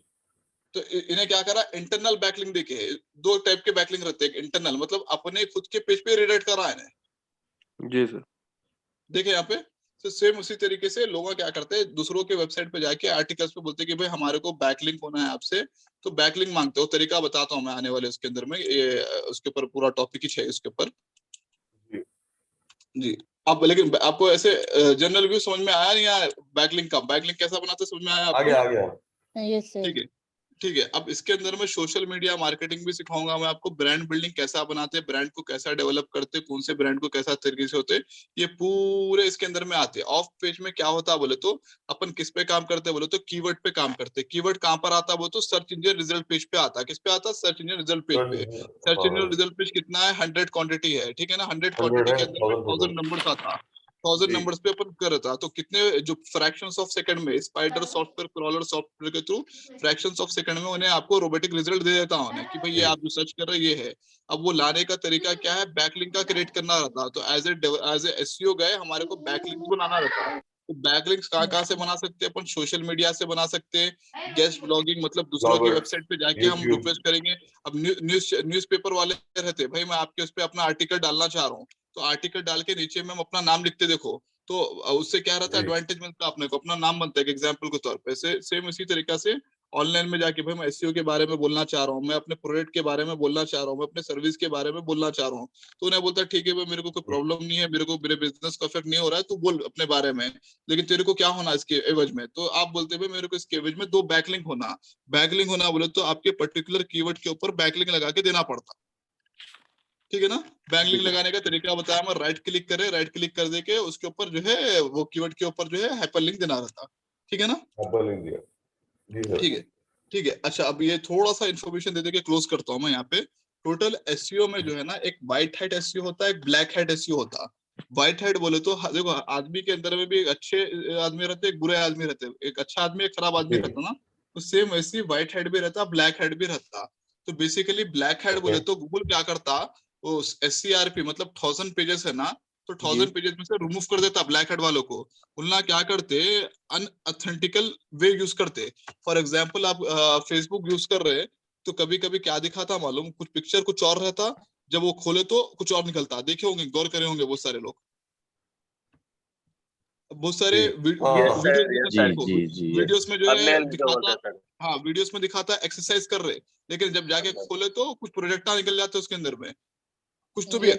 तो इन्हें क्या करा इंटरनल बैकलिंक देके, 2 टाइप के बैकलिंक रहते हैं। इंटरनल मतलब अपने खुद के पेज पे रिडायरेक्ट करा है इन्हें। जी सर। देखे यहाँ पे तो सेम उसी तरीके से लोग क्या करते हैं दूसरों के वेबसाइट पे जाके आर्टिकल्स पे बोलते हैं कि भाई हमारे को बैकलिंक होना है आपसे, तो बैकलिंक मांगते हो। तरीका बताता हूँ मैं आने वाले उसके अंदर में, ये उसके ऊपर पूरा टॉपिक ही है इसके ऊपर जी। अब लेकिन आपको ऐसे जनरल व्यू समझ में आया नहीं आया बैकलिंक का? बैकलिंक कैसा बनाते समझ में आया आपको? आ गया। Yes sir. ठीक है ठीक है। अब इसके अंदर में सोशल मीडिया मार्केटिंग भी सिखाऊंगा मैं आपको, ब्रांड बिल्डिंग कैसा बनाते हैं, ब्रांड को कैसा डेवलप करते हैं, कौन से ब्रांड को कैसा तरीके से होते हैं, ये पूरे इसके अंदर में आते हैं। ऑफ पेज में क्या होता है बोले तो अपन किस पे काम करते हैं बोले तो कीवर्ड पे काम करते हैं। कीवर्ड कहाँ पर आता है बोले तो सर्च इंजन रिजल्ट पेज पे आता है। किस पे आता है? सर्च इंजन रिजल्ट पेज पे। सर्च इंजन रिजल्ट पेज कितना है? 100 क्वांटिटी है, ठीक है ना। 100 क्वांटिटी के अंदर में 1000 नंबर्स आता, 1000 नंबर्स पे अपन कर था। तो कितने जो फ्रैक्शंस ऑफ सेकंड में स्पाइडर सॉफ्टवेयर क्रॉलर सॉफ्टवेयर के थ्रू फ्रैक्शंस ऑफ सेकंड में उन्हें आपको रोबोटिक रिजल्ट दे देता हूं कि भाई ये आप जो सर्च कर रहे हैं ये है। अब वो लाने का तरीका क्या है? बैकलिंक का क्रिएट करना रहता। तो एज ए एसईओ गए हमारे को बैकलिंक बनाना रहता है। तो बैकलिंक्स कहाँ से बना सकते हैं अपन? सोशल मीडिया से बना सकते हैं। गेस्ट ब्लॉगिंग मतलब दूसरों की वेबसाइट पे जाके हम रिक्वेस्ट करेंगे। अब न्यूज़पेपर वाले रहते भाई मैं आपके उस पे अपना आर्टिकल डालना चाह रहा हूँ, तो आर्टिकल डाल के नीचे में हम अपना नाम लिखते देखो, तो उससे क्या रहता है एडवांटेज मिलता है अपने को, अपना नाम बनता है एग्जांपल के तौर पे। सेम इसी तरीका से ऑनलाइन में जाके भाई मैं एसईओ के बारे में बोलना चाह रहा हूँ, मैं अपने प्रोडक्ट के बारे में बोलना चाह रहा हूँ, मैं अपने सर्विस के बारे में बोलना चाह रहा हूँ, तो उन्हें बोलता है ठीक है भाई मेरे को कोई प्रॉब्लम नहीं है, मेरे को मेरे बिजनेस का इफेक्ट नहीं हो रहा है, तू बोल अपने बारे में, लेकिन तेरे को क्या होना इसके एवज में? तो आप बोलते भाई मेरे को इसके एवज में 2 बैकलिंक होना। बैकलिंक होना बोले तो आपके पर्टिकुलर कीवर्ड के ऊपर बैकलिंक लगा के देना पड़ता, ठीक है ना। बैकलिंक लगाने का तरीका बताया मैं, राइट क्लिक करे, राइट क्लिक कर दे के उसके ऊपर जो है वो कीवर्ड के ऊपर जो है हाइपरलिंक देना रहता, ठीक है ना। हाइपरलिंक दिया जी सर। ठीक है ठीक है। अच्छा अब ये थोड़ा सा इन्फॉर्मेशन दे दे के क्लोज करता हूँ मैं यहाँ पे। टोटल एसईओ में जो है ना एक व्हाइट हैट एसईओ होता है, एक ब्लैक हैट एसईओ होता है। व्हाइट हैट बोले तो देखो आदमी के अंदर में भी एक अच्छे आदमी रहते हैं, एक बुरे आदमी रहते हैं, एक अच्छा आदमी एक खराब आदमी रहता ना, तो सेम वैसे ही व्हाइट हैट भी रहता, ब्लैक हैट भी रहता। तो बेसिकली ब्लैक हैट बोले तो गूगल क्या करता, वो एससीआरपी मतलब 1000 पेजेस है ना, तो 1000 पेजेस में से रिमूव कर देता ब्लैक हेड वालों को। उनना क्या करते अनऑथेंटिकल वे यूज करते। फॉर एग्जांपल आप फेसबुक यूज कर रहे हैं तो कभी कभी क्या दिखाता मालूम, कुछ पिक्चर कुछ और रहता, जब वो खोले तो कुछ और निकलता। देखे होंगे, गौर करे होंगे बहुत सारे लोग, बहुत सारे वीडियोस में जो है दिखाता, हाँ वीडियोस में दिखाता एक्सरसाइज कर रहे, लेकिन जब जाके खोले तो कुछ प्रोजेक्टा निकल जाते उसके अंदर में कुछ तो भी।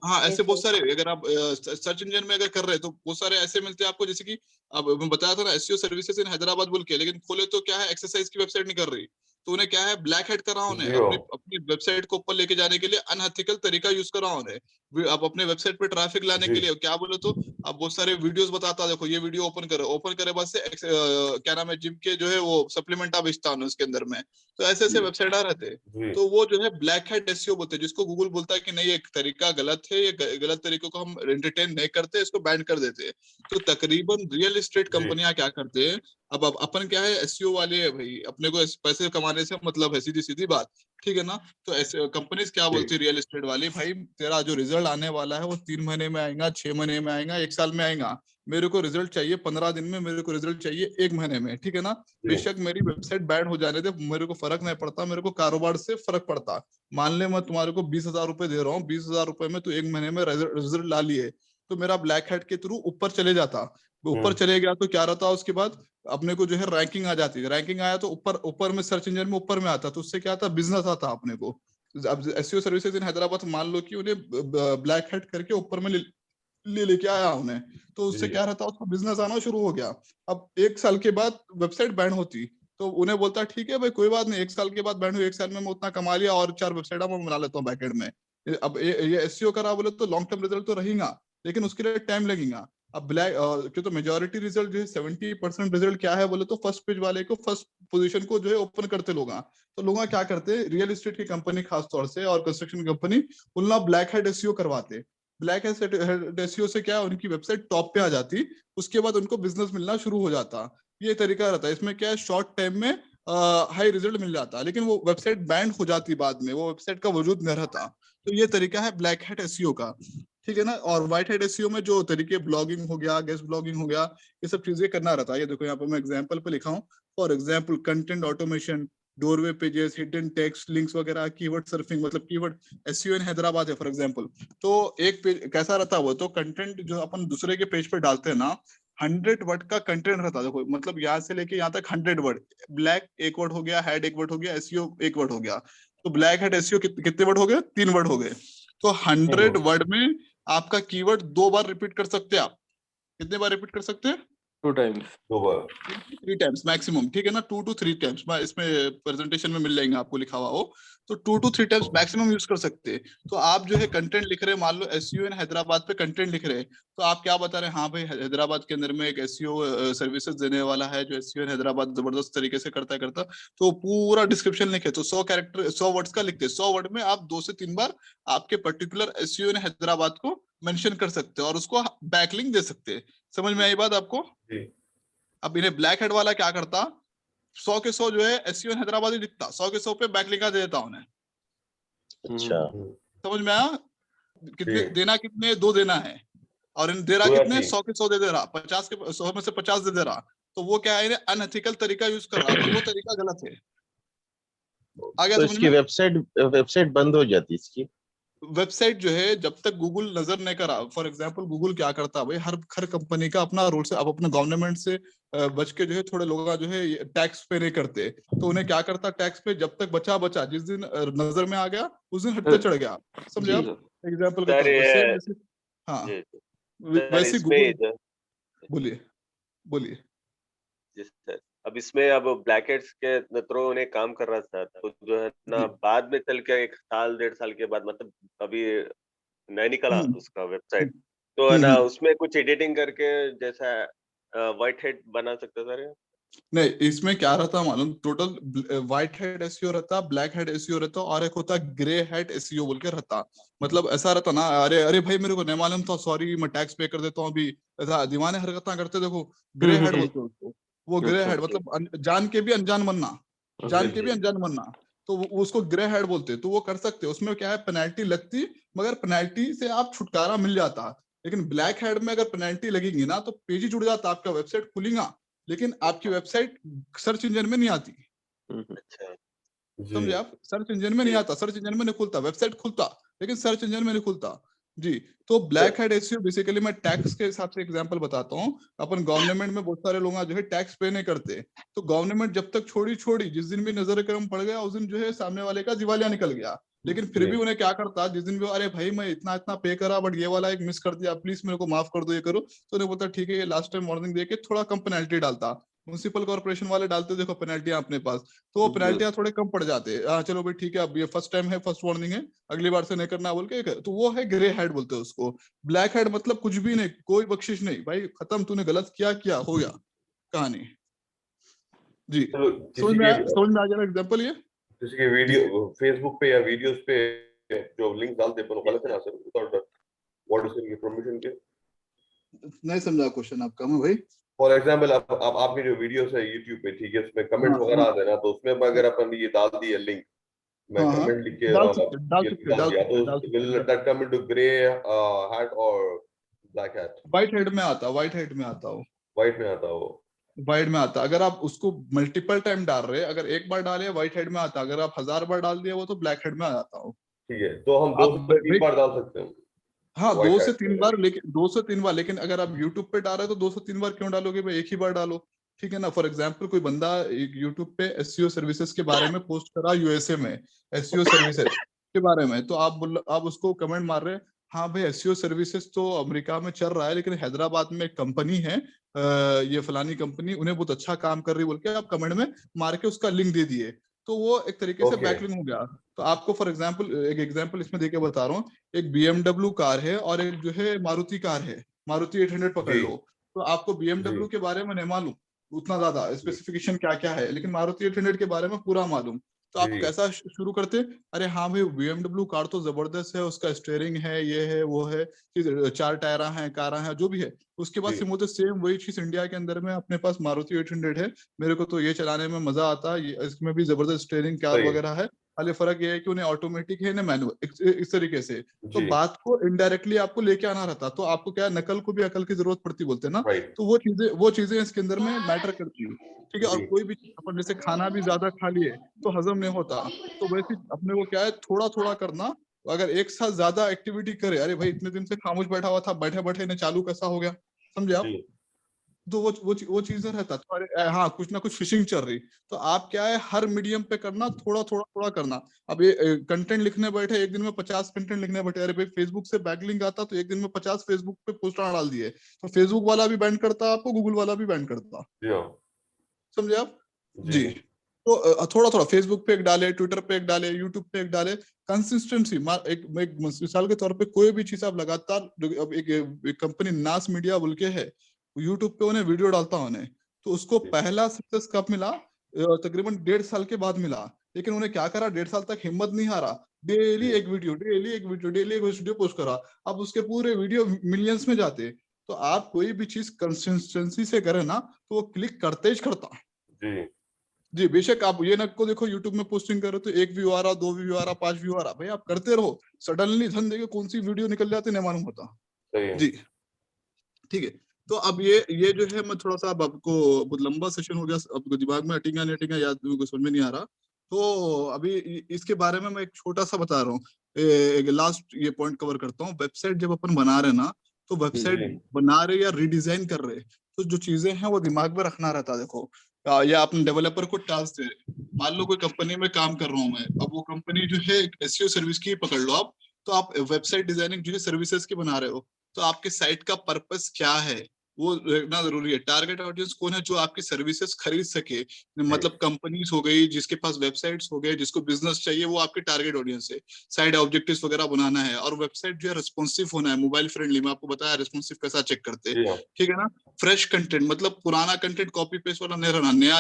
हाँ ऐसे बहुत सारे, अगर आप सर्च इंजन में अगर कर रहे हैं तो बहुत सारे ऐसे मिलते हैं आपको, जैसे कि अब मैं बताया था ना एसईओ सर्विसेज इन हैदराबाद बोल के, लेकिन खोले तो क्या है एक्सरसाइज की वेबसाइट नहीं कर रही, तो उन्हें क्या है, ब्लैक हेड करा उन्हें, जी हाँ। अपनी वेबसाइट को ऊपर लेके जाने के लिए अनएथिकल तरीका यूज करा उन्हें। अब अपने वेबसाइट पे ट्रैफिक लाने जी। के लिए क्या बोले तो अब बहुत सारे वीडियोस बताता, देखो ये वीडियो ओपन करे बाद से क्या नाम है, जिम के जो है वो सप्लीमेंट बेचता हूँ उसके अंदर में। तो ऐसे ऐसे वेबसाइट आ रहते हैं, जी। तो वो जो है ब्लैक हेड एसईओ बोलते हैं, जिसको गूगल बोलता है कि नहीं ये तरीका गलत है, ये गलत तरीकों को हम एंटरटेन नहीं करते, इसको बैन कर देते हैं। तो तकरीबन रियल एस्टेट जी। कंपनियां क्या करते हैं, अब अपन क्या है एसईओ वाले है भाई, अपने को पैसे कमाने से मतलब है, सीधी सीधी बात, ठीक है ना। तो ऐसे कंपनीज क्या जी। बोलती है रियल एस्टेट वाली, भाई तेरा जो रिजल्ट आने वाला है वो 3 महीने में आएगा, 6 महीने में आएगा, 1 साल में आएगा, मेरे को रिजल्ट चाहिए 15 दिन में, मेरे को रिजल्ट चाहिए 1 महीने में, ठीक है ना। जी। बेशक मेरी वेबसाइट बैन हो जाने दे, मेरे को फर्क नहीं पड़ता, मेरे को कारोबार से फर्क पड़ता। मान ले मैं तुम्हारे को 20,000 रुपए दे रहा हूँ, 20,000 रुपए में तू 1 महीने में रिजल्ट ला लिए, तो मेरा ब्लैक हेड के थ्रू ऊपर चले जाता। ऊपर चले गया तो क्या रहता, उसके बाद अपने को जो है रैंकिंग आ जाती है, रैंकिंग आया तो ऊपर में सर्च इंजन में ऊपर में आता, तो उससे क्या आता, बिजनेस आता अपने को। अब एसईओ सर्विसेज इन हैदराबाद मान लो कि उन्हें ब्लैक हेड करके ऊपर में लेके आया उन्हें, तो उससे जी। क्या रहता, उसको बिजनेस आना शुरू हो गया। अब 1 साल के बाद वेबसाइट बैन होती, तो उन्हें बोलता ठीक है भाई कोई बात नहीं, 1 साल के बाद बैन हुई, 1 साल में मैं उतना कमा लिया और 4 वेबसाइट मैं बना लेता हूँ बैकएंड में। अब ये एसईओ करा बोले तो लॉन्ग टर्म रिजल्ट तो रहेगा, लेकिन उसके लिए टाइम लगेगा। अब ब्लैक क्यों, तो मेजोरिटी रिजल्ट जो है 70% रिजल्ट क्या है बोले तो फर्स्ट पेज वाले को, फर्स्ट पोजीशन को जो है ओपन करते लोग, तो लोग क्या करते हैं, रियल एस्टेट की कंपनी खास तौर से और कंस्ट्रक्शन कंपनी उनका ब्लैक हेड एसईओ करवाते। ब्लैक हेड एसईओ से क्या है, उनकी वेबसाइट टॉप पे आ जाती, उसके बाद उनको बिजनेस मिलना शुरू हो जाता। ये तरीका रहता है, इसमें क्या है, शॉर्ट टाइम में हाई रिजल्ट मिल जाता, लेकिन वो वेबसाइट बैंड हो जाती बाद में, वो वेबसाइट का वजूद नहीं रहता। तो ये तरीका है ब्लैक हेड एसईओ का, ठीक है ना। और व्हाइट हेड एसईओ में जो तरीके, ब्लॉगिंग हो गया, गेस्ट ब्लॉगिंग हो गया, ये सब चीजें करना रहता है। ये देखो यहाँ पे मैं एग्जांपल पे लिखा हूँ, for example content automation, doorway pages, hidden text, links वगैरह, कीवर्ड सर्फिंग, मतलब कीवर्ड एसईओ इन हैदराबाद है फॉर एग्जांपल, तो एक पेज कैसा रहता है वो, तो कंटेंट जो अपन दूसरे के पेज पे डालते हैं ना, 100 वर्ड का कंटेंट रहता है, देखो मतलब यहाँ से लेके यहाँ तक 100 वर्ड, ब्लैक 1 वर्ड हो गया, हेड 1 वर्ड हो गया, एसईओ 1 वर्ड हो गया, तो ब्लैक हेड एसईओ कितने वर्ड हो गए, 3 वर्ड हो गए। तो 100 वर्ड में आपका कीवर्ड 2 बार रिपीट कर सकते हैं आप, कितने बार रिपीट कर सकते हैं, 2 times 2 बार 3 टाइम्स मैक्सिमम, ठीक है ना, 2 to 3 टाइम्स, इसमें प्रेजेंटेशन में मिल जाएंगे आपको लिखा हुआ वो, तो 2 to 3 टाइम्स मैक्सिमम यूज कर सकते हैं। तो आप जो है कंटेंट लिख रहे हैं, मान लो एसईओ इन हैदराबाद पे कंटेंट लिख रहे हैं, तो आप क्या बता रहे हैं, हाँ भाई हैदराबाद के अंदर में एक एसईओ सर्विसेज देने वाला है जो एसईओ इन हैदराबाद जबरदस्त तरीके से करता, तो पूरा डिस्क्रिप्शन लिखे, तो 100 कैरेक्टर 100 वर्ड्स का लिखते, 100 वर्ड में आप 2 से 3 बार आपके पर्टिकुलर एसईओ इन हैदराबाद को मेंशन कर सकते हैं और उसको बैकलिंक दे सकते हैं। समझ में आई बात आपको? अब इन्हें ब्लैक हेड वाला क्या करता, 100 के 100 जो है एसईओ इन हैदराबाद ही लिखता, 100 के 100 पे बैकलिंक दे देता उन्हें। अच्छा, समझ में आया? कितने देना, कितने 2 देना है, और इन दे रहा कितने 100 के 100 दे रहा, 50 के 100 में से 50 दे रहा, तो वो क्या है, अनएथिकल तरीका यूज कर रहा, तो वो तरीका गलत है। आ गया तो समझ इसकी में? वेबसाइट बंद हो जाती है इसकी। वेबसाइट जो है जब तक गूगल नजर नहीं करा, फॉर एग्जांपल गूगल क्या करता है भाई, हर कंपनी का अपना रूल है, अब अपने गवर्नमेंट से बच के जो है थोड़े लोग जो है टैक्स पे नहीं करते, तो उन्हें क्या करता, टैक्स पे जब तक बचा जिस दिन नजर में आ गया उस दिन हटते चढ़ गया। समझे आप? एग्जांपल के तौर पे हाँ, वैसे गूगल, बोलिए जी सर। अब इसमें अब ब्लैक हेड्स के थ्रू उन्हें काम कर रहा था, तो जो है ना बाद में चल के 1 साल 1.5 साल के बाद, मतलब अभी नहीं निकला उसका वेबसाइट, तो है ना उसमें कुछ एडिटिंग करके जैसा व्हाइट हेड बना सकते सर? नहीं, इसमें क्या रहता मालूम, टोटल व्हाइट हेड एसईओ रहता, ब्लैक हेड एसईओ रहता, और एक होता ग्रे हेड एसईओ बोल के रहता। मतलब ऐसा रहता ना, अरे भाई मेरे को नहीं मालूम था, सॉरी मैं टैक्स पे कर देता हूँ अभी, ऐसा दीवाने हरकतें करते, देखो ग्रे हेड बोलते हैं उसको, वो ग्रे हेड मतलब जान के भी अनजान बनना, जान के भी अनजान बनना, तो उसको ग्रे हेड बोलते हैं। तो वो कर सकते हैं, उसमें क्या है, पेनल्टी लगती, मगर पेनल्टी से आप छुटकारा मिल जाता। लेकिन ब्लैक हेड में अगर पेनल्टी लगेगी ना तो पेज ही जुड़ जाता, आपका वेबसाइट खुलेगा लेकिन आपकी वेबसाइट सर्च इंजन में नहीं आती। अच्छा, समझे आप? सर्च इंजन में नहीं आता, सर्च इंजन में नहीं खुलता, वेबसाइट खुलता लेकिन सर्च इंजन में नहीं खुलता जी। तो ब्लैक हेड एसईओ बेसिकली, मैं टैक्स के हिसाब से एग्जांपल बताता हूँ। अपन गवर्नमेंट में बहुत सारे लोग जो है टैक्स पे नहीं करते, तो गवर्नमेंट जब तक छोड़ी जिस दिन भी नजर करम पड़ गया उस दिन जो है सामने वाले का दिवालिया निकल गया। लेकिन फिर भी उन्हें क्या करता, जिस दिन भी अरे भाई मैं इतना पे करा बट ये वाला एक मिस कर दिया, प्लीज मेरे को माफ कर दो, ये करो, तो उन्हें बोलता ठीक है ये लास्ट टाइम वार्निंग देके थोड़ा कम पेनल्टी डालता। म्युनिसिपल कॉर्पोरेशन वाले डालते देखो पेनल्टियां अपने पास, तो वो पेनल्टियां थोड़े कम पड़ जाते हैं। हाँ चलो भाई ठीक है, अब ये फर्स्ट टाइम है, फर्स्ट वार्निंग है, अगली बार से नहीं करना बोल के, तो वो है ग्रे हेड बोलते हैं उसको। ब्लैक हेड मतलब कुछ भी नहीं, कोई बख्शिश नहीं भाई, खत्म, तूने गलत किया, क्या हो गया कहानी। जी समझ में आ गया एग्जाम्पल ये। जैसे कि वीडियो फेसबुक पे या वीडियोस पे जो लिंक डालते हैं गलत है ना sir, without what is information के। नहीं समझा क्वेश्चन आपका मैं भाई। फॉर एग्जांपल आप आपकी जो वीडियोस है YouTube पे, ठीक है, उसमें कमेंट्स हाँ वगैरह हाँ आते हैं ना, तो उसमें अगर अपन ये डाल दिए लिंक, मैं हाँ हाँ कमेंट लिख के डाल सकते ये डाल दिया, तो will that come into grey hat और ब्लैक हैट? व्हाइट हेड में आता, व्हाइट हेड में आता हो, व्हाइट में आता हो, वाइड में आता। अगर आप उसको मल्टीपल टाइम डाल रहे हैं, अगर एक बार डाले व्हाइट हेड में आता, अगर आप 1000 बार डाल दिए वो तो ब्लैक हेड में आ जाता हो। ठीक है, तो हम 2 से 3 बार डाल सकते हैं। हाँ व्हाइट 2 से हैट 3 बार, लेकिन 2 से 3 बार, लेकिन अगर आप यूट्यूब पे डाल रहे हो तो 2 से 3 बार क्यों डालोगे भाई, एक ही बार डालो, ठीक है ना। फॉर एग्जाम्पल कोई बंदा यूट्यूब पे एसईओ सर्विसेज के बारे में पोस्ट करा यूएसए में, एसईओ सर्विसेज के बारे में, तो आप उसको कमेंट मार रहे हैं, हाँ भाई एसईओ सर्विसेज तो अमेरिका में चल रहा है, लेकिन हैदराबाद में एक कंपनी है, ये फलानी कंपनी, उन्हें बहुत अच्छा काम कर रही बोल के आप कमेंट में मार के उसका लिंक दे दिए, तो वो एक तरीके से बैकलिंक हो गया। तो आपको फॉर एग्जाम्पल एक एग्जाम्पल इसमें देके बता रहा हूँ, एक BMW कार है और एक जो है मारुति कार है, मारुति 800 पकड़ लो, तो आपको BMW के बारे में नहीं मालूम उतना ज्यादा स्पेसिफिकेशन क्या क्या है, लेकिन मारुति 800 के बारे में पूरा मालूम, तो आप कैसा शुरू करते, अरे हाँ भाई BMW कार तो जबरदस्त है, उसका स्टीयरिंग है, ये है वो है, 4 टायर हैं, कारा है, जो भी है। उसके बाद सेम वही चीज इंडिया के अंदर में अपने पास मारुति 800 है, मेरे को तो ये चलाने में मजा आता है, इसमें भी जबरदस्त स्टीयरिंग कार वगैरह है, खाली फर्क ये है कि उन्हें ऑटोमेटिक है ना मैनुअल, इस तरीके से। तो बात को इनडायरेक्टली आपको लेके आना रहता, तो आपको क्या नकल को भी अकल की जरूरत पड़ती बोलते हैं ना, तो वो चीजें इसके अंदर में मैटर करती है, ठीक है। और कोई भी अपन जैसे खाना भी ज्यादा खा लिए तो हजम नहीं होता, तो वैसे अपने को क्या है थोड़ा थोड़ा करना, अगर एक साथ ज्यादा एक्टिविटी करे, अरे भाई इतने दिन से खामोश बैठा हुआ था, बैठे बैठे ने चालू कैसा हो गया, समझे आप, तो वो चीजें रहता, तो अरे हाँ कुछ ना कुछ फिशिंग चल रही, तो आप क्या है हर मीडियम पे करना, थोड़ा थोड़ा थोड़ा करना। अब ये कंटेंट लिखने बैठे, एक दिन में 50 कंटेंट लिखने बैठे, अरे भाई फेसबुक से बैकलिंक आता तो एक दिन में 50 फेसबुक पे पोस्ट डाल दिए, तो फेसबुक वाला भी बैन करता आपको, गूगल वाला भी बैन करता, समझे आप। जी तो थोड़ा थोड़ा फेसबुक पे एक डाले, ट्विटर पे एक डाले, यूट्यूब पे एक डाले, कंसिस्टेंसी। एक मिसाल के तौर पे कोई भी चीज आप लगातार, अब एक कंपनी नास मीडिया बोल के है, यूट्यूब पे उन्हें वीडियो डालता उन्हें, तो उसको पहला सक्सेस कब मिला, तकरीबन 1.5 साल के बाद मिला, लेकिन उन्हें क्या करा, 1.5 साल तक हिम्मत नहीं हारा, डेली एक वीडियो, डेली एक वीडियो, डेली एक वीडियो पोस्ट करा, अब उसके पूरे वीडियो मिलियंस में जाते। तो आप कोई भी चीज कंसिस्टेंसी से करें ना, तो वो क्लिक करते ही करता। जी बेशक आप ये को देखो, यूट्यूब में पोस्टिंग करो तो 1 व्यू आ रहा, 2 व्यू आ रहा, 5 व्यू आ रहा, भाई आप करते रहो, सडनली धन देके कौन सी वीडियो निकल जाती नहीं मालूम होता। जी ठीक है, तो अब ये जो है, मैं थोड़ा सा अब आपको बहुत लंबा सेशन हो गया, आपको दिमाग में हटेगा नहीं हटेगा याद मेरे को समझ में नहीं आ रहा, तो अभी इसके बारे में मैं एक छोटा सा बता रहा हूँ, एक लास्ट ये पॉइंट कवर करता हूँ। वेबसाइट जब अपन बना रहे ना, तो वेबसाइट बना रहे या रिडिजाइन कर रहे, तो जो चीजें हैं वो दिमाग में रखना रहता है। देखो या अपने डेवलपर को टास्क दे, मान लो कोई कंपनी में काम कर रहा हूँ मैं, अब वो कंपनी जो है एसईओ सर्विस की पकड़ लो आप, तो आप वेबसाइट डिजाइनिंग जो है सर्विसेज की बना रहे हो, तो आपके साइट का पर्पस क्या है वो देखना जरूरी है। टारगेट ऑडियंस कौन है जो आपकी सर्विसेज खरीद सके, मतलब कंपनीज हो गई जिसके पास वेबसाइट्स हो गए, जिसको बिजनेस चाहिए, वो आपके टारगेट ऑडियंस है। साइड ऑब्जेक्टिव्स वगैरह बनाना है, और वेबसाइट जो है रिस्पॉन्सिव होना है, मोबाइल फ्रेंडली। मैं आपको बताया रिस्पॉन्सिव कैसा चेक करते हैं, ठीक है ना। फ्रेश कंटेंट, मतलब पुराना कंटेंट कॉपी पेस्ट वाला नहीं रहना, नया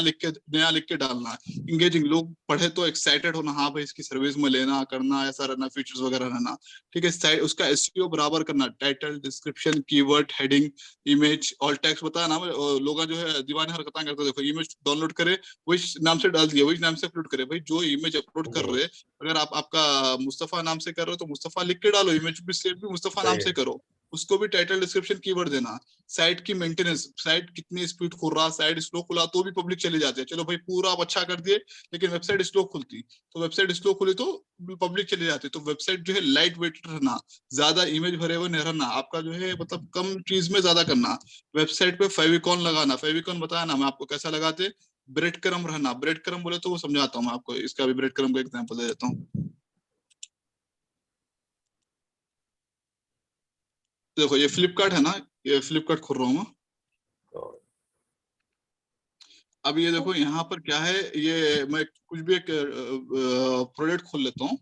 लिख के डालना है। इंगेजिंग, लोग पढ़े तो एक्साइटेड होना, हाँ भाई इसकी सर्विस में लेना करना, ऐसा रहना, फीचर्स वगैरह रहना, ठीक है। उसका एसईओ बराबर करना, title, description, keyword, heading, image, all tax बताया ना, लोग जो है दीवाने हरकतें करते, देखो इमेज डाउनलोड करे वही नाम से डाल दिया, वही नाम से अपलोड करे, भाई जो इमेज अपलोड कर रहे, अगर आप आपका मुस्तफा नाम से कर रहे हो तो मुस्तफा लिख के डालो, इमेज भी सेव भी मुस्तफा नाम से करो, उसको भी टाइटल, डिस्क्रिप्शन, कीवर्ड देना। साइट की मेंटेनेंस, साइट कितनी स्पीड खुल रहा, साइट स्लो खुला तो भी पब्लिक चले जाते हैं, चलो भाई पूरा आप अच्छा कर दिए लेकिन वेबसाइट स्लो खुलती, तो वेबसाइट स्लो खुली तो पब्लिक चले जाते। तो वेबसाइट जो है लाइट वेट रहना, ज्यादा इमेज भरे हुए नहीं रहना, आपका जो है मतलब कम चीज में ज्यादा करना। वेबसाइट पे फेविकॉन लगाना, फेविकॉन बताया ना मैं आपको कैसा लगाते, ब्रेड क्रम रहना, ब्रेड क्रम बोले तो वो समझाता हूँ मैं आपको, इसका भी ब्रेड क्रम का एग्जांपल दे देता हूँ। देखो ये फ्लिपकार्ट है ना, ये फ्लिपकार्ट खोल रहा हूँ मैं, अब ये देखो यहाँ पर क्या है, ये मैं कुछ भी एक प्रोडक्ट खोल लेता हूँ।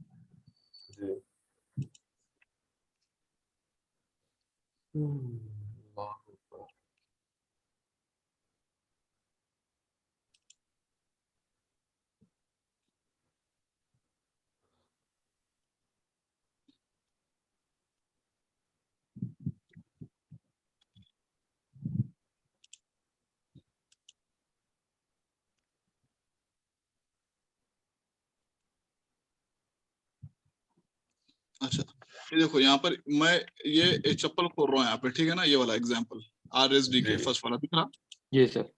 अच्छा, ये देखो यहाँ पर मैं ये चप्पल खोल रहा हूँ यहाँ पे, ठीक है ना, ये वाला एग्जांपल RSD के फर्स्ट वाला दिख रहा। जी सर।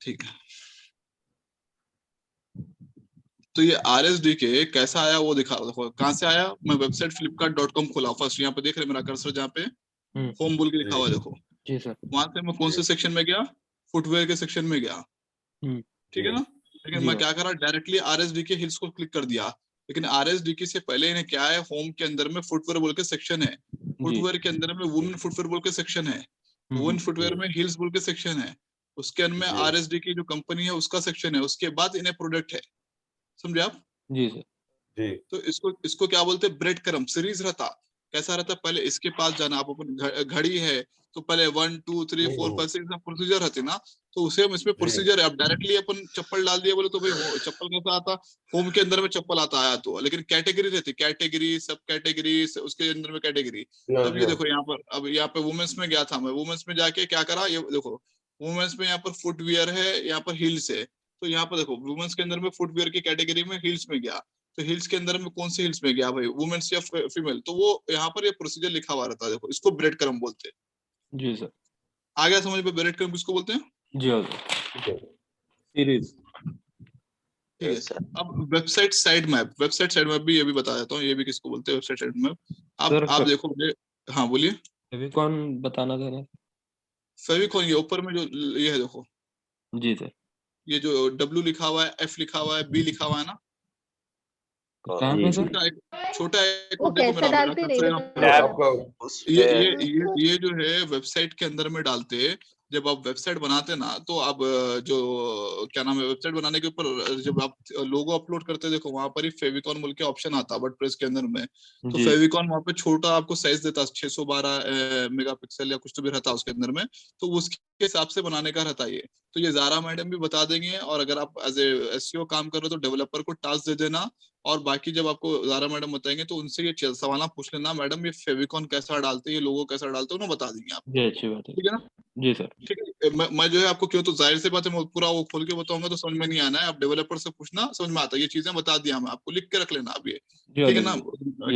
ठीक है, तो ये RSD के कैसा आया वो दिखा रहा। देखो कहाँ से आया, मैं वेबसाइट flipkart.com खोला फर्स्ट, यहाँ पे देख रहे मेरा कर्सर जहाँ पे होम बोल के लिखा हुआ है, देखो। जी सर। वहां से मैं कौन से सेक्शन में गया, फुटवेयर के सेक्शन में गया, ठीक है ना। लेकिन मैं क्या करा, डायरेक्टली RSD के हिल्स को क्लिक कर दिया। लेकिन RSD से पहले इन्हें क्या है, होम के अंदर में फुटवेयर बोल के सेक्शन है, फुटवेयर के अंदर में वुमेन फुटवेयर बोल के सेक्शन है, वुमेन फुटवेयर में हिल्स बोल के सेक्शन है, उसके अंदर में RSD की जो कंपनी है उसका सेक्शन है, उसके बाद इन्हें प्रोडक्ट है। समझे आप? जी सर। जी। तो इसको क्या बोलते हैं, ब्रेड क्रम सीरीज रहता। कैसा रहता, पहले इसके पास जाना, आप अपन घड़ी है तो पहले 1 2 3 4 5 6 प्रोसीजर रहते ना, तो उसे हम इसमें प्रोसीजर है। अब डायरेक्टली अपन चप्पल डाल दिया बोले तो भाई चप्पल कैसा आता, होम के अंदर में चप्पल आता आया तो, लेकिन कैटेगरी रहती, कैटेगरी सब कैटेगरी, उसके अंदर में कैटेगरी। अब ये देखो यहाँ पर, अब यहाँ पे वुमेन्स में गया था मैं, वुमेन्स में जाके क्या करा, ये देखो वुमेन्स में यहाँ पर फुटवियर है, यहाँ पर हिल्स है, तो यहाँ पर देखो वुमेन्स के अंदर में फुटवियर की कैटेगरी में हिल्स में गया, तो हिल्स के अंदर में कौन से हिल्स में गया भाई, वुमेन्स या फीमेल, तो वो यहाँ पर ये प्रोसीजर लिखा हुआ रहता है। देखो इसको ब्रेड क्रम बोलते हैं। जी सर। आ गया समझ में, ब्रेड क्रम किसको बोलते हैं? जी सर। सीरीज। ठीक है। अब website side map, website side map भी ये भी बता देता हूँ, ये भी किसको बोलते हैं वेबसाइट साइड मैप। आप देखो, हाँ बोलिए। फेविकॉन बताना चाह रहे हैं? फेविकॉन ये ऊपर में जो ये है देखो। जी सर। ये जो W लिखा हुआ है, F लिखा हुआ है, B लिखा हुआ है ना, कहाँ पे सर? छोटा एक वो देखो कैसे डालते ये जो है वेबसाइट के अंदर में डालते, जब आप वेबसाइट बनाते ना, तो आप जो क्या नाम है, वेबसाइट बनाने के ऊपर जब आप लोगो अपलोड करते, देखो वहां पर ही फेविकॉन बोल के ऑप्शन आता वर्डप्रेस के अंदर में, तो फेविकॉन वहां पे छोटा आपको साइज देता, 612 मेगापिक्सल या कुछ तो भी रहता उसके अंदर में, तो उसके हिसाब से बनाने का रहता ये। तो ये ज़ारा मैडम भी बता देंगे, और अगर आप एज ए एसईओ काम कर रहे हो तो डेवलपर को टास्क दे देना, और बाकी जब आपको ज़ारा मैडम बताएंगे तो उनसे ये सवाल पूछ लेना, मैडम ये फेविकॉन कैसा डालते हैं, ये लोगो कैसा डालते हैं, उन्हें बता देंगे आप। जी अच्छी बात है। ठीक है ना? जी सर। ठीक है। मैं जो है आपको क्यों, तो जाहिर सी बात है मैं पूरा वो खोल के बताऊंगा तो समझ में नहीं आना है, आप डेवलपर से पूछना, समझ में आता है। ये चीजें बता दिया मैं आपको, लिख के रख लेना आप ये, ठीक है ना।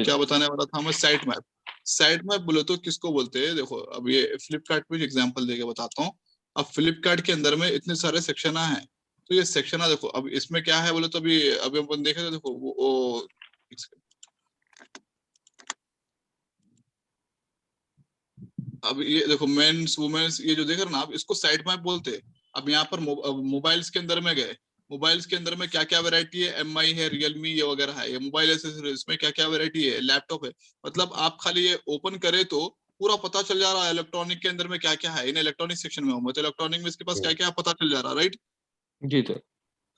क्या बताने वाला था मैं, साइट मैप। साइट मैप बोले तो किसको बोलते हैं, देखो अब ये फ्लिपकार्ट पे एग्जांपल देके बताता हूँ। अब फ्लिपकार्ट के अंदर में इतने सारे सेक्शन हैं, तो ये सेक्शन देखो, अब इसमें क्या है बोले तो अभी अपन देखे, देखो वो अब ये देखो मेंस वुमेन्स, ये जो देख रहे ना आप, इसको साइट मैप बोलते हैं। अब यहाँ पर मोबाइल्स के अंदर में गए, मोबाइल्स के अंदर में क्या क्या वैरायटी है, MI है, रियलमी ये वगैरह है, ये मोबाइल एसेसरीज, इसमें क्या क्या वैरायटी है, लैपटॉप है। मतलब आप खाली ये ओपन करे तो पूरा पता चल जा रहा है इलेक्ट्रॉनिक के अंदर में क्या क्या है। इन इलेक्ट्रॉनिक सेक्शन में हूँ तो इलेक्ट्रॉनिक में इसके पास क्या क्या पता चल जा रहा है, राइट? जी सर।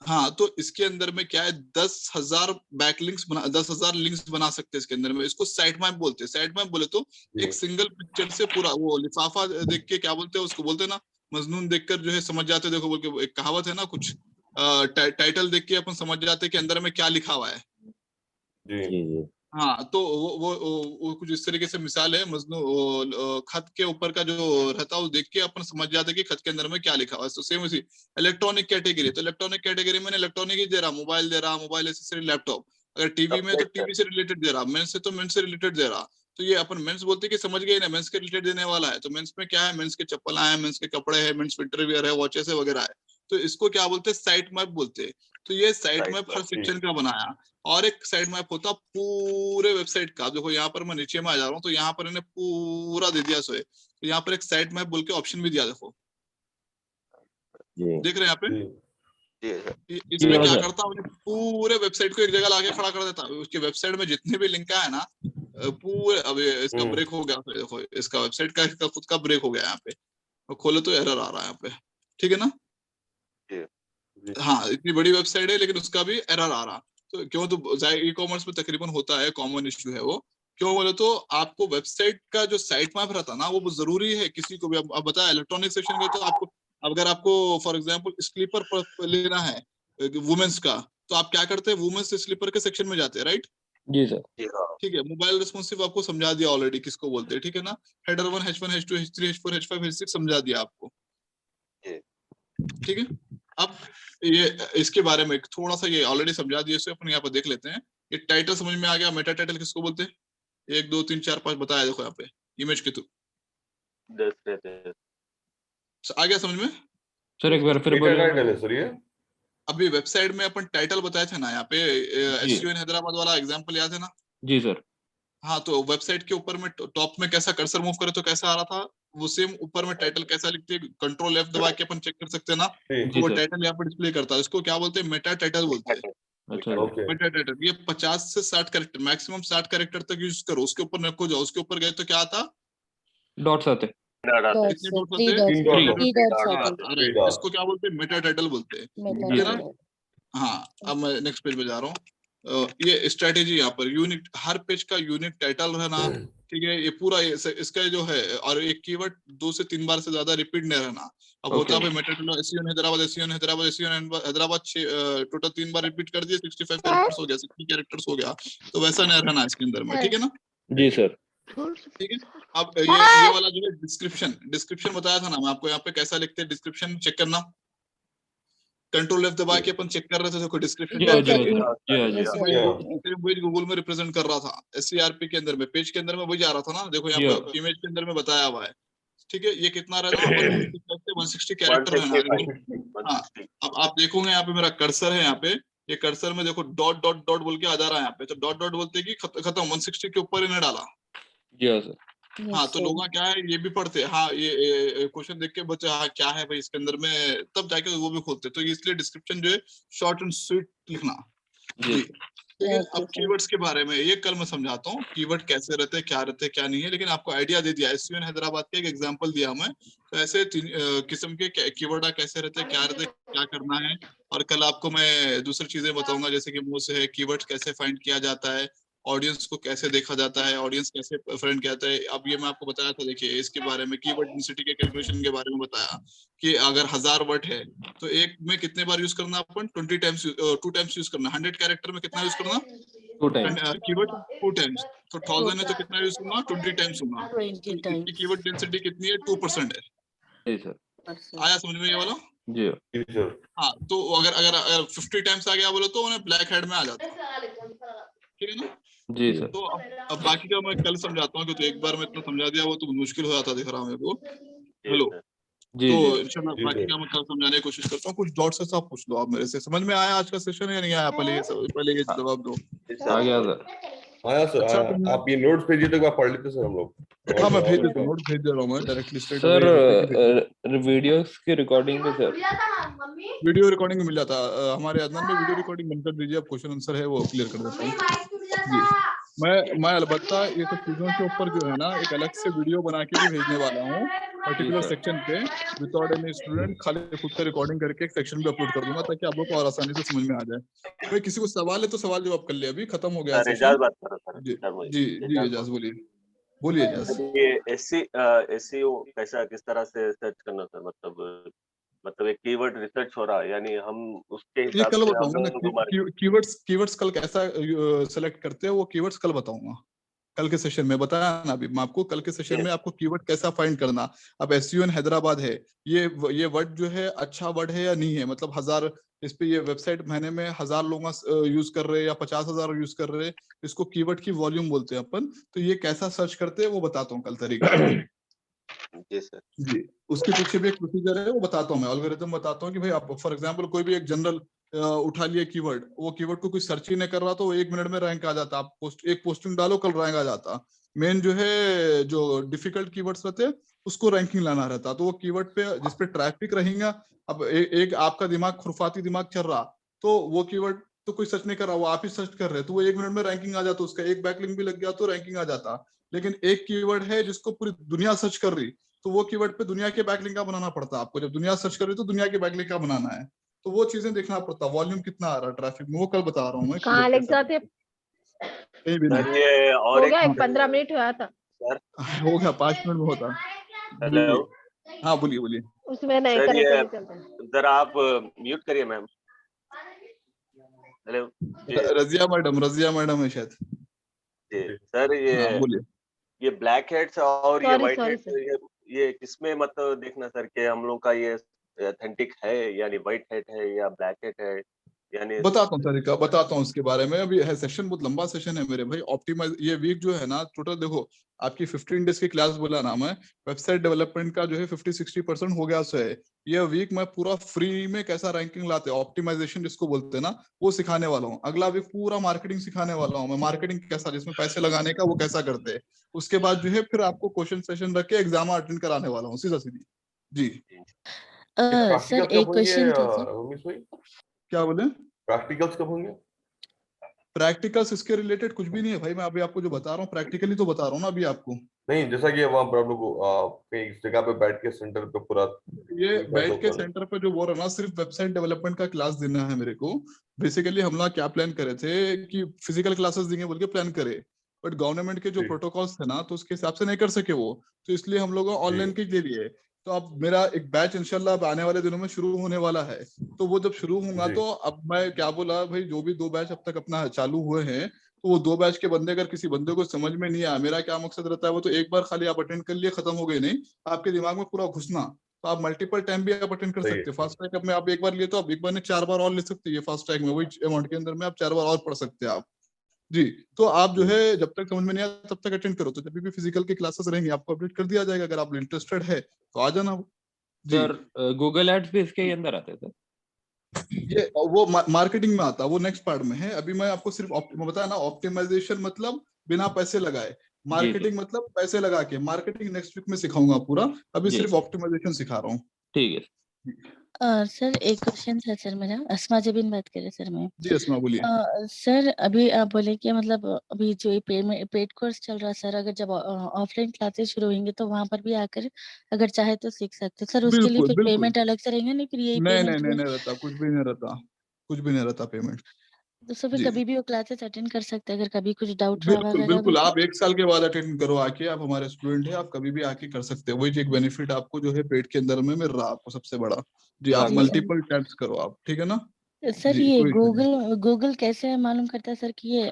हाँ, तो इसके अंदर में क्या है, 10,000 बैकलिंक्स 10,000 लिंक्स बना सकते हैं इसके अंदर में। इसको साइट मैप बोलते हैं। साइट मैप बोले तो एक सिंगल पिक्चर से पूरा, वो लिफाफा देख के क्या बोलते हैं उसको, बोलते हैं ना मजनून देखकर जो है समझ जाते, देखो बोल के एक कहावत है ना कुछ, टाइटल देख के अपन समझ जाते हैं कि अंदर में क्या लिखा हुआ है। जी। हाँ, तो वो कुछ इस तरीके से मिसाल है, मजनू खत के ऊपर का जो रहता है वो देख के अपन समझ जाते हैं कि खत के अंदर में क्या लिखा हुआ है। तो सेम इसी इलेक्ट्रॉनिक कैटेगरी, तो इलेक्ट्रॉनिक कैटेगरी में इलेक्ट्रॉनिक ही दे रहा, मोबाइल दे रहा, मोबाइल एसेसरी, लैपटॉप। अगर टीवी में तो टीवी से रिलेटेड दे रहा, मेंस से तो मेंस से रिलेटेड दे रहा। तो ये अपन मेंस बोलते हैं कि समझ गए ना, मेंस के रिलेटेड देने वाला है। तो मेंस में क्या है, मेंस के चप्पल आए, मेंस के कपड़े हैं, मेंस विंटर वियर है, वॉचेस है वगैरह है। तो इसको क्या बोलते हैं, साइट मैप बोलते हैं। तो ये साइट मैप हर सेक्शन का बनाया। और एक साइट मैप होता पूरे वेबसाइट का। देखो यहाँ पर मैं नीचे में आ जा रहा हूँ, तो यहाँ पर इन्हें पूरा दे दिया सोए। तो यहाँ पर एक साइट मैप बोल के ऑप्शन भी दिया, देखो देख रहे हैं यहाँ पे। इसमें क्या करता हूँ, पूरे वेबसाइट को एक जगह लाके खड़ा कर देता हूँ। उसके वेबसाइट में जितने भी लिंक है ना पूरे, अब इसका ब्रेक हो गया, देखो इसका वेबसाइट का इसका खुद का ब्रेक हो गया यहाँ पे, खोलो तो एरर आ रहा है यहाँ पे, ठीक है ना। हाँ इतनी बड़ी वेबसाइट है लेकिन उसका भी एरर आ रहा। तो क्यों, तो ई कॉमर्स में तकरीबन होता है, कॉमन इश्यू है वो। क्यों बोले तो आपको वेबसाइट का जो साइट मैप रहता ना वो जरूरी है किसी को भी। अब बताया इलेक्ट्रॉनिक सेक्शन गए तो आपको, अगर आपको फॉर एग्जांपल स्लीपर लेना है वुमेन्स का, तो आप क्या करते हैं, वुमेन्स स्लीपर के सेक्शन में जाते हैं, राइट? जी सर। ठीक है, मोबाइल रिस्पॉन्सिव आपको समझा दिया ऑलरेडी किसको बोलते हैं, ठीक है ना? Header 1 H1 H2 H3 H4 H5 H6 समझा दिया आपको, ठीक है। अब ये इसके बारे में थोड़ा सा ये ऑलरेडी समझा दिया, इसे अपन यहाँ पर देख लेते हैं। ये टाइटल समझ में आ गया, मेटा टाइटल किसको बोलते हैं? 1 2 3 4 5 बताया, देखो यहाँ पे इमेज के थ्रू आ गया समझ में? सर एक बार फिर बोलिए। अभी वेबसाइट में अपन टाइटल बताए थे ना, यहाँ पे SEO इन हैदराबाद वाला एग्जांपल याद है ना? जी सर। हाँ, तो वेबसाइट के ऊपर में टॉप में कैसा कर्सर मूव करे तो कैसा आ रहा था, वो सेम ऊपर में टाइटल कैसा लिखते हैं, कंट्रोल F दबा के अपन चेक कर सकते हैं ना, तो वो टाइटल यहाँ पर डिस्प्ले करता है। इसको क्या बोलते हैं? मेटा टाइटल बोलते हैं। अच्छा मेटा टाइटल ये 50 से 60 कैरेक्टर, मैक्सिमम 60 कैरेक्टर तक यूज करो। उसके ऊपर नको जाओ, उसके ऊपर गए तो क्या आता? डॉट्स आते। कितने डॉट्स आते हैं? इसको क्या बोलते हैं? मेटा टाइटल बोलते हैं। हाँ, अब मैं नेक्स्ट पेज पे जा रहा हूँ। ये स्ट्रेटेजी यहाँ पर यूनिक, हर पेज का यूनिक टाइटल रहना, ठीक है। ये पूरा इसका जो है, और एक कीवर्ड 2 से 3 बार से ज्यादा रिपीट नहीं रहना। अब होता है मेटा टाइटल SEO इन हैदराबाद, SEO इन हैदराबाद, SEO इन हैदराबाद टोटल 3 बार रिपीट कर दिए, 65 कैरेक्टर्स हो गया, 60 कैरेक्टर्स हो गया, तो वैसा नहीं रहना इसके अंदर में, ठीक है ना? जी सर। ठीक है। अब ये वाला जो है डिस्क्रिप्शन बताया था ना मैं आपको, यहाँ पे कैसा लिखते हैं डिस्क्रिप्शन, चेक करना। कंट्रोल F दबा के अपन चेक कर रहे थे, देखो डिस्क्रिप्शन वही गूगल में रिप्रेजेंट कर रहा था। SCRP के अंदर में, पेज के अंदर में वही जा रहा था ना, देखो यहाँ पे इमेज के अंदर में बताया हुआ है, ठीक है। ये कितना रहना, 160 कैरेक्टर रहना। हाँ, अब आप देखोगे यहाँ पे मेरा कर्सर है, यहाँ पे ये कर्सर में देखो डॉट डॉट डॉट बोल के आ जा रहा है यहाँ पे, तो डॉट डॉट बोलते कि खत्म, 160 के ऊपर इन्हें डाला। जी सर। हाँ, तो लोग क्या है, ये भी पढ़ते हैं, हाँ ये क्वेश्चन देख के बच्चे, हाँ क्या है भाई इसके अंदर में, तब जाके वो भी खोलते। तो इसलिए डिस्क्रिप्शन जो है शॉर्ट एंड स्वीट लिखना। जी, ठीक है। अब कीवर्ड्स के बारे में ये कल मैं समझाता हूँ, कीवर्ड कैसे रहते हैं, क्या रहते हैं, क्या नहीं है, लेकिन आपको आइडिया दे दिया। SEO इन हैदराबाद का एक एग्जांपल दिया हमें, तो ऐसे 3 किस्म के कीवर्ड कैसे रहते हैं, क्या रहते हैं, क्या करना है। और कल आपको मैं दूसरी चीजें बताऊंगा, जैसे कि मुंह से है कीवर्ड कैसे फाइंड किया जाता है, ऑडियंस को कैसे देखा जाता है, ऑडियंस कैसे फ्रेंड कहता है। अब ये मैं आपको बताया था, देखिए इसके बारे में, कीवर्ड डेंसिटी के कैलकुलेशन के बारे में बताया कि अगर 1000 वर्ड है तो एक में कितने बार यूज करना, अपन 2 टाइम्स यूज करना। 100 कैरेक्टर में कितना यूज करना? 2 टाइम्स। Keyword 2 times. तो 1000 है तो कितना यूज करना? 20 टाइम्स होगा। इसकी कीवर्ड डेंसिटी कितनी है? 2% है। जी सर। आया समझ में ये वाला? जी हाँ, तो अगर 50 टाइम्स आ गया बोलो तो उन्हें ब्लैक हेड में आ जाता, ठीक है ना? जी सर। तो अब बाकी का मैं कल समझाता हूँ, क्योंकि एक बार मैं इतना समझा दिया वो तो मुश्किल हो जाता दिख रहा मेरे को। हेलो, जी तो इंशाल्लाह बाकी का मैं कल समझाने की कोशिश करता हूँ। कुछ डाउट्स है तो आप पूछ लो आप मेरे से। समझ में आया आज का सेशन या नहीं आया? पहले ये जवाब दो। आ गया सर। आया सर। अच्छा, आप ये नोट्स भेजिए तो पढ़ लेते सर हम लोग। हाँ, मैं भेज देता हूँ, नोट भेज दे रहा हूँ मैं directly straight sir away. Videos की रिकॉर्डिंग पे सर, वीडियो रिकॉर्डिंग मिल जाता है हमारे अदनान में, वीडियो रिकॉर्डिंग बंद कर दीजिए, आप क्वेश्चन आंसर है वो क्लियर कर देता हूँ जी। मैं अलबत्ता ये सब चीजों के ऊपर जो है ना एक अलग से वीडियो बना के भी भेजने वाला हूँ पर्टिकुलर सेक्शन पे, विदाउट एनी स्टूडेंट, खाली खुद का रिकॉर्डिंग करके एक सेक्शन पे अपलोड कर दूंगा, ताकि आप लोग को और आसानी से समझ में आ जाए। भाई किसी को सवाल है तो सवाल जवाब कर ले, अभी खत्म हो गया सेशन। जी जी एजाज बोलिए एजाज। ये SEO कैसा, किस तरह से सर्च करना सर? मतलब एक कीवर्ड रिसर्च हो रहा है, यानी हम उसके ये हिसाब कल से बताऊंगा ना, कीवर्ड्स कल कैसा सेलेक्ट करते हैं, वो कीवर्ड्स कल बताऊंगा। कल के सेशन में बताया ना अभी मैं आपको, कल के सेशन में आपको कीवर्ड कैसा फाइंड करना। अब SEO इन हैदराबाद है, ये वर्ड जो है अच्छा वर्ड है या नहीं है, मतलब 1000 इस पे ये वेबसाइट महीने में 1000 लोग यूज कर रहे हैं या 50,000 यूज कर रहे हैं, इसको कीवर्ड की वॉल्यूम बोलते हैं अपन। तो ये कैसा सर्च करते हैं वो बताता हूँ कल तरीका। जी सर। जी, उसके पीछे भी एक प्रोसीजर है, वो बताता हूँ मैं, एल्गोरिथम बताता हूँ कि भाई आप फॉर एग्जांपल कोई भी एक जनरल उठा लिए कीवर्ड, वो कीवर्ड को कोई सर्च ही नहीं कर रहा तो 1 मिनट में रैंक आ जाता। आप एक पोस्टिंग डालो, कल रैंक आ जाता। मेन जो है जो डिफिकल्ट कीवर्ड्स रहते हैं उसको रैंकिंग लाना रहता, तो वो कीवर्ड पे जिसपे ट्रैफिक रहेगा। अब एक आपका दिमाग खुरफाती दिमाग चल रहा, तो वो कीवर्ड तो कोई सर्च नहीं कर रहा, वो आप ही सर्च कर रहे, तो वो 1 मिनट में रैंकिंग आ जाता, उसका एक बैकलिंक भी लग गया तो रैंकिंग आ जाता। लेकिन एक कीवर्ड है जिसको पूरी दुनिया सर्च कर रही, तो वो कीवर्ड पे दुनिया के बैकलिंक का बनाना पड़ता है आपको। जब दुनिया सर्च कर रही है तो दुनिया के बैकलिंक का बनाना है। तो वो चीजें देखना पड़ता, वॉल्यूम कितना आ रहा है ट्रैफिक में, वो कल बता रहा हूँ मैं। कहाँ लेके जाते? कहीं भी नहीं। ये और हो गया, एक 15 मिनट हुआ था सर। हो गया, 5 मिनट में होता। हेलो, हाँ बोलिए बोलिए। उसमें नहीं सर करे ये तो चलता है। जरा आप म्यूट करिए मैम। हेलो जी रजिया मैडम है शायद। जी सर, हाँ बोलिए। ये ब्लैक हेड्स और ये sorry white sorry heads, sir. ये किसमें मतलब देखना सर कि हम लोग का ये ऑथेंटिक है, यानी व्हाइट हेड है या ब्लैक हेड है, यानी बताता हूँ तरीका, बताता हूँ उसके बारे में। अभी है सेशन, बहुत लंबा सेशन है मेरे भाई। ऑप्टिमाइज ये वीक जो है ना टोटल, देखो आपकी 15 डेज की क्लास बोला ना मैं, वेबसाइट डेवलपमेंट का जो है 50-60% हो गया से है। ये वीक मैं पूरा फ्री में कैसा रैंकिंग लाते हैं, ऑप्टिमाइजेशन जिसको बोलते हैं ना, वो सिखाने वाला हूँ। अगला वीक पूरा मार्केटिंग सिखाने वाला हूँ मैं, मार्केटिंग कैसा, जिसमें पैसे लगाने का, वो कैसा करते हैं। उसके बाद जो है फिर आपको क्वेश्चन सेशन रख के एग्जाम अटेंड कराने वाला हूँ, सीधा सीधी। जी सर प्रैक्टिकल कब एक होंगे क्वेश्चन था सर। रमेश भाई? क्या बोले? प्रैक्टिकल्स कब होंगे? प्रैक्टिकल्स इसके रिलेटेड कुछ भी नहीं है भाई, मैं अभी आपको जो बता रहा हूँ प्रैक्टिकली तो बता रहा हूँ ना अभी आपको। नहीं, जैसा कि वहां पर आप लोग कहीं इस जगह पे बैठ के सेंटर पे पूरा ये कैसा बैठ के होता है? सेंटर पे जो बोल रहा ना, सिर्फ वेबसाइट डेवलपमेंट का क्लास देना है मेरे को। बेसिकली हम लोग क्या प्लान करे थे कि फिजिकल क्लासेस देंगे बोल के प्लान करे, बट गवर्नमेंट के जो जी प्रोटोकॉल्स थे ना, तो उसके हिसाब से नहीं कर सके वो, तो इसलिए हम लोग जी ऑनलाइन के ले लिए। तो अब मेरा एक बैच इंशाल्लाह अब आने वाले दिनों में शुरू होने वाला है। तो वो जब शुरू होगा जी तो अब मैं क्या बोला भाई, जो भी 2 बैच अब तक अपना चालू हुए हैं, तो वो 2 बैच के बंदे, अगर किसी बंदे को समझ में नहीं आया, मेरा क्या मकसद रहता है, वो तो एक बार खाली आप अटेंड कर लिए, खत्म हो गई नहीं, आपके दिमाग में पूरा घुसना। तो आप मल्टीपल टाइम भी आप अटेंड कर सही सकते है। हैं। फास्ट ट्रैक में आप एक बार लिए तो आप एक बार ने 4 बार और ले सकते हैं। ये फास्ट ट्रैक में वही अमाउंट के अंदर में आप 4 बार और पढ़ सकते हैं आप। जी, तो आप जो है जब तक समझ में नहीं आया तब तक अटेंड करो, तो जब भी फिजिकल की क्लासेस रहेंगी आपको अपडेट कर दिया जाएगा। अगर आप इंटरेस्टेड है तो आ जाना। जी, सर गूगल एड्स भी इसके ही अंदर आते थे? ये वो मार्केटिंग में आता है, वो नेक्स्ट पार्ट में है। अभी मैं आपको सिर्फ मैं बताया ना, ऑप्टिमाइजेशन मतलब बिना पैसे लगाए, जी सर। मार्केटिंग मतलब पैसे लगा के। मार्केटिंग नेक्स्ट वीक में सिखाऊंगा पूरा, अभी जी सिर्फ ऑप्टिमाइजेशन सिखा रहा हूँ। ठीक है। सर एक क्वेश्चन था सर मेरा। अस्मा जबीन बात कर रहे सर मैं। जी अस्मा बोलिए। सर अभी आप बोले कि मतलब अभी जो ये पेड कोर्स चल रहा है सर, अगर जब ऑफलाइन क्लासेस शुरू होंगे तो वहां पर भी आकर अगर चाहे तो सीख सकते हैं। सर उसके लिए बिल्कुल फिर बिल्कुल। पेमेंट अलग से रहेंगे? नहीं फिर यही नहीं नहीं पेमेंट नहीं में? नहीं रहता, कुछ भी नहीं रहता, कुछ भी नहीं रहता पेमेंट। तो सर फिर जी कभी भी वो क्लासेस अटेंड कर सकते हैं अगर कभी कुछ डाउट रहा बिल्कुल वगैरह भी बिल्कुल, तो? आप 1 साल के बाद अटेंड करो आके, आप हमारे स्टूडेंट हैं, आप कभी भी आके कर सकते हो। वही एक बेनिफिट आपको जो है पेड के अंदर में मिल रहा है आपको सबसे बड़ा। जी, आप जी सर। मल्टीपल टैप्स करो आप, ठीक है ना? सर जी ये कोई इशू नहीं। गूगल कैसे मालूम करता है सर कि ये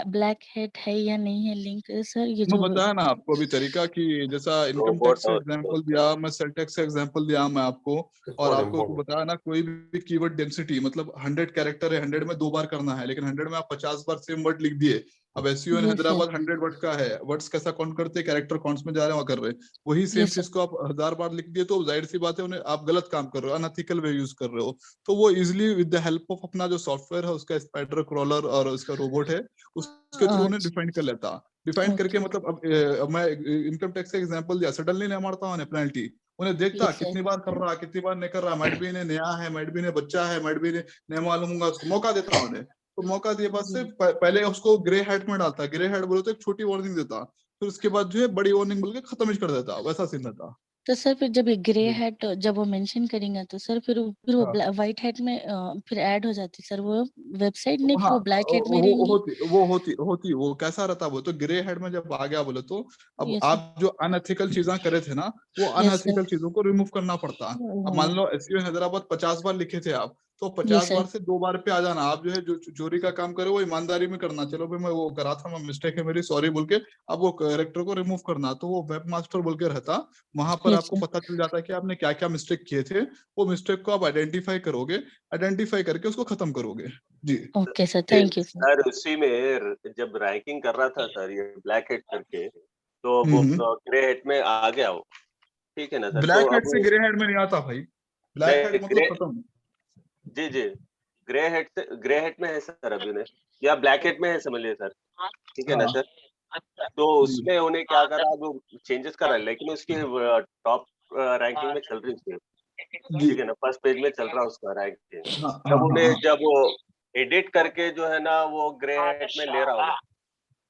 ब्लैक हेट है या नहीं है लिंक? सर ये मैं जो बताया ना आपको अभी तरीका, कि जैसा इनकम रोबोट टैक्स का एग्जांपल दिया, मैं सेल टैक्स का एग्जांपल दिया मैं आपको, और इम्पोर्टेंट आपको इम्पोर्टेंट। बताया ना कोई भी कीवर्ड डेंसिटी, मतलब 100 कैरेक्टर है, 100 में 2 बार करना है, लेकिन 100 में आप 50 बार सेम वर्ड लिख दिए। अब एसईओ इन ये सर। हैदराबाद 100 वर्ड का है, वर्ड्स कैसा काउंट करते हैं, कैरेक्टर काउंट्स में जा रहे हैं वहाँ कर रहे हैं। वही ये सेम सर। चीज को आप 1000 बार लिख दिए तो जाहिर सी बात है उन्हें आप गलत काम कर रहे हो, अनएथिकल वे यूज कर रहे हो। तो वो easily with the help of अपना जो सॉफ्टवेयर है, उसका स्पाइडर क्रॉलर और उसका रोबोट है, उसके थ्रू उन्हें डिफाइन कर लेता। डिफाइन करके ओके। मतलब अब मैं इनकम टैक्स का एग्जांपल दिया, सडनली नहीं मारता उन्हें पेनल्टी। उन्हें ये देखता सर। कितनी बार कर रहा, कितनी बार नहीं कर रहा, मैट भी ने नया है, मैट भी ने बच्चा है, मैट भी ने नहीं मालूम होगा, उसको मौका देता उन्हें। तो मौका दिए बाद से जी। पहले उसको ग्रे हेड में डालता, ग्रे हेड बोलो तो एक छोटी वार्निंग देता, फिर उसके बाद जो है बड़ी वार्निंग बोल के खत्म ही कर देता, वैसा सीन रहता। तो सर फिर जब ये ग्रे जी हैट जब वो मेंशन करेंगे तो सर फिर वो हाँ व्हाइट हैट में फिर ऐड हो जाती सर वो वेबसाइट? नहीं फिर हाँ, वो ब्लैक हैट में रहेंगी? होती वो कैसा रहता, वो तो ग्रे हेड में जब आ गया बोले तो अब ये सर। आप जो अनएथिकल चीजें करे थे ना, वो यस सर। अनएथिकल चीजों को रिमूव करना पड़ता। अब मान लो एसईओ हैदराबाद 50 बार लिखे थे आप, तो ये 50 सर। बार से 2 बार पे आ जाना। आप जो है जो चोरी का काम करे वो ईमानदारी में करना, चलो भाई मैं वो करा था, मैं मिस्टेक है मेरी, सॉरी बोल के अब वो कैरेक्टर को रिमूव करना। तो वो वेब मास्टर बोल के रहता, वहां पर यस आपको सर। पता चल जाता है कि आपने क्या क्या मिस्टेक किए थे। वो मिस्टेक को आप आइडेंटिफाई करोगे, आइडेंटिफाई करके उसको खत्म करोगे। जी okay sir, thank you sir. Sir उसी में जब रैंकिंग कर रहा था सर, ये ब्लैक हेड करके, तो वो ग्रे हेड में आ गया वो, ठीक है ना सर? तो ब्लैक हेड अब से ग्रे हेड में नहीं आता भाई, ब्लैक नहीं, हेड मतलब खत्म। जी जी, ग्रे हेड में है सर अभी ने, या ब्लैक हेड में है समझ लीजिए सर, ठीक है ना हाँ सर? तो जी उसमें उन्हें क्या करा, वो चेंजेस करा, लेकिन उसकी टॉप रैंकिंग में चल रही थी, जी ठीक है ना? फर्स्ट पेज में चल रहा उसका रैंकिंग। हाँ हाँ तब हाँ उन्हें हाँ। जब वो एडिट करके जो है ना, वो ग्रे हेड में ले रहा होगा,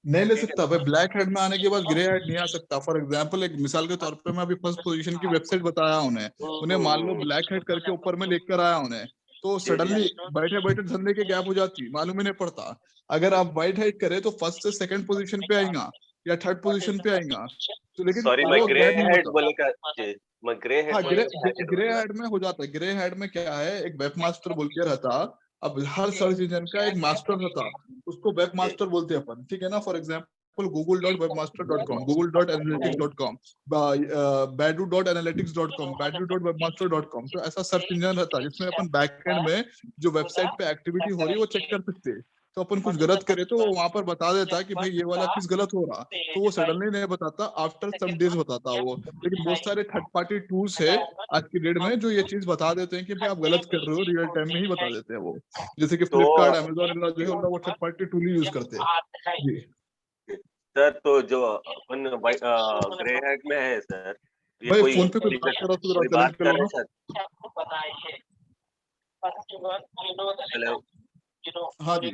नहीं ले ठीक है सकता ना भाई, सर? ब्लैक हेड में आने के बाद ग्रे हेड नहीं आ सकता। फॉर एग्जांपल एक मिसाल के तौर पे मैं अभी फर्स्ट पोजीशन की वेबसाइट बताया उन्हें, उन्हें मान लो ब्लैक हेड करके ऊपर में लेकर आया उन्हें, तो सडनली बैठे बैठे धंधे के गैप हो जाती, मालूम ही नहीं पड़ता। अगर आप वाइट हाइट करें तो फर्स्ट से सेकंड पोजीशन पे आएगा या थर्ड पोजीशन पे आएगा, तो लेकिन सॉरी, मैं वो ग्रे गैप नहीं हेड होता। बोले का जी, मैं ग्रे हेड हाँ, बोले का क्या क्या ग्रे होगा? हेड में हो जाता है। ग्रे हेड में क्या है, एक वेब मास्टर बोल के रहता। अब हर सर्च इंजन का एक मास्टर रहता, उसको वेब मास्टर बोलते हैं अपन, ठीक है ना। For example google.webmaster.com, google.analytics.com, baidu.analytics.com, baidu.webmaster.com। तो ऐसा सर्च इंजन रहता है जिसमें अपन बैकएंड में जो वेबसाइट पे एक्टिविटी हो रही है वो चेक कर सकते हैं। तो अपन कुछ गलत करे तो वो वहां पर बता देता कि भाई ये वाला चीज गलत हो रहा, तो वो सडनली नहीं बताता, आफ्टर सम डेज बताता वो। लेकिन बहुत सारे थर्ड पार्टी टूल्स है आज की डेट में जो ये चीज बता देते हैं कि भाई आप गलत कर रहे हो, रियल टाइम में ही बता देते हैं वो। जैसे कि तो फ्लिपकार्ट, अमेजोन जो है वो थर्ड पार्टी टूल ही यूज करते हैं जी। सर, तो जो अपन ग्रे हेड में है सर, ये भाई कोई फोन पे कोई बात कर रहा तो कोई जरा बात साइलेंट कर कर लो रहे ना। सर। हेलो हाँ जी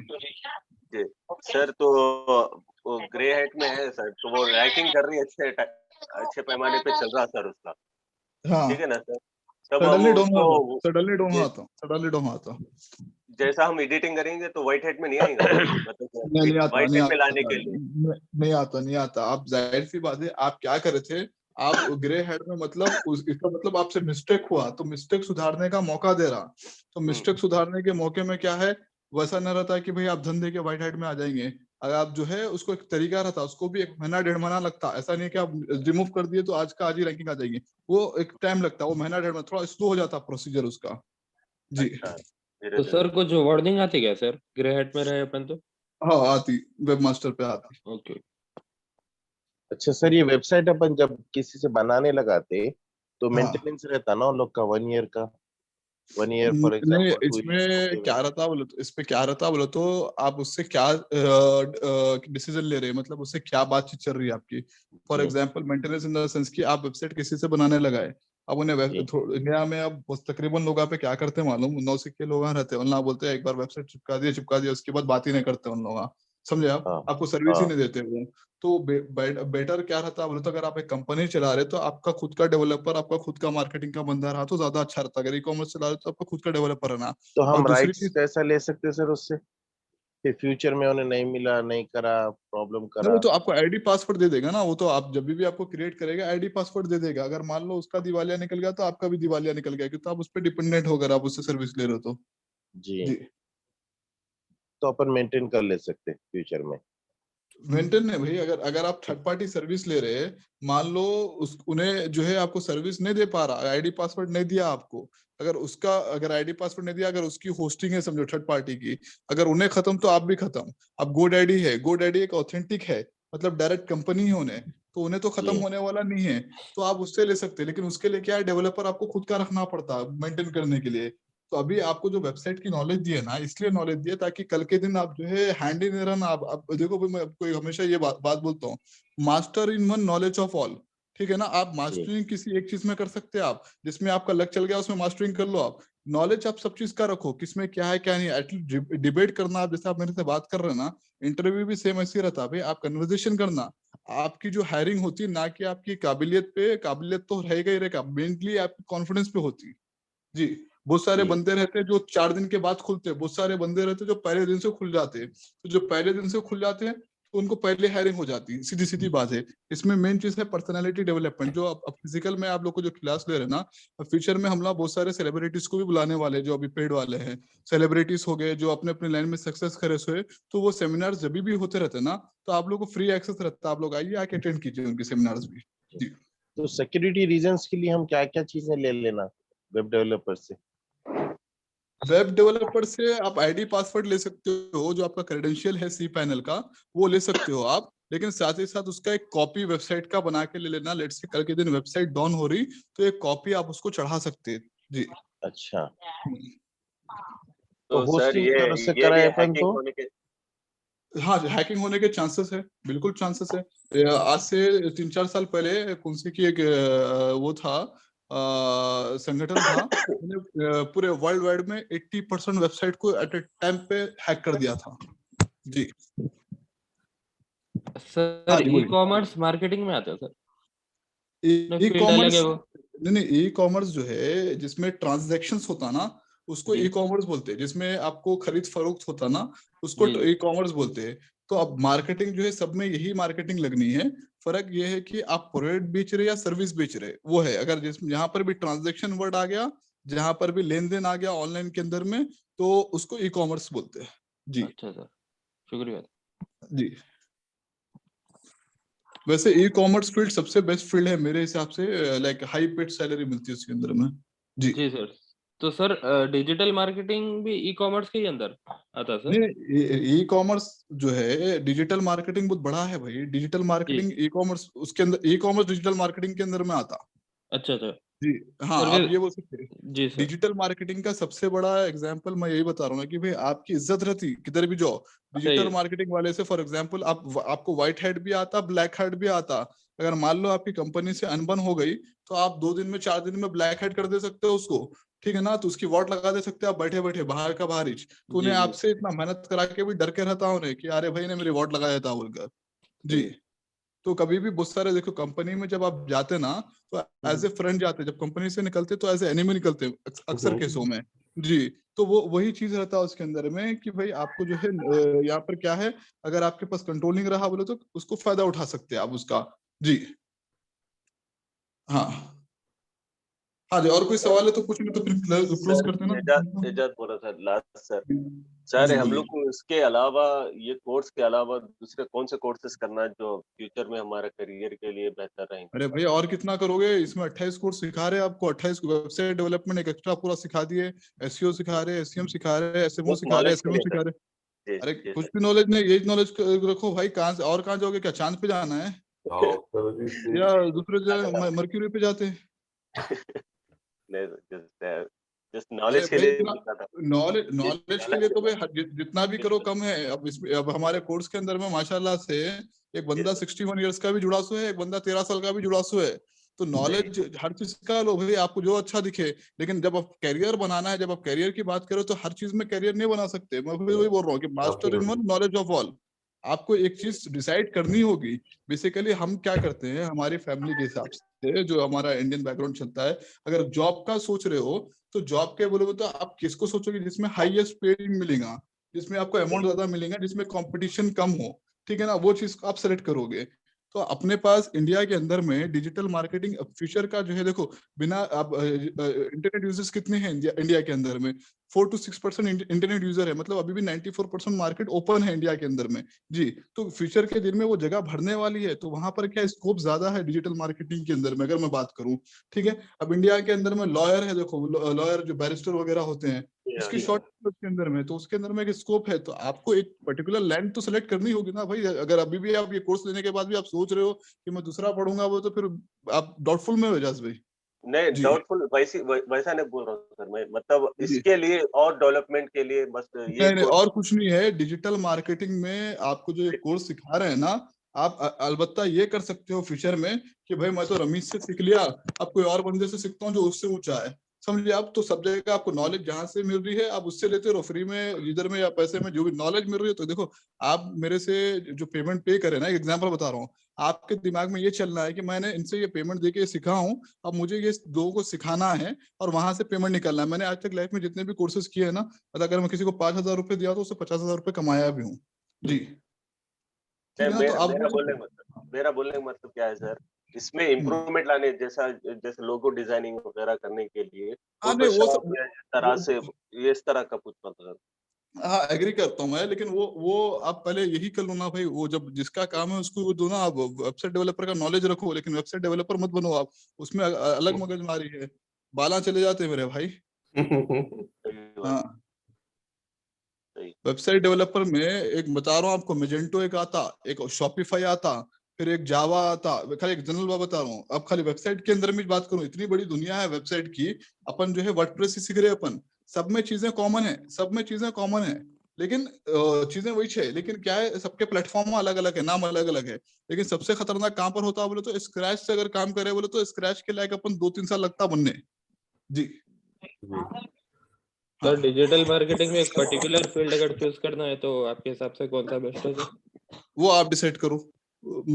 जी सर, तो वो ग्रे हेड में है सर, तो वो रैंकिंग कर रही है, अच्छे पैमाने पे चल रहा सर उसका, हाँ, ठीक है ना सर। तब हम सडनली डाउन आता, उसको सडनली डाउन आता, सडनली डाउन आता। जैसा हम एडिटिंग करेंगे तो व्हाइट हेड में नहीं आएगा सर, मतलब नहीं आता, व्हाइट नहीं हेड में लाने आता, के लिए। नहीं आता, नहीं आता। आप जाहिर सी बात है, आप क्या करे थे, आप ग्रे हेड में मतलब इसका मतलब आपसे मिस्टेक हुआ तो मिस्टेक सुधारने का मौका दे रहा। तो मिस्टेक सुधारने के मौके में क्या है, वैसा न रहता है कि भाई आप धंधे के व्हाइट हेड में आ जाएंगे। अगर आप जो है उसको एक तरीका रहता, उसको भी 1 महीना 1.5 महीना लगता। ऐसा नहीं कि आप रिमूव कर दिए तो आज का आज ही रैंकिंग आ जाएगी, वो एक टाइम लगता, वो महीना 1.5 महीना थोड़ा स्लो हो जाता प्रोसीजर उसका जी। अच्छा, तो सर कुछ वर्डिंग आती क्या सर ग्रे हेड में रहे अपन तो? हाँ आती, वेब मास्टर पे आती। ओके। अच्छा सर, ये वेबसाइट अपन जब किसी से बनाने लगाते तो हाँ। मेंटेनेंस रहता ना उन लोग का 1 ईयर का, 1 ईयर फॉर नहीं, एग्जांपल 2 इसमें ईयर क्या रहता बोलो तो, इस पे क्या रहता बोलो तो, आप उससे क्या डिसीजन ले रहे हैं, मतलब उससे क्या बातचीत चल रही है आपकी। For G example maintenance in the sense कि आप वेबसाइट किसी से बनाने लगाए। अब उन्हें जी इंडिया में अब तकरीबन लोग पे क्या करते हैं मालूम, 9 सिक्के लोग रहते हैं, उन्हें बोलते हैं एक बार वेबसाइट चिपका दिया उसके बाद बात ही नहीं करते उन लोग, समझे आप, हाँ आपको सर्विस ही हाँ नहीं देते वो। तो बेटर क्या रहता बोलो तो, अगर आप एक कंपनी चला रहे तो आपका खुद का डेवलपर, आपका खुद का मार्केटिंग का बंदा रहा तो ज्यादा अच्छा रहता। अगर ई कॉमर्स चला रहे तो आपका खुद का डेवलपर रहना। तो और हम दूसरी राइट्स चीज, कैसा ले सकते हैं सर उससे, फिर फ्यूचर में उन्हें नहीं मिला, नहीं करा, प्रॉब्लम नहीं वो करा? तो आपको आईडी पासवर्ड दे देगा ना, वो तो आप जब भी आपको क्रिएट करेगा आईडी पासवर्ड दे देगा। अगर मान लो उसका दिवालिया निकल गया तो आपका भी दिवालिया निकल गया, क्योंकि आप उस पर डिपेंडेंट हो, अगर आप उससे सर्विस ले रहे हो तो जी, जी। तो अपन मेंटेन कर ले सकते हैं फ्यूचर में। मेंटेन है भाई, अगर अगर आप थर्ड पार्टी सर्विस ले रहे हैं, मान लो उन्हें जो है आपको सर्विस नहीं दे पा रहा, आईडी पासवर्ड नहीं दिया आपको, अगर आईडी पासवर्ड नहीं दिया, अगर उसकी होस्टिंग है समझो थर्ड पार्टी की, अगर उन्हें खत्म तो आप भी खत्म। अब GoDaddy है, GoDaddy एक ऑथेंटिक है, मतलब डायरेक्ट कंपनी है उन्हें, तो उन्हें तो खत्म जी होने वाला नहीं है। तो आप उससे ले सकते हैं, लेकिन उसके लिए क्या है, डेवलपर आपको खुद का रखना पड़ता है मेंटेन करने के लिए। तो अभी आपको जो वेबसाइट की नॉलेज दी है ना, इसलिए नॉलेज दी है ताकि कल के दिन आप जो है हैंड इन रहना। आप देखो भाई, मैं आपको हमेशा ये बात बोलता हूँ, master in one knowledge of all, ठीक है ना। आप जी मास्टरिंग किसी एक चीज में कर सकते हैं, आप जिसमें आपका लक चल गया उसमें मास्टरिंग कर लो आप। नॉलेज आप सब चीज का रखो, किसमें क्या है क्या नहीं, एटलीस्ट डिबेट करना। आप जैसे आप मेरे से बात कर रहे हैं ना, इंटरव्यू भी सेम ऐसे ही रहता है भाई, आप कन्वर्सेशन करना। आपकी जो हायरिंग होती है ना कि आपकी काबिलियत पे, काबिलियत तो रहेगा ही रहेगा, मेनली आपकी कॉन्फिडेंस पे होती है जी। बहुत सारे जी बंदे रहते हैं जो 4 दिन के बाद खुलते हैं, बहुत सारे बंदे रहते हैं जो पहले दिन से खुल जाते हैं। तो जो पहले दिन से खुल जाते हैं तो उनको पहले हायरिंग हो जाती है, सीधी सीधी बात है। इसमें मेन चीज है पर्सनालिटी डेवलपमेंट। जो अब फिजिकल में आप लोग को जो क्लास ले रहे हैं ना, फ्यूचर में हम लोग बहुत सारे सेलिब्रिटीज को भी बुलाने वाले हैं, जो अभी पेड वाले हैं। सेलिब्रिटीज हो गए जो अपने अपने लाइन में सक्सेस करे हुए, तो वो सेमिनार्स जब भी होते रहते हैं ना, तो आप लोग को फ्री एक्सेस रहता है, आप लोग आइए आके अटेंड कीजिए उनके सेमिनार्स भी जी। तो सिक्योरिटी रीजंस के लिए हम क्या क्या चीजें ले लेना वेब डेवलपर से? वेब डेवलपर से आप आईडी पासवर्ड ले सकते हो, जो आपका क्रेडेंशियल है cPanel का, वो ले सकते हो आप। लेकिन साथ ही साथ उसका एक कॉपी वेबसाइट का बना के ले लेना। लेट्स से कल के दिन वेबसाइट डाउन हो रही तो एक कॉपी आप उसको चढ़ा सकते हैं जी। अच्छा, तो तो सर होस्टिंग अगर उससे ये भी कराए अपन हैकिंग तो? होने के हाँ, हैकिंग होने के चांसेस है, बिल्कुल चांसेस है। आज से 3-4 साल पहले कौन सी की एक वो था, संगठन था, पूरे वर्ल्ड वाइड में 80% वेबसाइट को एट ए टाइम पे हैक कर दिया था जी। हाँ सर जी ई बोलिए। कॉमर्स मार्केटिंग में आता है सर, ई फील्ड अलग कॉमर्स, है वो? नहीं नहीं, ई कॉमर्स जो है जिसमें ट्रांजैक्शंस होता ना, उसको जी ई कॉमर्स बोलते हैं। जिसमें आपको खरीद फरोख्त होता ना, उसको जी ई कॉमर्स बोलते हैं। तो अब मार्केटिंग जो है सब में यही मार्केटिंग लगनी है। फर्क ये है कि आप प्रोडक्ट बेच रहे या सर्विस बेच रहे, वो है। अगर जिस यहाँ पर भी ट्रांजैक्शन वर्ड आ गया, जहां पर भी लेन देन आ गया ऑनलाइन के अंदर में, तो उसको ई कॉमर्स बोलते हैं। जी अच्छा सर, शुक्रिया। जी। वैसे ई कॉमर्स फील्ड सबसे बेस्ट फील्ड है मेरे हिसाब से, लाइक हाई पेड सैलरी मिलती है उसके अंदर में। जी जी सर, तो सर डिजिटल मार्केटिंग भी ई कॉमर्स के ही अंदर आता है सर? नहीं, ई कॉमर्स जो है डिजिटल मार्केटिंग बहुत बड़ा है भाई। डिजिटल जी मार्केटिंग ई कॉमर्स उसके अंदर, ई कॉमर्स डिजिटल मार्केटिंग के अंदर में आता। अच्छा सर। जी हाँ, सर आप फिर ये बोल सकते हैं। जी सर। डिजिटल मार्केटिंग का सबसे बड़ा एग्जांपल मैं यही बता रहा हूँ ना कि भाई आपकी इज्जत रहती किधर भी जाओ सही डिजिटल है। मार्केटिंग वाले से। फॉर एग्जांपल आपको व्हाइट हैट भी आता, ब्लैक हैट भी आता। अगर मान लो आपकी कंपनी से अनबन हो गई, तो आप 2 दिन में 4 दिन में ब्लैक हैट कर दे सकते हो उसको, ठीक है ना। तो उसकी वॉट लगा दे सकते हो आप बैठे बैठे, बाहर का बाहर ही। तो उन्हें जी जी आपसे इतना मेहनत करा के भी डर के रहता उन्हें कि अरे भाई ने मेरी वॉट लगाया था बोलकर। जी। सही। तो कभी भी बहुत सारे देखो कंपनी में जब आप जाते ना, तो एज ए फ्रेंड जाते, जब कंपनी से निकलते तो एज ए एनिमी निकलते हैं अक्सर केसों में। जी। तो वो वही चीज रहता है उसके अंदर में कि भाई आपको जो है यहाँ पर क्या है, अगर आपके पास कंट्रोलिंग रहा बोले तो उसको फायदा उठा सकते हैं आप उसका। जी हाँ। हाँ जी, और कोई सवाल है तो कुछ नहीं, तो फिर क्लोज सर करते हैं एजाज बोल रहा था लास्ट सर। ना। सर जी हम बोलिए। लोग को इसके अलावा, ये कोर्स के अलावा दूसरे कौन से कोर्सेज करना है जो फ्यूचर में हमारे करियर के लिए बेहतर रहेंगे? अरे भैया और कितना करोगे, इसमें 28 कोर्स सिखा रहे हैं आपको। 28 वेबसाइट डेवलपमेंट एक एक्स्ट्रा पूरा सिखा दिए, एसईओ सिखा रहे, एसईएम सिखा रहे, एसएमओ बस सिखा रहे, नॉलेज के एसएमएम लिए सर। सिखा रहे। जी अरे जी कुछ सर। भी नॉलेज नहीं, यही नॉलेज रखो भाई। कहाँ से और कहाँ जाओगे, क्या चांद पे जाना है हाँ सर जी या दूसरे जगह मरक्यूरी पे जाते हैं? जस्ट अरे नॉलेज के भाई लिए इतना पूछा था। नॉलेज जी नॉलेज के नॉलेज लिए के तो भाई लिए। जितना भी करो कम है। अब इसमें अब हमारे कोर्स के अंदर में माशाल्लाह से एक जी बंदा सर। 61 ईयर्स का भी जुड़ा सु है, एक बंदा 13 साल का भी जुड़ा सु है। तो सही। नॉलेज हर चीज का लो भाई, आपको जो अच्छा दिखे। लेकिन जब आप कैरियर बनाना है, जब आप कैरियर की बात करो, तो हर चीज में कैरियर नहीं बना सकते। मैं भी वही बोल रहा हूँ कि master in one, knowledge of all. आपको एक चीज डिसाइड करनी होगी। बेसिकली हम क्या करते हैं हमारी फैमिली के हिसाब से, जो हमारा इंडियन बैकग्राउंड चलता है, अगर जॉब का सोच रहे हो तो जॉब के बोलोगे तो आप किसको सोचोगे, जिसमें हाईएस्ट पेइंग मिलेगा, जिसमें आपको अमाउंट ज्यादा मिलेगा, जिसमें कंपटीशन कम हो, ठीक है ना, वो चीज को आप सेलेक्ट करोगे। तो अपने पास इंडिया के अंदर में डिजिटल मार्केटिंग फ्यूचर का जो है, देखो बिना आप इंटरनेट यूजर्स कितने हैं इंडिया के अंदर में, 4 to 6% इंटरनेट यूजर है। मतलब अभी भी 94% मार्केट ओपन है इंडिया के अंदर में। जी। तो फ्यूचर के दिन में वो जगह भरने वाली है, तो वहां पर क्या स्कोप ज्यादा है डिजिटल मार्केटिंग के अंदर में, अगर मैं बात करूं। ठीक है। अब इंडिया के अंदर में लॉयर है, देखो लॉयर जो बैरिस्टर वगैरह होते हैं, उसकी शॉर्ट के अंदर में, तो उसके अंदर में एक स्कोप है। तो आपको एक पर्टिकुलर लैंड तो सेलेक्ट करनी होगी ना भाई। अगर अभी भी आप ये कोर्स लेने के बाद भी आप सोच रहे हो कि मैं दूसरा पढ़ूंगा, वो तो फिर आप डाउटफुल में हो जास भाई। नहीं जी डाउटफुल वैसा नहीं बोल रहा हूँ सर मैं, मतलब जी। इसके लिए और डेवलपमेंट के लिए बस ये नहीं नहीं, कोर्स। और कुछ नहीं है। डिजिटल मार्केटिंग में आपको जो एक कोर्स सिखा रहे हैं ना, आप अलबत्ता ये कर सकते हो फ्यूचर में कि भाई मैं तो रमीज से सीख लिया, अब कोई और बंदे से सीखता हूँ जो उससे ऊंचा है। समझिए आप, तो सब जगह आपको नॉलेज जहां से मिल रही है आप उससे लेते रहो, फ्री में जिधर में या पैसे में, जो भी नॉलेज मिल रही है। तो देखो आप मेरे से जो पेमेंट पे करे ना, एक एग्जांपल बता रहा हूँ, आपके दिमाग में ये चलना है कि मैंने इनसे ये पेमेंट देके सीखा हूँ, अब मुझे ये लोगों को सिखाना है और वहां से पेमेंट निकालना है। मैंने आज तक लाइफ में जितने भी कोर्सेज किए हैं ना, अगर मैं किसी को 5,000 रुपए दिया तो उससे 50,000 रुपए कमाया भी हूँ। जी। ठीक है ना, तो आप मेरा बोलने का मतलब क्या है सर, इसमें इम्प्रूवमेंट लाने, जैसा जैसे लोगो डिजाइनिंग वगैरह करने के लिए हाँ नहीं वो फोटोशॉप सब या इस तरह से, ये इस तरह का कुछ मतलब। हाँ एग्री करता हूँ मैं, लेकिन वो आप पहले यही कर लो ना भाई। वो जब जिसका काम है उसको वो दो ना। आप वेबसाइट डेवलपर का नॉलेज रखो, लेकिन वेबसाइट डेवलपर मत बनो आप। उसमें अलग मगजमारी है, बाला चले जाते हैं मेरे भाई। हाँ। वेबसाइट डेवलपर में एक बता रहा हूँ आपको, मेजेंटो एक आता, एक शॉपिफाई आता, फिर एक जावा आता। खाली एक जनरल बता रहा हूँ। अब खाली वेबसाइट के अंदर में बात करूँ, इतनी बड़ी दुनिया है वेबसाइट की। अपन जो है वर्डप्रेस ही सीख रहे हैं अपन, सब में चीजें कॉमन है, सब में चीजें कॉमन है, लेकिन चीजें वही है। लेकिन क्या है, सबके प्लेटफॉर्म अलग अलग है, नाम अलग अलग है। लेकिन सबसे खतरनाक कहाँ पर होता है बोले तो, स्क्रैच से अगर काम करे बोले तो स्क्रैच के लायक अपन 2-3 साल लगता बनने। जी। सर डिजिटल मार्केटिंग में एक पर्टिकुलर फील्ड अगर चूज करना है तो आपके हिसाब से कौन सा बेस्ट है सर? वो आप डिसाइड करो।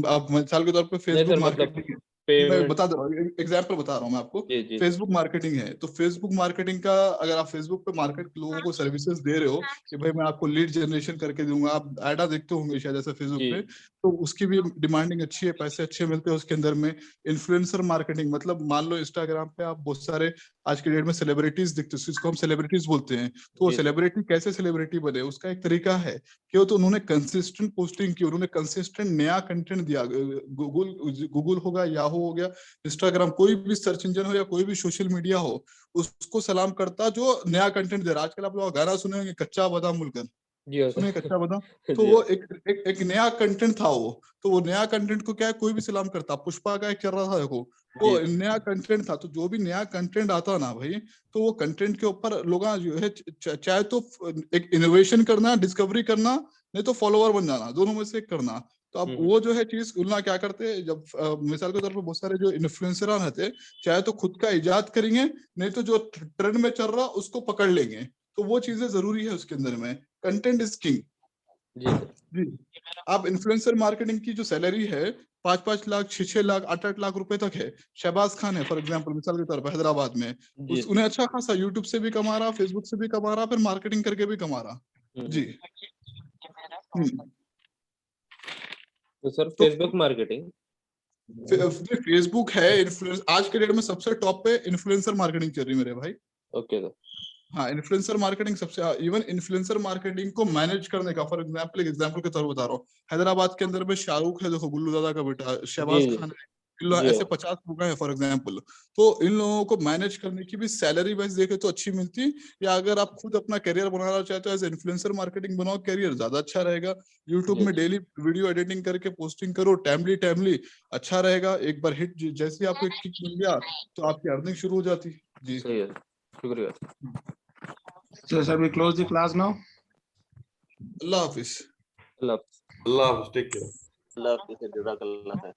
आप मिसाल के तौर पे नहीं फेसबुक सर, मतलब मार्केटिंग मैं बता दे रहा हूँ, एग्जाम्पल बता रहा हूँ मैं आपको। फेसबुक मार्केटिंग है, तो फेसबुक मार्केटिंग का अगर आप फेसबुक पे मार्केट लोगों को सर्विसेज दे रहे हो कि भाई मैं आपको लीड जनरेशन करके दूंगा, आप एडा देखते होंगे शायद ऐसा फेसबुक पे, तो उसकी भी डिमांडिंग अच्छी है, पैसे अच्छे मिलते हैं उसके अंदर में। इन्फ्लुएंसर मार्केटिंग मतलब मान लो इंस्टाग्राम पे आप बहुत सारे आज के डेट में सेलिब्रिटीज दिखते हैं, जिसको हम सेलिब्रिटीज बोलते हैं, तो वो सेलिब्रिटी कैसे सेलिब्रिटी बने, उसका एक तरीका है कि तो उन्होंने कंसिस्टेंट पोस्टिंग की, उन्होंने कंसिस्टेंट नया कंटेंट दिया। गूगल होगा, याहू हो गया, इंस्टाग्राम, कोई भी सर्च इंजन हो या कोई भी सोशल मीडिया हो, उसको सलाम करता जो नया कंटेंट दे रहा है। आजकल आप लोग गाना सुने होंगे कच्चा बादाम मुलकर, सुने कच्चा बादाम, तो वो एक नया कंटेंट था वो, तो वो नया कंटेंट को क्या है कोई भी सलाम करता। पुष्पा का एक चल रहा था देखो, वो नया कंटेंट था, तो जो भी नया कंटेंट आता ना भाई, तो वो कंटेंट के ऊपर लोग जो है चाहे तो एक इनोवेशन करना, डिस्कवरी करना, नहीं तो फॉलोअर बन जाना, दोनों में से एक करना। तो अब वो जो है चीज उन्ना क्या करते हैं, जब मिसाल के तौर पर बहुत सारे जो इन्फ्लुएंसर रहते, चाहे तो खुद का इजाद करेंगे, नहीं तो जो ट्रेंड में चल रहा उसको पकड़ लेंगे। तो वो चीजें जरूरी है उसके अंदर में, कंटेंट इज किंग। जी, आप इन्फ्लुएंसर मार्केटिंग की जो सैलरी है 5-5 लाख, 6-6 लाख, 8-8 लाख रुपए तक है। शहबाज खान है फॉर एग्जांपल, मिसाल के तौर पर हैदराबाद में, उन्हें अच्छा खासा यूट्यूब से भी कमा रहा, फेसबुक से भी कमा रहा, फिर मार्केटिंग करके भी कमा रहा। जी। तो सर फेसबुक मार्केटिंग, फेसबुक है इन्फ्लुएंस, आज के डेट में सबसे टॉप पे इन्फ्लुएंसर मार्केटिंग चल रही है मेरे भाई। Okay sir. हाँ, इन्फ्लुएंसर मार्केटिंग सबसे, इवन इन्फ्लुएंसर मार्केटिंग को मैनेज करने का, फॉर एग्जांपल एक एग्जांपल के तौर पर बता रहा हूँ, हैदराबाद के अंदर में शाहरुख है देखो, गुल्लू दादा का बेटा, शहबाज खान है, ऐसे 50 लोग हैं फॉर एग्जांपल। तो इन लोगों को मैनेज करने की भी सैलरी वाइज देखे तो अच्छी मिलती, या अगर आप खुद अपना करियर बनाना चाहते हो एज इन्फ्लुएंसर मार्केटिंग बनाओ, करियर ज्यादा अच्छा रहेगा। यूट्यूब में डेली वीडियो एडिटिंग करके पोस्टिंग करो, टाइमली अच्छा रहेगा। एक बार हिट जैसे आपको एक किक मिल गया तो आपकी अर्निंग शुरू हो जाती। जी सही है, शुक्रिया। So shall we close the class now? अल्लाह हाफिज। अल्लाह हाफिज, टेक केयर। अल्लाह हाफिज, जज़ाकल्लाह खैर।